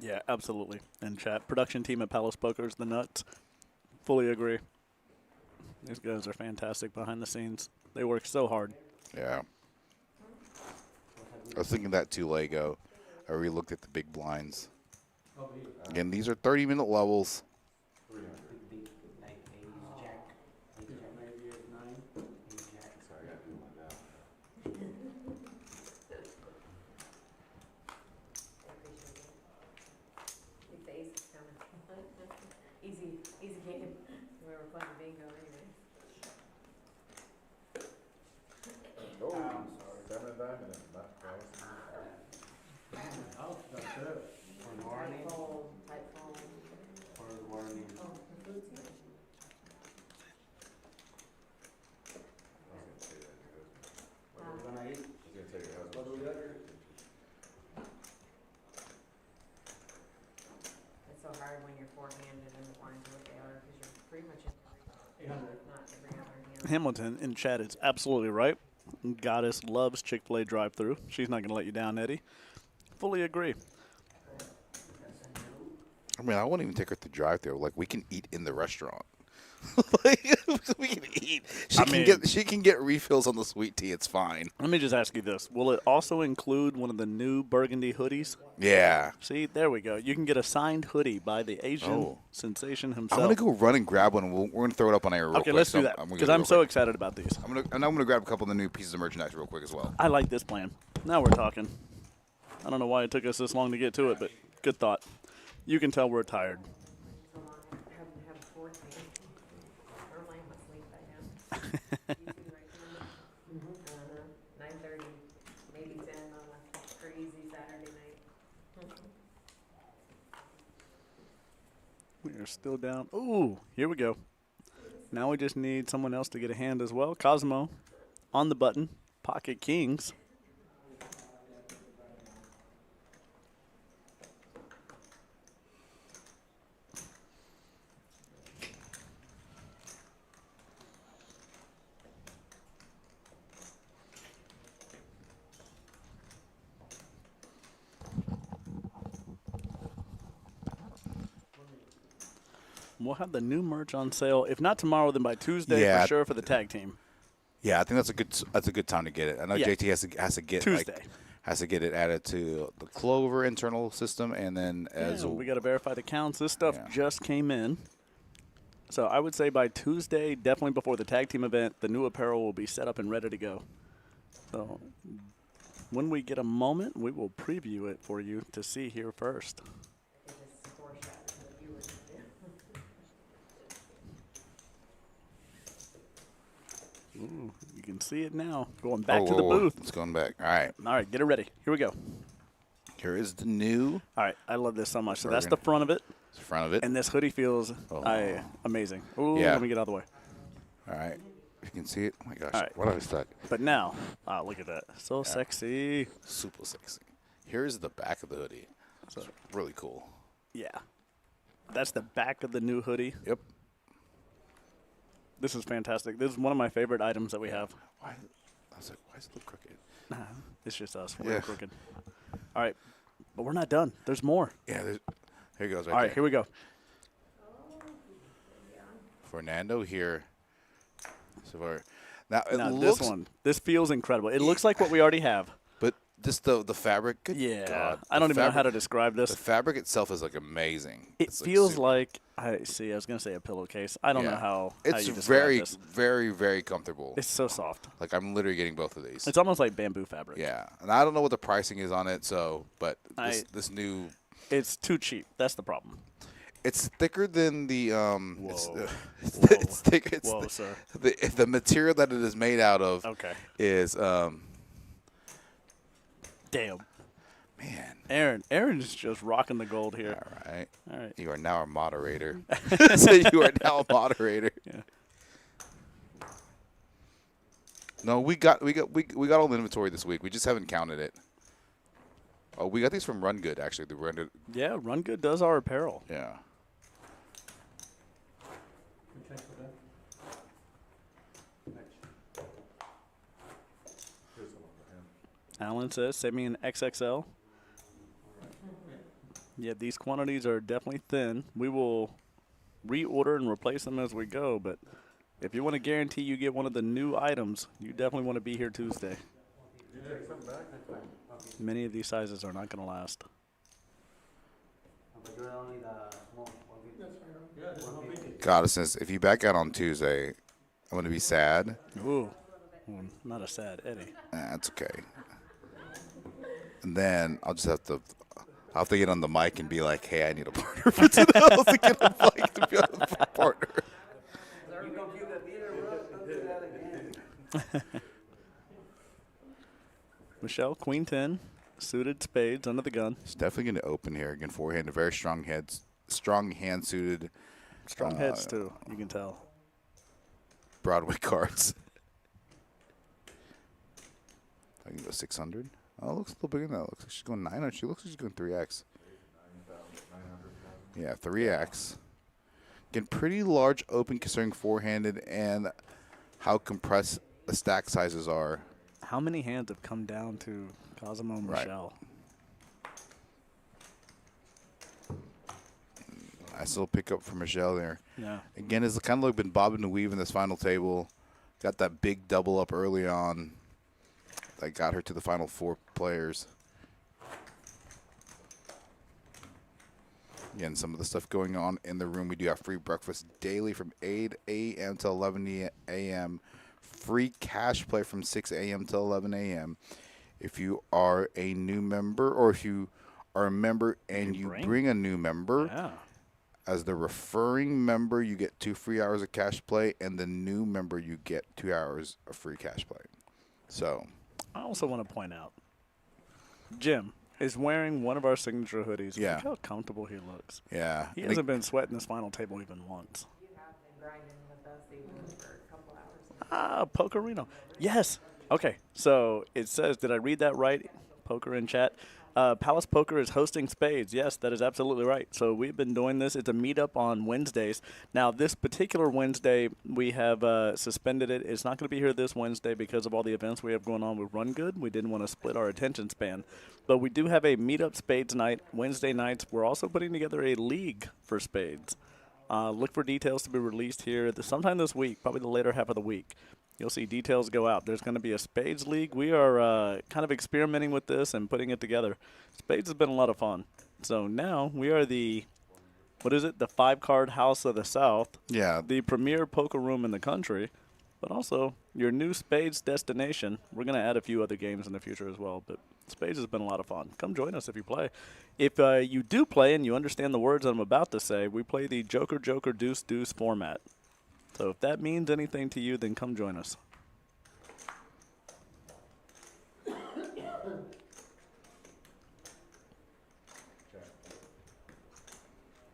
Yeah, absolutely. And chat, production team at Palace Poker's the nuts. Fully agree. These guys are fantastic behind the scenes. They work so hard.
Yeah. I was thinking that too, Lego. I re-looked at the big blinds. Again, these are 30-minute levels.
Big, like ace jack. Ace jack.
Maybe 8-9.
Ace jack.
So I gotta do one now.
I appreciate it. I think the ace is coming. Easy game. We were playing bingo anyway.
Oh,
I'm sorry.
7 of diamond, not cross.
Oh, that's good.
For warning.
Tight fold.
For warning.
Oh, the food's here.
I was gonna say that because
What are we gonna eat?
I was gonna tell your
What
husband.
do we got?
It's so hard when you're four-handed and the blinds are what they are, because you're pretty much in
800.
not every other hand.
Hamilton in chat is absolutely right. Goddess loves Chick-fil-A drive-thru. She's not going to let you down, Eddie. Fully agree.
I mean, I wouldn't even take her to drive-thru. Like, we can eat in the restaurant. Like, we can eat. She can get refills on the sweet tea. It's fine.
Let me just ask you this. Will it also include one of the new burgundy hoodies?
Yeah.
See, there we go. You can get a signed hoodie by the Asian
Oh.
sensation
I'm
himself.
gonna go run and grab one. We're gonna throw it up on air real
Okay,
quick.
let's
So
do that
gonna
because
go
I'm
real
so
quick.
excited about these.
I'm gonna grab a couple of the new pieces of merchandise real quick as well.
I like this plan. Now we're talking. I don't know why it took us this long to get to it, but good thought. You can tell we're tired.
So long, have a fourth hand. Normally I'm asleep by now. You two right now? 9:30, maybe 10 on a crazy Saturday night.
We are still down. Ooh, here we go. Now we just need someone else to get a hand as well. Cosmo on the button. Pocket Kings. We'll have the new merch on sale. If not tomorrow, then by Tuesday
Yeah.
for sure for the tag team.
Yeah, I think that's a good time to get it. I know
Yeah.
JT has to get
Tuesday.
has to get it added to the Clover internal system, and then as
Yeah, we got to verify the counts. This stuff
Yeah.
just came in. So I would say by Tuesday, definitely before the tag team event, the new apparel will be set up and ready to go. So when we get a moment, we will preview it for you to see here first.
It is four shots to the viewers.
Ooh, you can see it now. Going back to the
whoa.
booth.
It's going back. All right,
All right, get it ready. Here we go.
here is the new
All right, I love this so much. So that's
Burgundy.
the front of it,
front of it.
and this hoodie feels amazing. Ooh,
Yeah.
let me get out of the way.
All right, you can see it. Oh my gosh,
All right.
what I stuck.
But now, look at that. So sexy.
Super sexy. Here's the back of the hoodie. It's really cool.
Yeah. That's the back of the new hoodie.
Yep.
This is fantastic. This is one of my favorite items that we have.
Why? I was like, why does it look crooked?
It's just us. We're
Yeah.
crooked. All right. But we're not done. There's more.
Yeah, here he goes.
All right, here we go.
Fernando here. So far, now it
Now,
looks,
this feels incredible. It looks like what we already have.
but just the fabric. Good
Yeah,
God.
I don't even know how to describe
The
this.
fabric itself is like amazing.
It
It's
feels
super-
like I see. I was gonna say a pillowcase. I don't know
Yeah.
how
It's
you describe
very,
this.
very, very comfortable.
It's so soft.
Like I'm literally getting both of these.
It's almost like bamboo fabric.
Yeah, and I don't know what the pricing is on it. So, but
I-
this new,
It's too cheap. That's the problem.
it's thicker than the
Whoa.
it's thicker. It's
Whoa, sir.
the material that it is made out of
Okay.
is
Damn.
man.
Aaron's just rocking the gold here.
All right.
All right.
You are now a moderator. So you are now a moderator.
Yeah.
No, we got all the inventory this week. We just haven't counted it. Oh, we got these from RunGood actually. The RunGood.
Yeah, RunGood does our apparel.
Yeah.
Alan says, send me an XXL. Yeah, these quantities are definitely thin. We will reorder and replace them as we go, but if you want to guarantee you get one of the new items, you definitely want to be here Tuesday. Many of these sizes are not going to last.
But you're only the small 150.
God, since if you back out on Tuesday, I'm gonna be sad.
Ooh, well, not a sad Eddie.
That's okay. And then I'll just have to get on the mic and be like, "Hey, I need a partner for today." I'll have to get on the mic to be on the partner.
You compute the theater, bro. Don't do that again.
Michelle, Queen 10, suited spades under the gun.
It's definitely gonna open here again. Forehand, a very strong hand suited.
Strong heads, too, you can tell.
Broadway cards. I can go 600. Oh, it looks a little bigger than that. Looks like she's going 900. She looks like she's going 3x. Yeah, 3x. Again, pretty large open considering four-handed and how compressed the stack sizes are.
How many hands have come down to Zozimo and
Right.
Michelle?
Nice little pickup for Michelle there.
Yeah.
Again, it's kind of like been bobbing and weaving this final table. Got that big double up early on that got her to the final 4 players. Again, some of the stuff going on in the room. We do have free breakfast daily from 8 a.m. to 11 a.m. Free cash play from 6 a.m. to 11 a.m. If you are a new member or if you are a member and you bring a new member,
Yeah.
as the referring member, you get 2 free hours of cash play, and the new member, you get 2 hours of free cash play. So,
I also want to point out, Jim is wearing one of our signature hoodies.
Yeah.
Look how comfortable he looks.
yeah.
He
And
hasn't been sweating this final table even once.
You have been grinding with us even for a couple hours.
Ah, Pokerino. Yes. Okay, so it says, did I read that right? Poker in chat. Palace Poker is hosting spades. Yes, that is absolutely right. So we've been doing this. It's a meetup on Wednesdays. Now, this particular Wednesday, we have suspended it. It's not going to be here this Wednesday because of all the events we have going on with RunGood. We didn't want to split our attention span. But we do have a meetup spades night Wednesday nights. We're also putting together a league for spades. Look for details to be released here sometime this week, probably the later half of the week. You'll see details go out. There's going to be a spades league. We are kind of experimenting with this and putting it together. Spades has been a lot of fun. So now we are the 5-card house of the South,
yeah,
the premier poker room in the country, but also your new spades destination. We're going to add a few other games in the future as well, but spades has been a lot of fun. Come join us if you play. If you do play and you understand the words I'm about to say, we play the Joker, Joker, Deuce, Deuce format. So if that means anything to you, then come join us.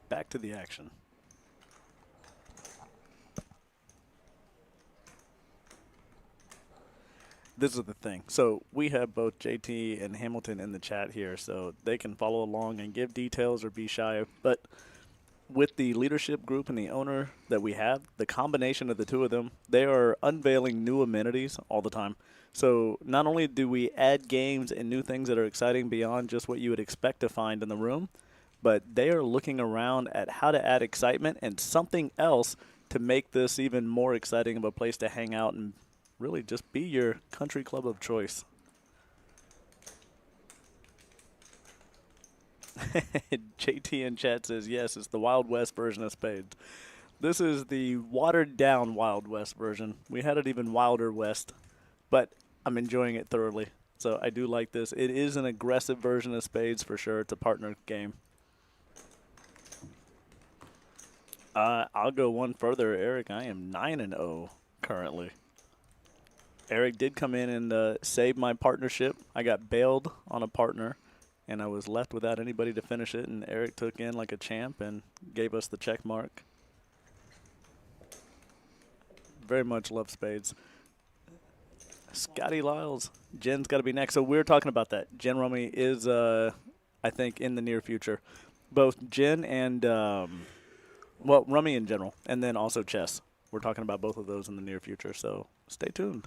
Back to the action. This is the thing. So we have both JT and Hamilton in the chat here, so they can follow along and give details or be shy. But with the leadership group and the owner that we have, the combination of the two of them, they are unveiling new amenities all the time. So not only do we add games and new things that are exciting beyond just what you would expect to find in the room, but they are looking around at how to add excitement and something else to make this even more exciting of a place to hang out and really just be your country club of choice. JT in chat says, yes, it's the Wild West version of spades. This is the watered-down Wild West version. We had it even wilder west, but I'm enjoying it thoroughly. So I do like this. It is an aggressive version of spades for sure. It's a partner game. I'll go one further, Eric. I am 9-0 currently. Eric did come in and save my partnership. I got bailed on a partner, and I was left without anybody to finish it, and Eric took in like a champ and gave us the check mark. Very much love spades. Scotty Lyles. Jen's got to be next. So we're talking about that. Jen Rummy is, I think, in the near future. Both Jen and, well, Rummy in general, and then also chess. We're talking about both of those in the near future, so stay tuned.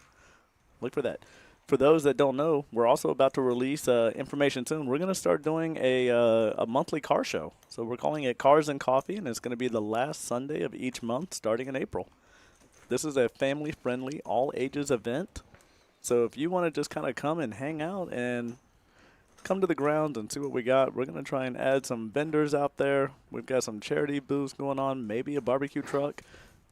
Look for that. For those that don't know, we're also about to release information soon. We're going to start doing a monthly car show. So we're calling it Cars and Coffee, and it's going to be the last Sunday of each month starting in April. This is a family-friendly, all-ages event. So if you want to just kind of come and hang out and come to the grounds and see what we got, we're going to try and add some vendors out there. We've got some charity booths going on, maybe a barbecue truck.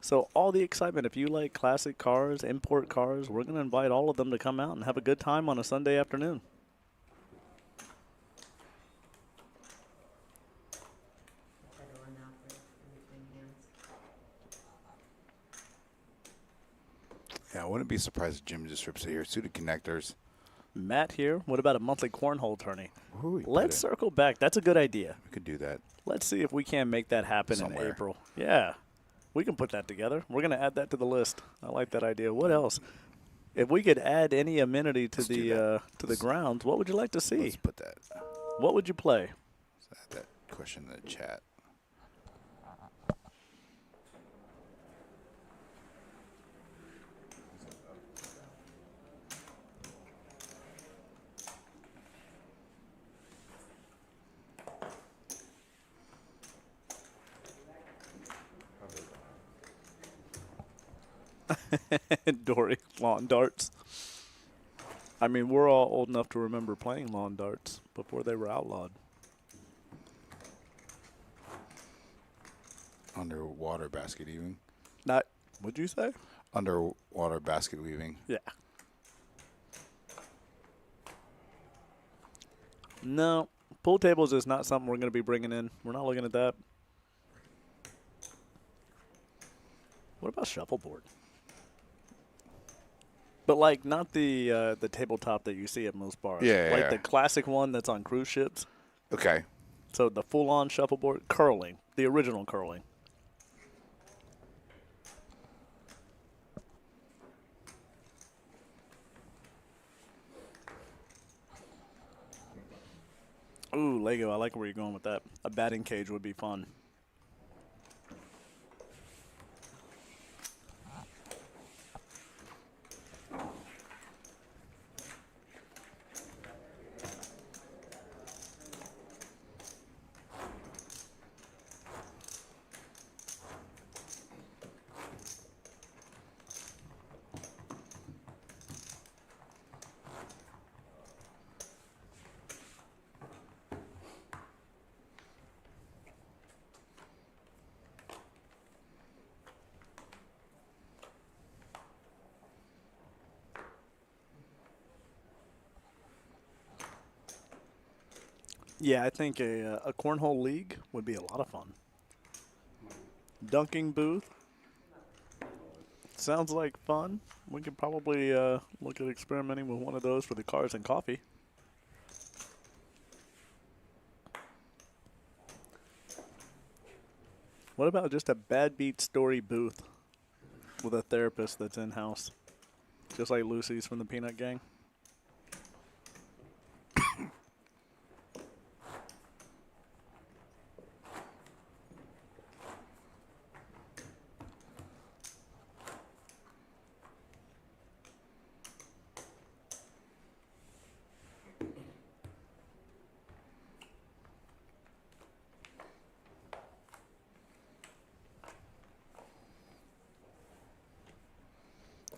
So all the excitement, if you like classic cars, import cars, we're going to invite all of them to come out and have a good time on a Sunday afternoon.
Try to run out there in between hands.
Yeah, I wouldn't be surprised if Jim just rips it here. Suited connectors.
Matt here. What about a monthly cornhole tourney?
Who we put
Let's
it?
circle back. That's a good idea.
We could do that.
Let's see if we can make that happen
Somewhere.
in April. Yeah, we can put that together. We're going to add that to the list. I like that idea. What else? If we could add any amenity to
Let's do
the grounds, what would you like to see?
Let's put that.
What would you play?
Let's add that question in the chat.
Dory, lawn darts. I mean, we're all old enough to remember playing lawn darts before they were outlawed.
Underwater basket weaving.
Not, what'd you say?
Underwater basket weaving.
Yeah. No, pool tables is not something we're going to be bringing in. We're not looking at that. What about shuffleboard? But like not the tabletop that you see at most bars.
Yeah,
like
yeah.
the classic one that's on cruise ships.
Okay.
So the full-on shuffleboard, curling, the original curling. Ooh, Lego, I like where you're going with that. A batting cage would be fun. Yeah, I think a cornhole league would be a lot of fun. Dunking booth. Sounds like fun. We could probably look at experimenting with one of those for the cars and coffee. What about just a Bad Beat Story booth with a therapist that's in-house? Just like Lucy's from the Peanut Gang?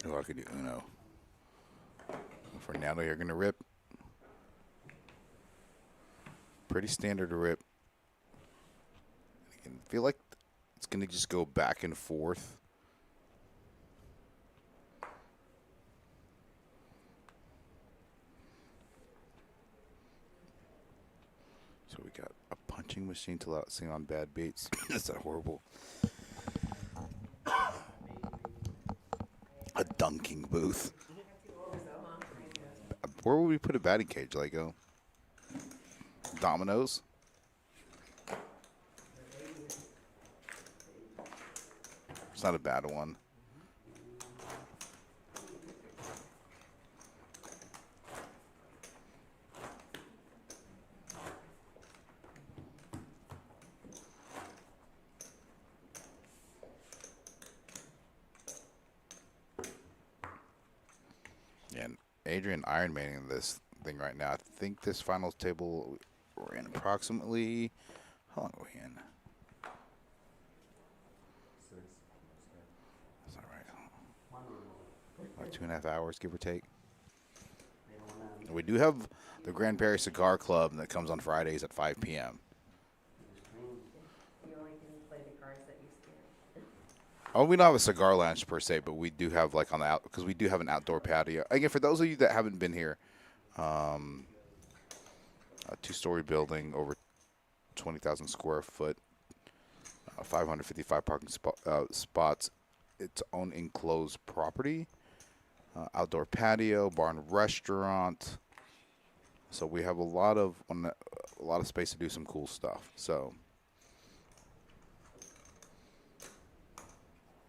Oh, I could do Uno. Fernando, you're going to rip. Pretty standard rip. I feel like it's going to just go back and forth. So we got a punching machine to let sing on bad beats. That's that horrible. A dunking booth. Where would we put a batting cage, Lego? Dominoes? It's not a bad one. And Adrian Ironmaning this thing right now. I think this finals table we're in approximately, how long are we in?
6.
That's not right. About 2.5 hours, give or take. We do have the Grand Prairie Cigar Club that comes on Fridays at 5 p.m.
You only can play the cards that you scan.
Oh, we don't have a cigar lounge per se, but we do have like on the out because we do have an outdoor patio. Again, for those of you that haven't been here, a 2-story building over 20,000 square foot, 555 parking spots, its own enclosed property, outdoor patio, bar and restaurant. So we have a lot of space to do some cool stuff. So.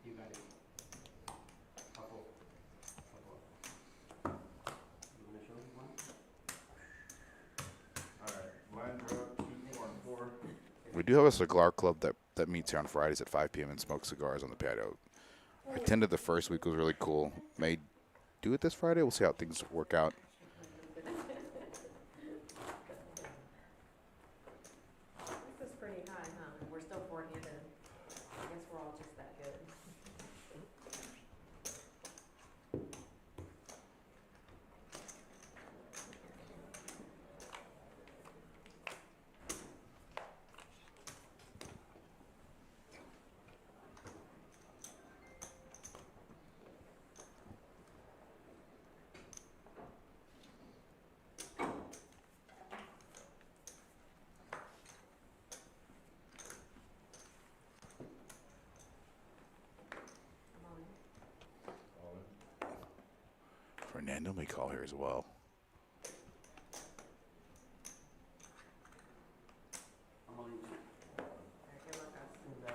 You got it. Couple. You wanna show me one?
Alright, blind draw, 2, 4, and 4.
We do have a cigar club that meets here on Fridays at 5 p.m. and smokes cigars on the patio. I attended the first week. It was really cool. May do it this Friday. We'll see how things work out.
This is pretty high, huh? And we're still four-handed. I guess we're all just that good.
Fernando may call here as well.
I'm only
Good luck, us.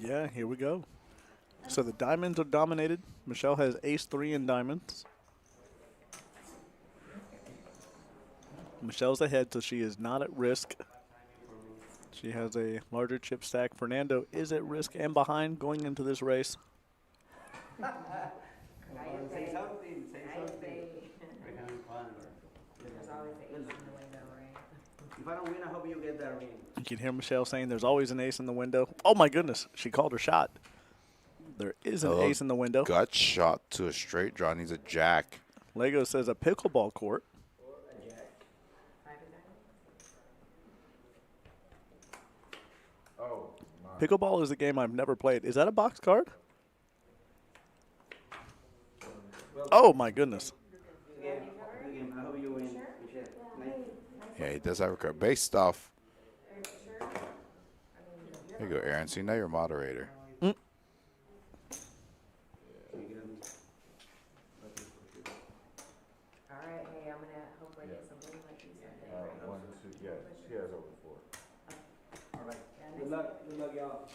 Yeah, here we go. So the diamonds are dominated. Michelle has ace-3 in diamonds. Michelle's ahead, so she is not at risk. She has a larger chip stack. Fernando is at risk and behind going into this race.
say something, say
I
something.
say,
We're having fun.
there's always an ace in the window, right?
If I don't win, I hope you get that ring.
You can hear Michelle saying there's always an ace in the window. Oh my goodness, she called her shot. There is an ace in the window.
Gut shot to a straight draw. Needs a jack.
Lego says a pickleball court.
Five and nine.
Oh, my.
Pickleball is a game I've never played. Is that a box card? Oh my goodness.
Yeah, good game. I hope you win. Michelle. Nice.
Yeah, he does have a card. Based off.
Are you sure? I mean,
There you go, Aaron. So now you're a moderator.
all right, hey, I'm gonna hopefully get some blue like you said.
1, 2, yeah, she has over 4.
All right.
Yeah,
Good luck. Good luck, y'all.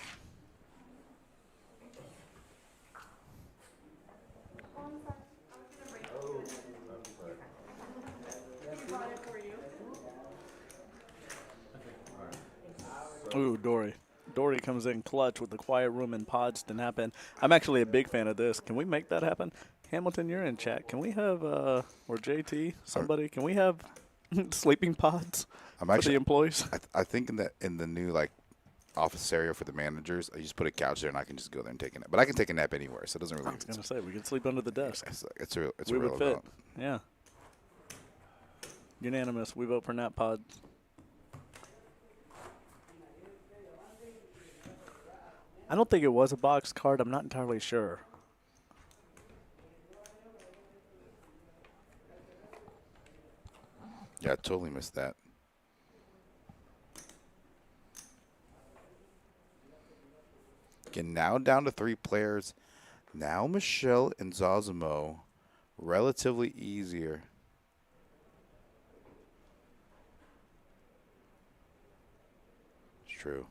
Ooh, Dory. Dory comes in clutch with the quiet room and pods to nap in. I'm actually a big fan of this. Can we make that happen? Hamilton, you're in chat. Can we have, or JT, somebody, can we have sleeping pods
I'm
for
actually.
the employees?
I think in the new like office area for the managers, I just put a couch there and I can just go there and take a nap. But I can take a nap anywhere, so it doesn't really.
I was going to say, we could sleep under the desk.
It's a
We
real
would fit.
amount.
Yeah. Unanimous. We vote for nap pods. I don't think it was a box card. I'm not entirely sure.
Yeah, I totally missed that. Again, now down to 3 players. Now Michelle and Zozimo, relatively easier. It's true.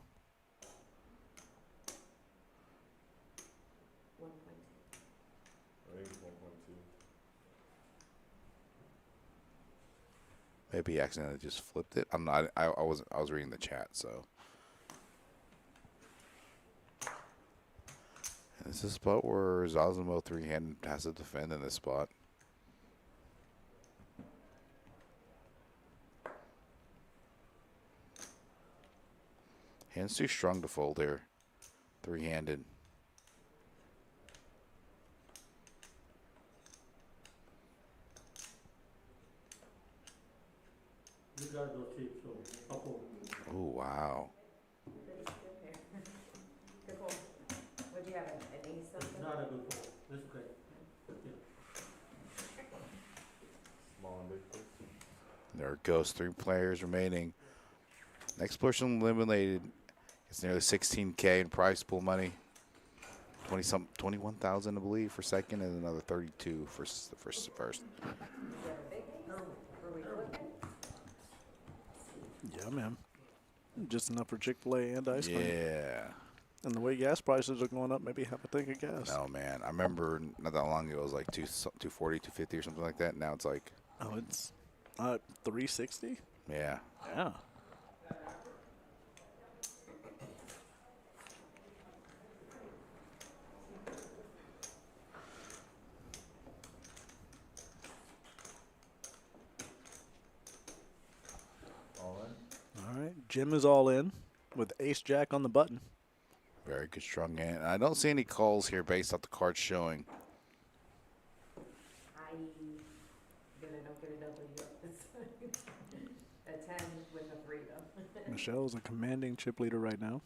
1.2.
I think it's 1.2.
Maybe he accidentally just flipped it. I'm not. I was reading the chat, so. And this is a spot where Zozimo 3-handed has to defend in this spot. Hand's too strong to fold here. 3-handed.
You guys don't cheap, so couple.
Oh, wow.
Good pair. Good pull. What'd you have, an ace something?
Not a good call. That's okay.
Small and big place.
There goes 3 players remaining. Next person eliminated. It's nearly 16K in prize pool money. 21,000, I believe, for second, and another 32 for first.
Is that a big ace? Were we flipping?
Yeah, man. Just enough for Chick-fil-A and ice cream.
Yeah.
And the way gas prices are going up, maybe have a tank of gas.
No, man. I remember not that long ago, it was like 240, 250 or something like that. Now it's like,
Oh, it's 360?
yeah.
Yeah.
All in.
All right. Jim is all in with ace-jack on the button.
Very good, strong hand. And I don't see any calls here based off the cards showing.
Then I don't get a W up this side. A 10 with a 3 though.
Michelle is a commanding chip leader right now.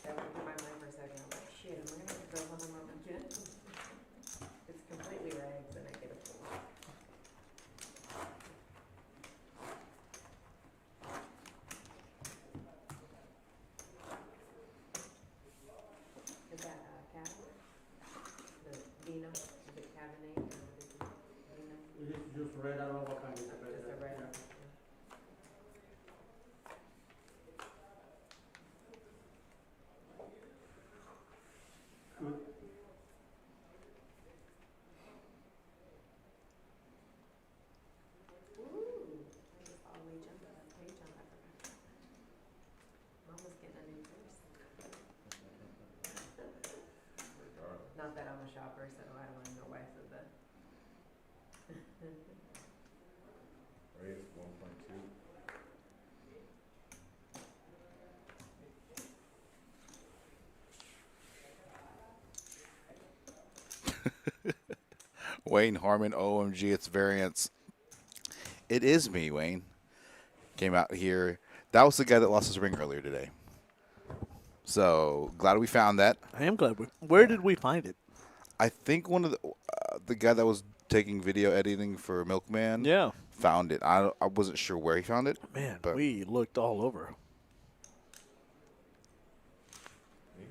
That went through my mind for a second. I'm like, shit, am I gonna have to go home and run again? It's completely rags and I get a pull. Is that cat? The Vino? Is it Cabernet or what is it? Vino?
It is just red, I don't know what kind of
Just a red.
Yeah. Good.
Ooh, I just saw a way jump at that page jump. I forgot. Mama's getting a new purse.
Regardless.
Not that I'm a shopper, so I don't know why I said that.
Raise 1.2.
Wayne Harmon, OMG, it's variance. It is me, Wayne. Came out here. That was the guy that lost his ring earlier today. So glad we found that.
I am glad. Where did we find it?
I think one of the guy that was taking video editing for Milkman
Yeah.
found it. I wasn't sure where he found it.
Man,
but
we looked all over.
Me?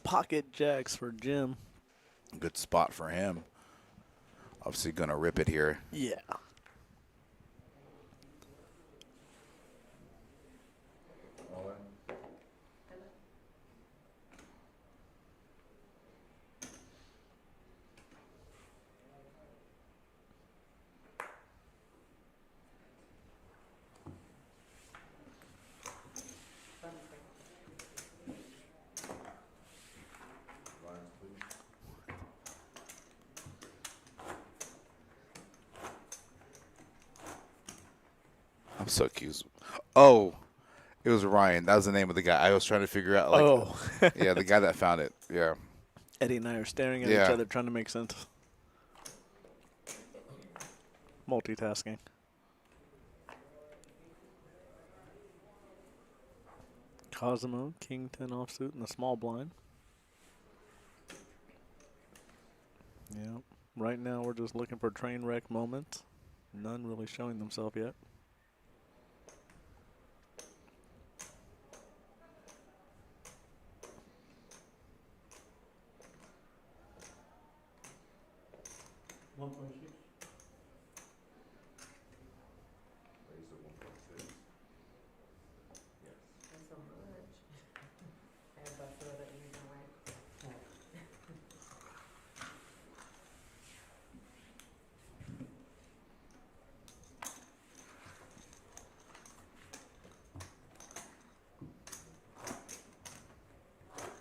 Pocket jacks for Jim.
good spot for him. Obviously going to rip it here.
Yeah.
All in. Lines, please.
I'm so accused. Oh, It was Ryan. That was the name of the guy. I was trying to figure out. Like,
Oh.
yeah, the guy that found it. Yeah.
Eddie and I are staring at
Yeah.
each other trying to make sense. Multitasking. Zozimo, king 10 offsuit in the small blind. Yeah. Right now we're just looking for train wreck moments. None really showing themselves yet.
One point six.
Raise to 1.6. Yes.
Not so much. I have about two of it using away.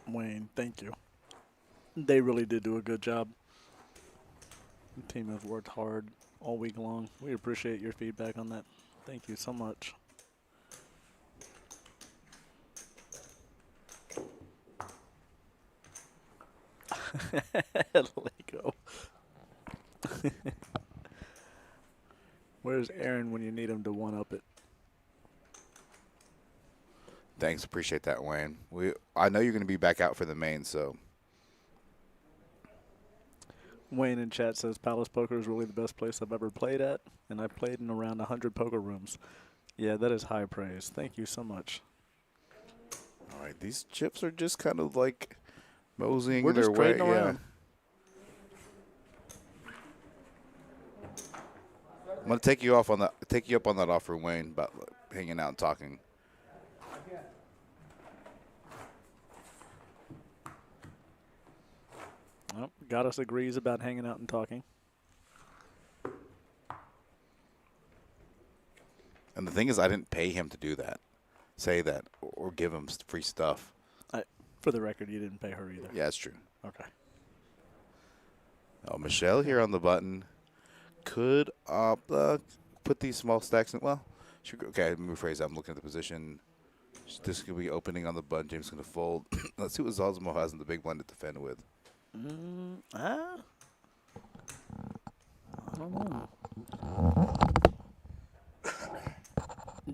Wayne, thank you. They really did do a good job. The team has worked hard all week long. We appreciate your feedback on that. Thank you so much. Let go. Where's Aaron when you need him to one-up it?
Thanks. Appreciate that, Wayne. I know you're going to be back out for the main, so.
Wayne in chat says Palace Poker is really the best place I've ever played at, and I've played in around 100 poker rooms. Yeah, that is high praise. Thank you so much.
All right, these chips are just kind of like moseying
We're
their
just
way.
trading around.
I'm gonna take you up on that offer, Wayne, about hanging out and talking.
Well, Goddess agrees about hanging out and talking.
And the thing is, I didn't pay him to do that, say that, or give him free stuff.
For the record, you didn't pay her either.
Yeah, it's true.
Okay.
Oh, Michelle here on the button could put these small stacks in. Well, okay, let me rephrase that. I'm looking at the position. This could be opening on the button. James is going to fold. Let's see what Zozimo has in the big blind to defend with.
I don't know.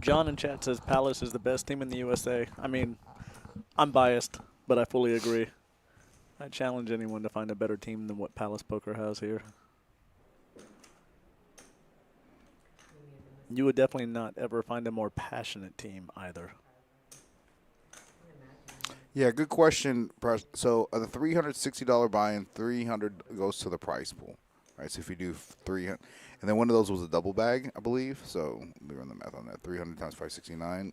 John in chat says Palace is the best team in the USA. I mean, I'm biased, but I fully agree. I challenge anyone to find a better team than what Palace Poker has here. You would definitely not ever find a more passionate team either.
Yeah, good question. So the $360 buy-in, $300 goes to the prize pool. Right, so if you do 300, and then one of those was a double bag, I believe. So let me run the math on that. 300 times 569.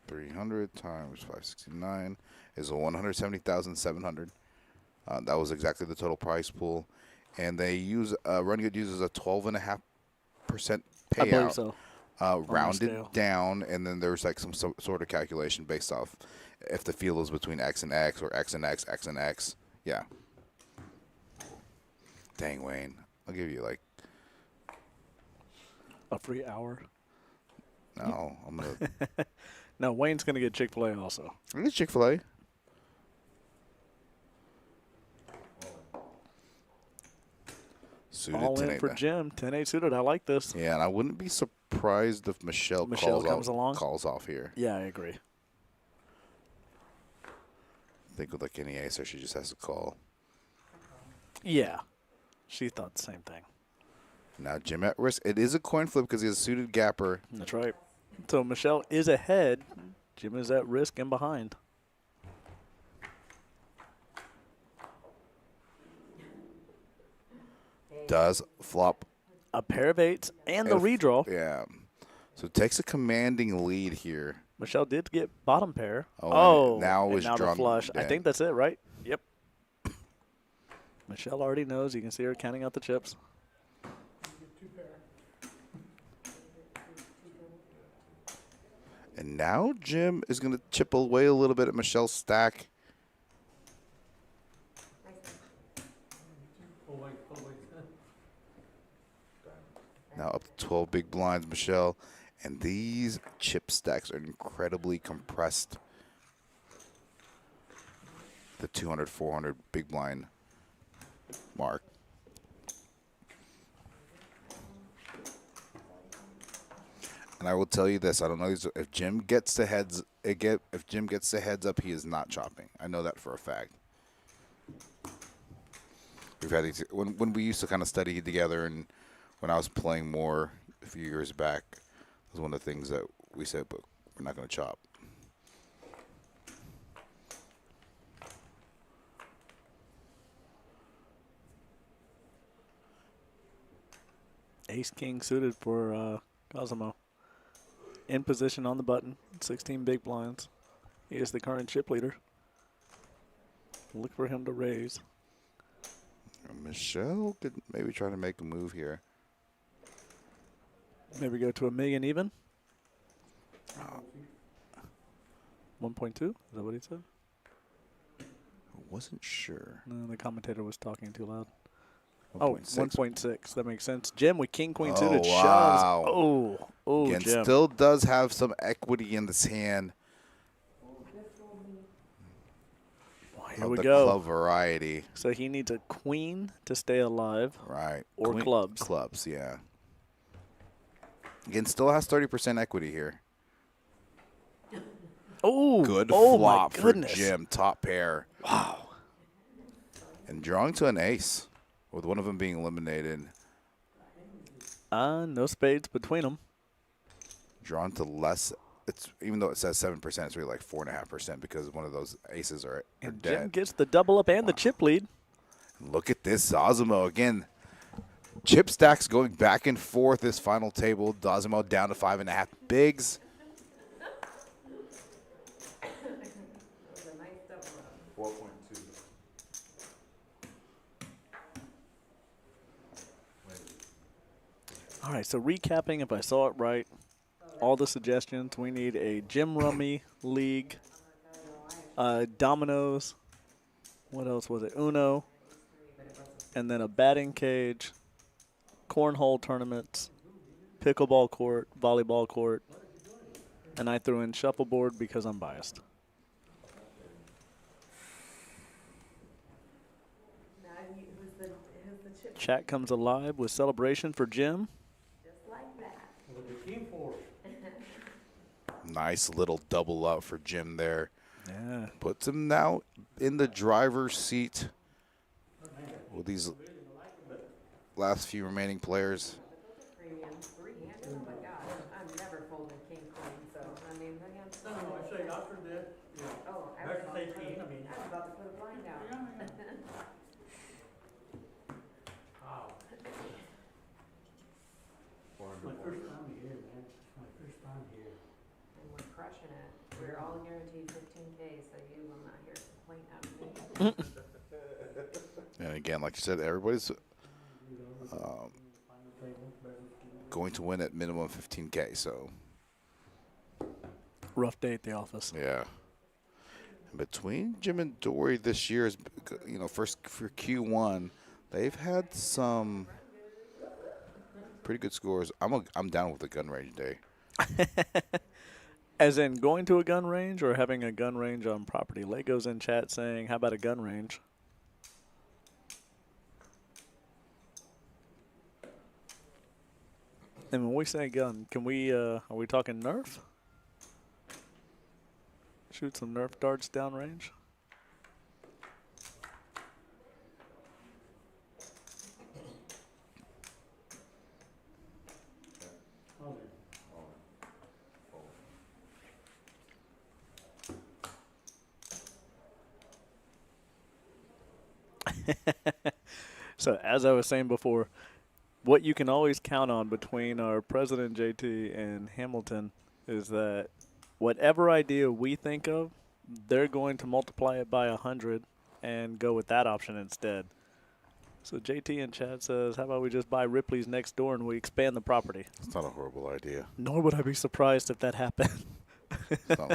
300 times 569 is 170,700. That was exactly the total prize pool, and they use RunGood uses a 12.5% payout.
I believe so.
Rounded
scale.
down, and then there's like some sort of calculation based off if the field is between X and X or X and X, X and X. Yeah. Dang, Wayne. I'll give you like.
A free hour.
No, I'm going to.
No, Wayne's going to get Chick-fil-A also.
I get Chick-fil-A. Suited
All
10-8
in for
now.
Jim. 10-8 suited. I like this.
Yeah, and I wouldn't be surprised if Michelle
comes along.
calls off here.
Yeah, I agree.
I think with like any ace, or she just has to call.
Yeah. She thought the same thing.
Now Jim at risk. It is a coin flip because he has a suited gapper.
That's right. So Michelle is ahead. Jim is at risk and behind.
Does flop.
A pair of eights and the redraw.
Yeah. So it takes a commanding lead here.
Michelle did get bottom pair.
And now
and
is
now
drawn
the flush. I
down.
think that's it, right? Yep. Michelle already knows. You can see her counting out the chips.
And now Jim is going to chip away a little bit at Michelle's stack. Now up to 12 big blinds, Michelle. And these chip stacks are incredibly compressed. The 200, 400 big blind mark. And I will tell you this: I don't know if Jim gets the heads. If Jim gets the heads up, he is not chopping. I know that for a fact. We've had these when we used to kind of study together, and when I was playing more a few years back, it was one of the things that we said, but we're not going to chop.
Ace King suited for Zozimo. In position on the button, 16 big blinds. He is the current chip leader. Look for him to raise.
Michelle could maybe try to make a move here.
Maybe go to $1 million even. 1.2? Is that what he said?
I wasn't sure.
No, the commentator was talking too loud.
1.6.
Oh, 1.6. That makes sense. Jim with king, queen
Oh,
suited
wow.
shoves. Oh,
Again,
Jim.
still does have some equity in this hand.
Here
of
we
the
go.
club variety.
So he needs a queen to stay alive.
Right.
Or clubs.
Clubs, yeah. Again, still has 30% equity here.
Oh,
Good
oh
flop
my
for
goodness.
Jim. Top pair.
Wow.
And drawing to an ace, with one of them being eliminated.
No spades between them.
Drawn to less. It's even though it says 7%, it's really like 4.5% because one of those aces are
And
dead.
Jim gets the double up and the chip lead.
Look at this Zozimo again. Chip stacks going back and forth this final table. Zozimo down to 5.5 bigs.
That was a nice double up.
4.2.
All right, so recapping, if I saw it right, all the suggestions, we need a Jim Rummy League, dominoes, what else was it, Uno, and then a batting cage, cornhole tournaments, pickleball court, volleyball court, and I threw in shuffleboard because I'm biased.
Now, who's the chip?
Chat comes alive with celebration for Jim.
Just like that.
With the team force.
Nice little double up for Jim there.
Yeah.
Puts him now in the driver's seat with these last few remaining players.
Premium, three-handed, oh my God. I'm never folding king, queen, so, I mean, the hand's so.
No, I say after that, yeah.
Oh, I
Back
was
to
about to
18, I
put,
mean.
I was about to put a blind down.
Wow. My first time here, man. It's my first time here.
And we're crushing it. We're all guaranteed 15K, so you will not hear a complaint out of me.
And again, like you said, everybody's going to win at minimum 15K. So,
Rough day at the office.
yeah. And between Jim and Dory this year, is, first for Q1, they've had some pretty good scores. I'm down with the gun range day.
As in going to a gun range or having a gun range on property? Lego's in chat saying, how about a gun range? And when we say gun, can we, are we talking Nerf? Shoot some Nerf darts downrange?
Oh,
So as I was saying before, what you can always count on between our president JT and Hamilton is that whatever idea we think of, they're going to multiply it by 100 and go with that option instead. So JT in chat says, how about we just buy Ripley's next door and we expand the property?
It's not a horrible idea.
Nor would I be surprised if that happened.
So,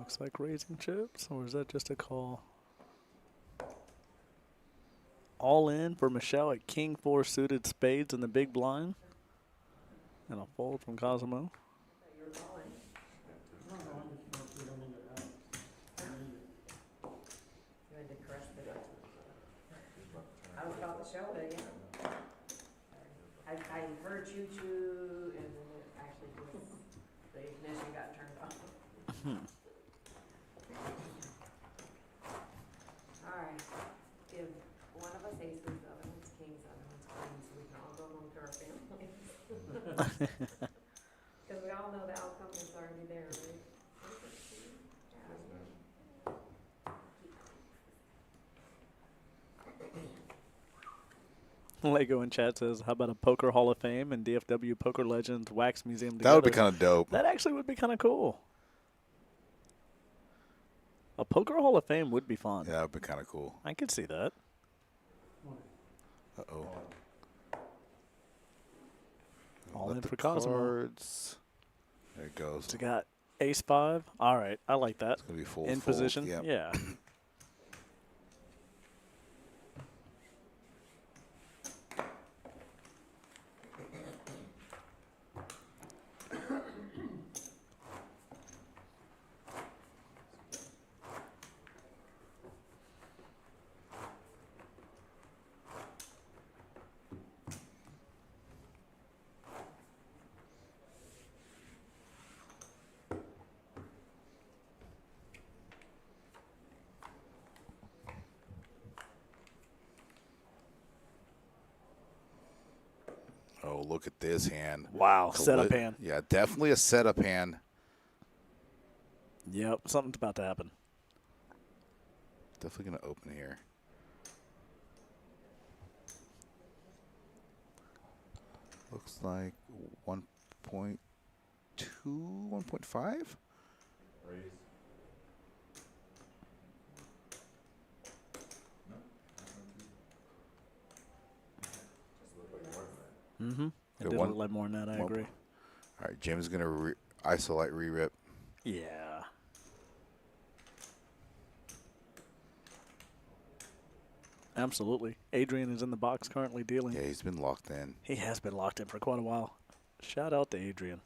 Looks like raising chips, or is that just a call? All in for Michelle at King 4 suited spades in the big blind. And a fold from Zozimo.
You were calling.
No, no, I just want to put them in the house.
You had to caress the dog. I was about to show it, yeah. I heard choo choo, and then it actually just, the ignition got turned off. All right, if one of us aces, the other one's kings, the other one's queens, so we can all go home to our families. Because we all know the outcome is already there, right?
Lego in chat says, how about a Poker Hall of Fame and DFW Poker Legends Wax Museum together?
That would be kind of dope.
That actually would be kind of cool. A Poker Hall of Fame would be fun.
Yeah, that would be kind of cool.
I could see that.
Uh-oh.
All
Let
in
the
for Zozimo.
cards. There it goes.
So got ace 5. All right, I like that.
It's going to be full
In
fold.
position.
Yep.
Yeah.
Oh, look at this hand.
Wow, setup hand.
Yeah, definitely a setup hand.
Yep, something's about to happen.
Definitely going to open here. Looks like 1.2, 1.5?
Raise. No, just look like more than that.
Mm-hmm. It
Good
did
one.
look like more than that, I
One-
agree.
All right, Jim's going to isolate re-rip.
Yeah. Absolutely. Adrian is in the box currently dealing.
Yeah, he's been locked in.
He has been locked in for quite a while. Shout out to Adrian.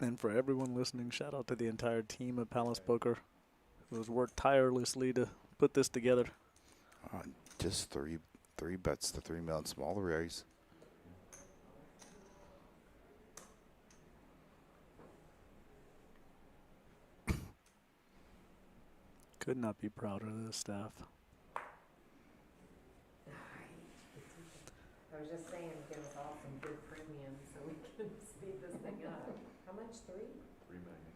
And for everyone listening, shout out to the entire team at Palace Poker who has worked tirelessly to put this together.
Just three bets to 3 million, small raise.
Could not be prouder of this staff.
I was just saying, give us all some good premiums so we can speed this thing up. How much, 3?
3 million.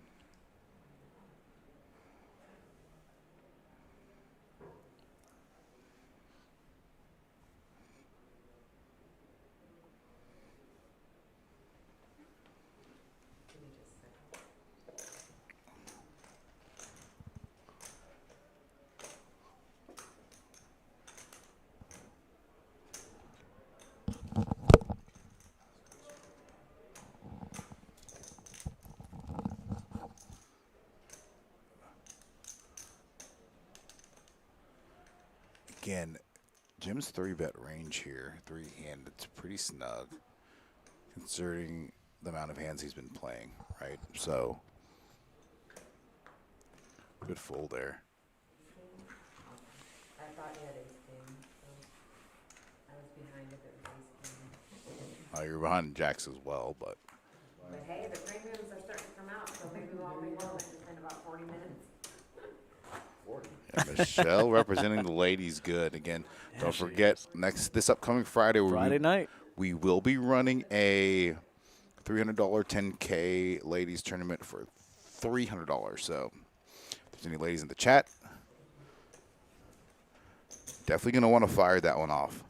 Give me just a second.
Again, Jim's 3-bet range here, 3-hand, it's pretty snug considering the amount of hands he's been playing, right? So, good fold there.
I thought you had ace king, so I was behind if it was ace king.
You're behind Jacks as well, but
But hey, the premiums are starting to come out, so maybe we won't be long. It's been about 40 minutes.
40.
yeah, Michelle representing the ladies good. Again,
Yeah,
don't
she
forget, this upcoming Friday,
Friday night.
we will be running a $300 10K ladies tournament for $300. So, if there's any ladies in the chat, definitely going to want to fire that one off.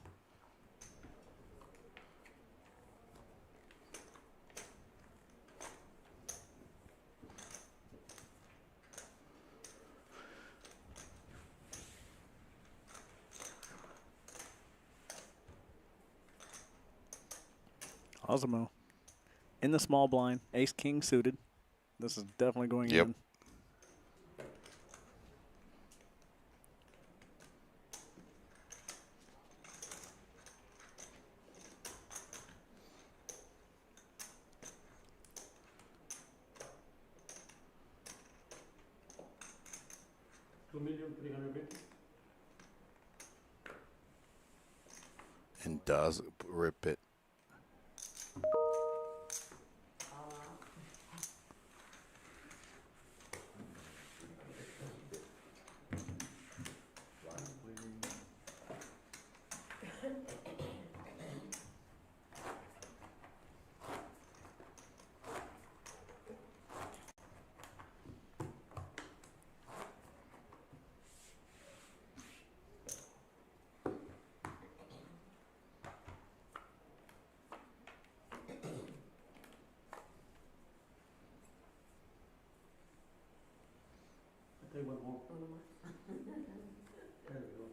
Zozimo in the small blind, ace king suited. This is definitely going
Yep.
in.
$2,350,000.
And does rip it.
All out.
I'll take one more.
One more.
There we go.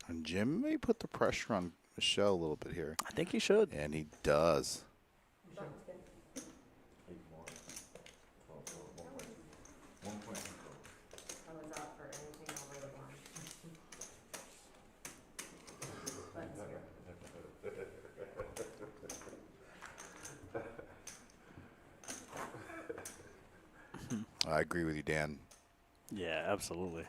And Jim may put the pressure on Michelle a little bit here.
I think he should.
And he does.
Sounds good.
8 more. 12 more. 1 point.
I was out for anything over the line. Buttons here.
I agree with you, Dan.
Yeah, absolutely.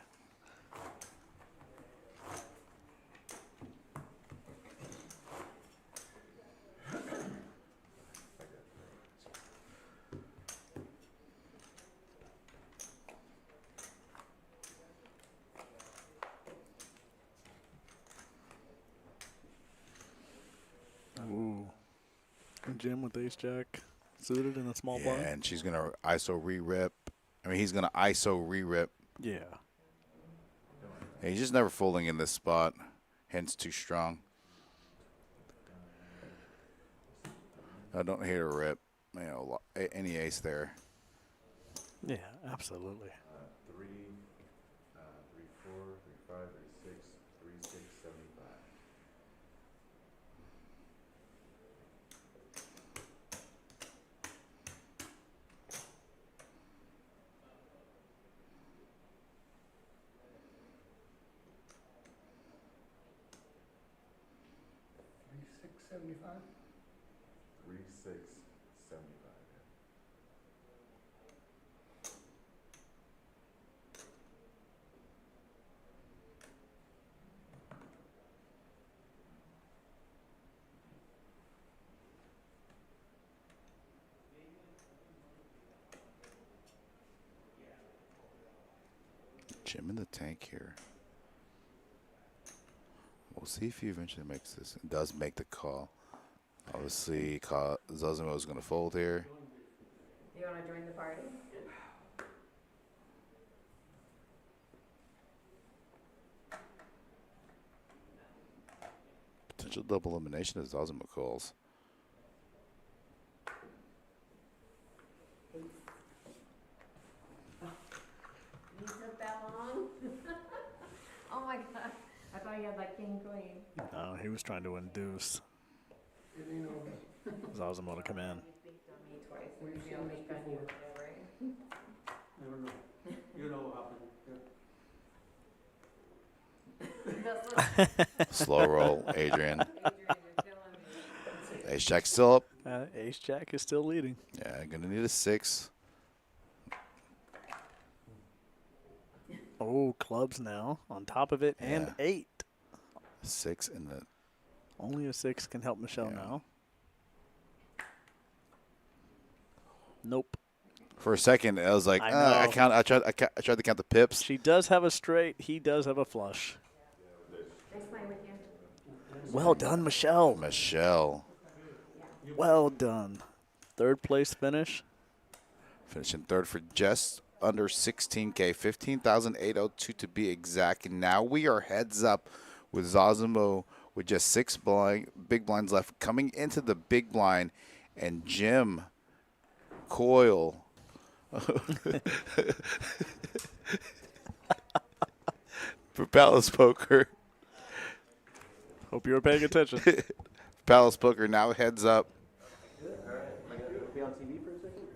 Ooh. Jim with ace jack suited in a small
Yeah,
blind.
and she's going to ISO re-rip. I mean, he's going to ISO re-rip.
Yeah.
Yeah, he's just never folding in this spot. Hence too strong. I don't hate a rip. You know, any ace there.
Yeah, absolutely.
3, 3, 4, 3, 5, 3, 6, 3, 6, 75.
$3,675.
3, 6, 75.
Jim in the tank here. We'll see if he eventually makes this. It does make the call. Obviously, Zozimo is going to fold here.
You want to join the party?
Potential double elimination as Zozimo calls.
You took that long? Oh my god. I thought you had like king queen.
No, he was trying to induce
It ain't over.
Zozimo to come in.
You picked on me twice. Maybe I'll pick on you again, right?
Never know. You know what happened.
That's what
Slow roll, Adrian.
Adrian, you're killing me.
Ace Jack still up.
Ace jack is still leading.
Yeah, going to need a 6.
Oh, clubs now on top of it and
Yeah.
8.
6 in the.
Only a 6 can help Michelle
Yeah.
now. Nope.
For a second, I was like,
I
I
know.
I tried to count the pips.
She does have a straight. He does have a flush.
Nice playing with you.
Well done, Michelle.
Michelle.
Well done. Third place finish.
Finishing third for just under 16K, 15,802 to be exact. And now we are heads up with Zozimo with just big blinds left coming into the big blind, and Jim Coyle for Palace Poker.
Hope you were paying attention.
Palace Poker now heads up.
Be on TV for a second.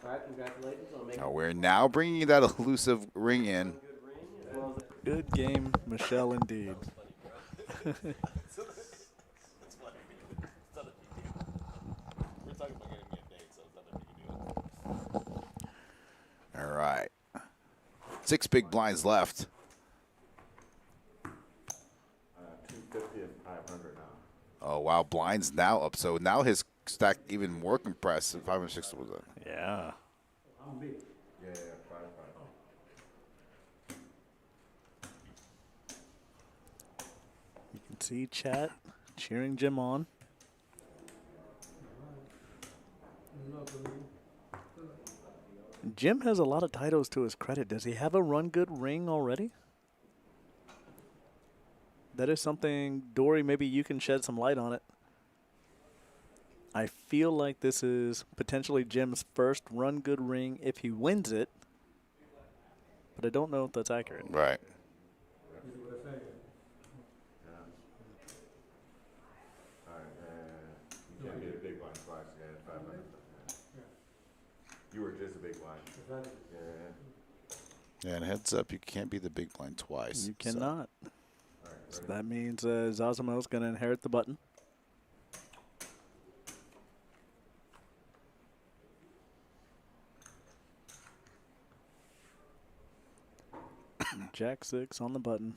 All right, congratulations on making
We're now bringing that elusive ring in.
Good game, Michelle, indeed.
All right. 6 big blinds left.
250 and 500 now.
Oh, wow. Blinds now up. So now his stack even more compressed. 5 and 6 was it?
Yeah.
I'm big.
Yeah, 5, 5.
You can see chat cheering Jim on. Jim has a lot of titles to his credit. Does he have a RunGood Ring already? That is something, Dory, maybe you can shed some light on it. I feel like this is potentially Jim's first RunGood Ring if he wins it, but I don't know if that's accurate.
Right.
All right, you can't be a big blind twice. Yeah, 500. You were just a big blind. Yeah.
Yeah, and heads up, you can't be the big blind twice.
You
so.
cannot.
All right,
So
ready?
that means Zozimo's going to inherit the button. Jack 6 on the button.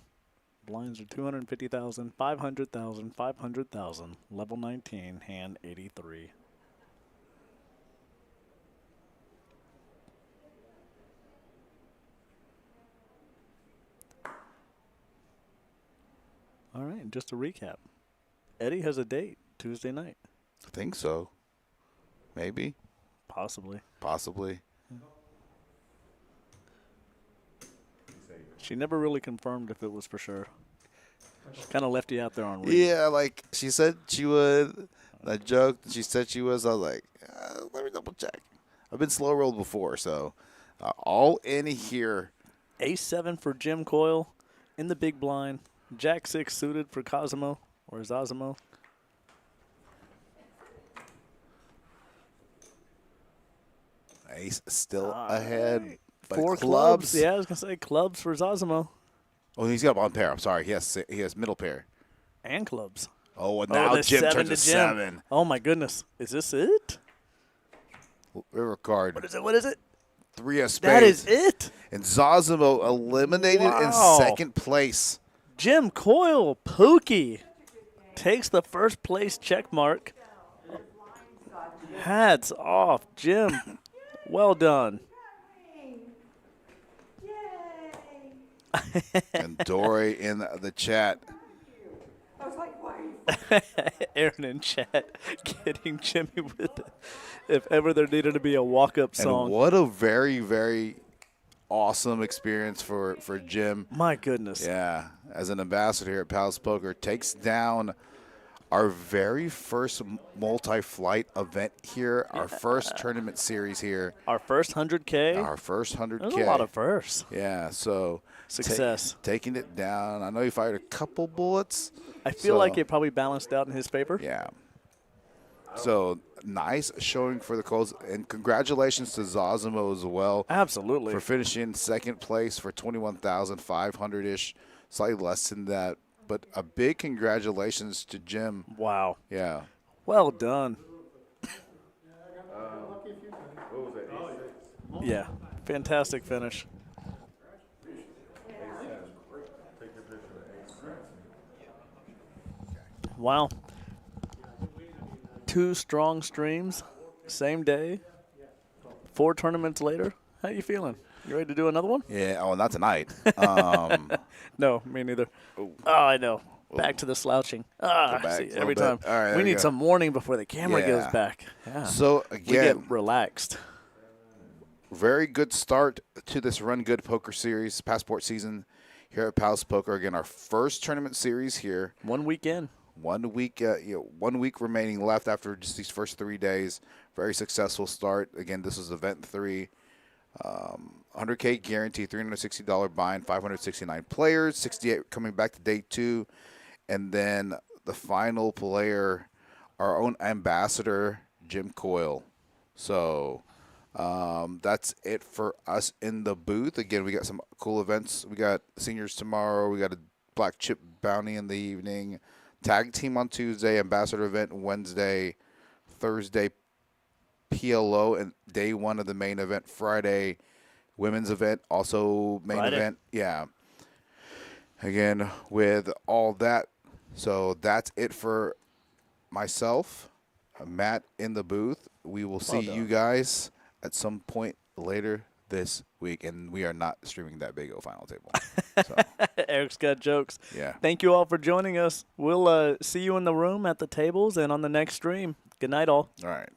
Blinds are 250,000, 500,000, 500,000. Level 19, hand 83. All right, and just to recap, Eddie has a date Tuesday night.
I think so. Maybe.
Possibly.
Possibly.
She never really confirmed if it was for sure. She kind of left you out there on read.
Yeah, like she said she would. I joked. She said she was. I was like, let me double check. I've been slow rolled before, so all in here.
A7 for Jim Coyle in the big blind. Jack 6 suited for Cosimo or Zozimo.
Ace still ahead. But
4 clubs. Yeah, I was going to say clubs for Zozimo.
Oh, he's got one pair. I'm sorry. He has middle pair.
And clubs.
Oh, and now
the
Jim
7
turns
to
to
Jim.
7.
Oh, my goodness. Is this it?
River card.
What is it? What is it?
3 of spades.
That is it?
And Zozimo eliminated in
Wow.
second place.
Jim Coyle, Pookie, takes the first place check mark. Hats off, Jim. Well done.
And Dory in the chat.
I was like, why?
Aaron in chat getting Jimmy with it. If ever there needed to be a walk-up song.
And what a very, very awesome experience for Jim.
My goodness.
Yeah, as an ambassador here at Palace Poker, takes down our very first multi-flight event here, our first tournament series here,
Our first 100K.
our first 100K.
There's a lot of firsts.
Yeah, so
Success.
taking it down. I know he fired a couple bullets.
I feel
so-
like it probably balanced out in his favor.
Yeah. So nice showing for the Colts, and congratulations to Zozimo as well
Absolutely.
for finishing second place for 21,500-ish, slightly less than that. But a big congratulations to Jim.
Wow.
Yeah.
Well done.
What was that? A6?
Yeah. Fantastic finish.
Take your picture of the ace.
Wow. 2 strong streams, same day, 4 tournaments later. How you feeling? You ready to do another one?
Yeah. Oh, not tonight.
No, me neither. Oh, I know. Back to the slouching.
back
See,
a little
every
bit.
time.
All right, there
we
we
need
go.
some warning before the camera goes
Yeah.
back. Yeah.
So,
we
again,
get relaxed.
very good start to this RunGood Poker Series Passport season here at Palace Poker. Again, our first tournament series here.
1 week in.
1 week, 1 week remaining left after just these first 3 days. Very successful start. Again, this is event 3. 100K guarantee, $360 bind, 569 players, 68 coming back to day 2. And then the final player, our own ambassador, Jim Coyle. So that's it for us in the booth. Again, we got some cool events. We got seniors tomorrow. We got a black chip bounty in the evening. Tag team on Tuesday. Ambassador event Wednesday. Thursday, PLO and day 1 of the main event. Friday, women's event. Also main
Friday.
event. Yeah. Again, with all that. So that's it for myself, Matt in the booth. We will see you guys at some point later this week, and we are not streaming that big O final table. So,
Eric's got jokes.
yeah.
Thank you all for joining us. We'll see you in the room at the tables and on the next stream. Good night, all.
All right.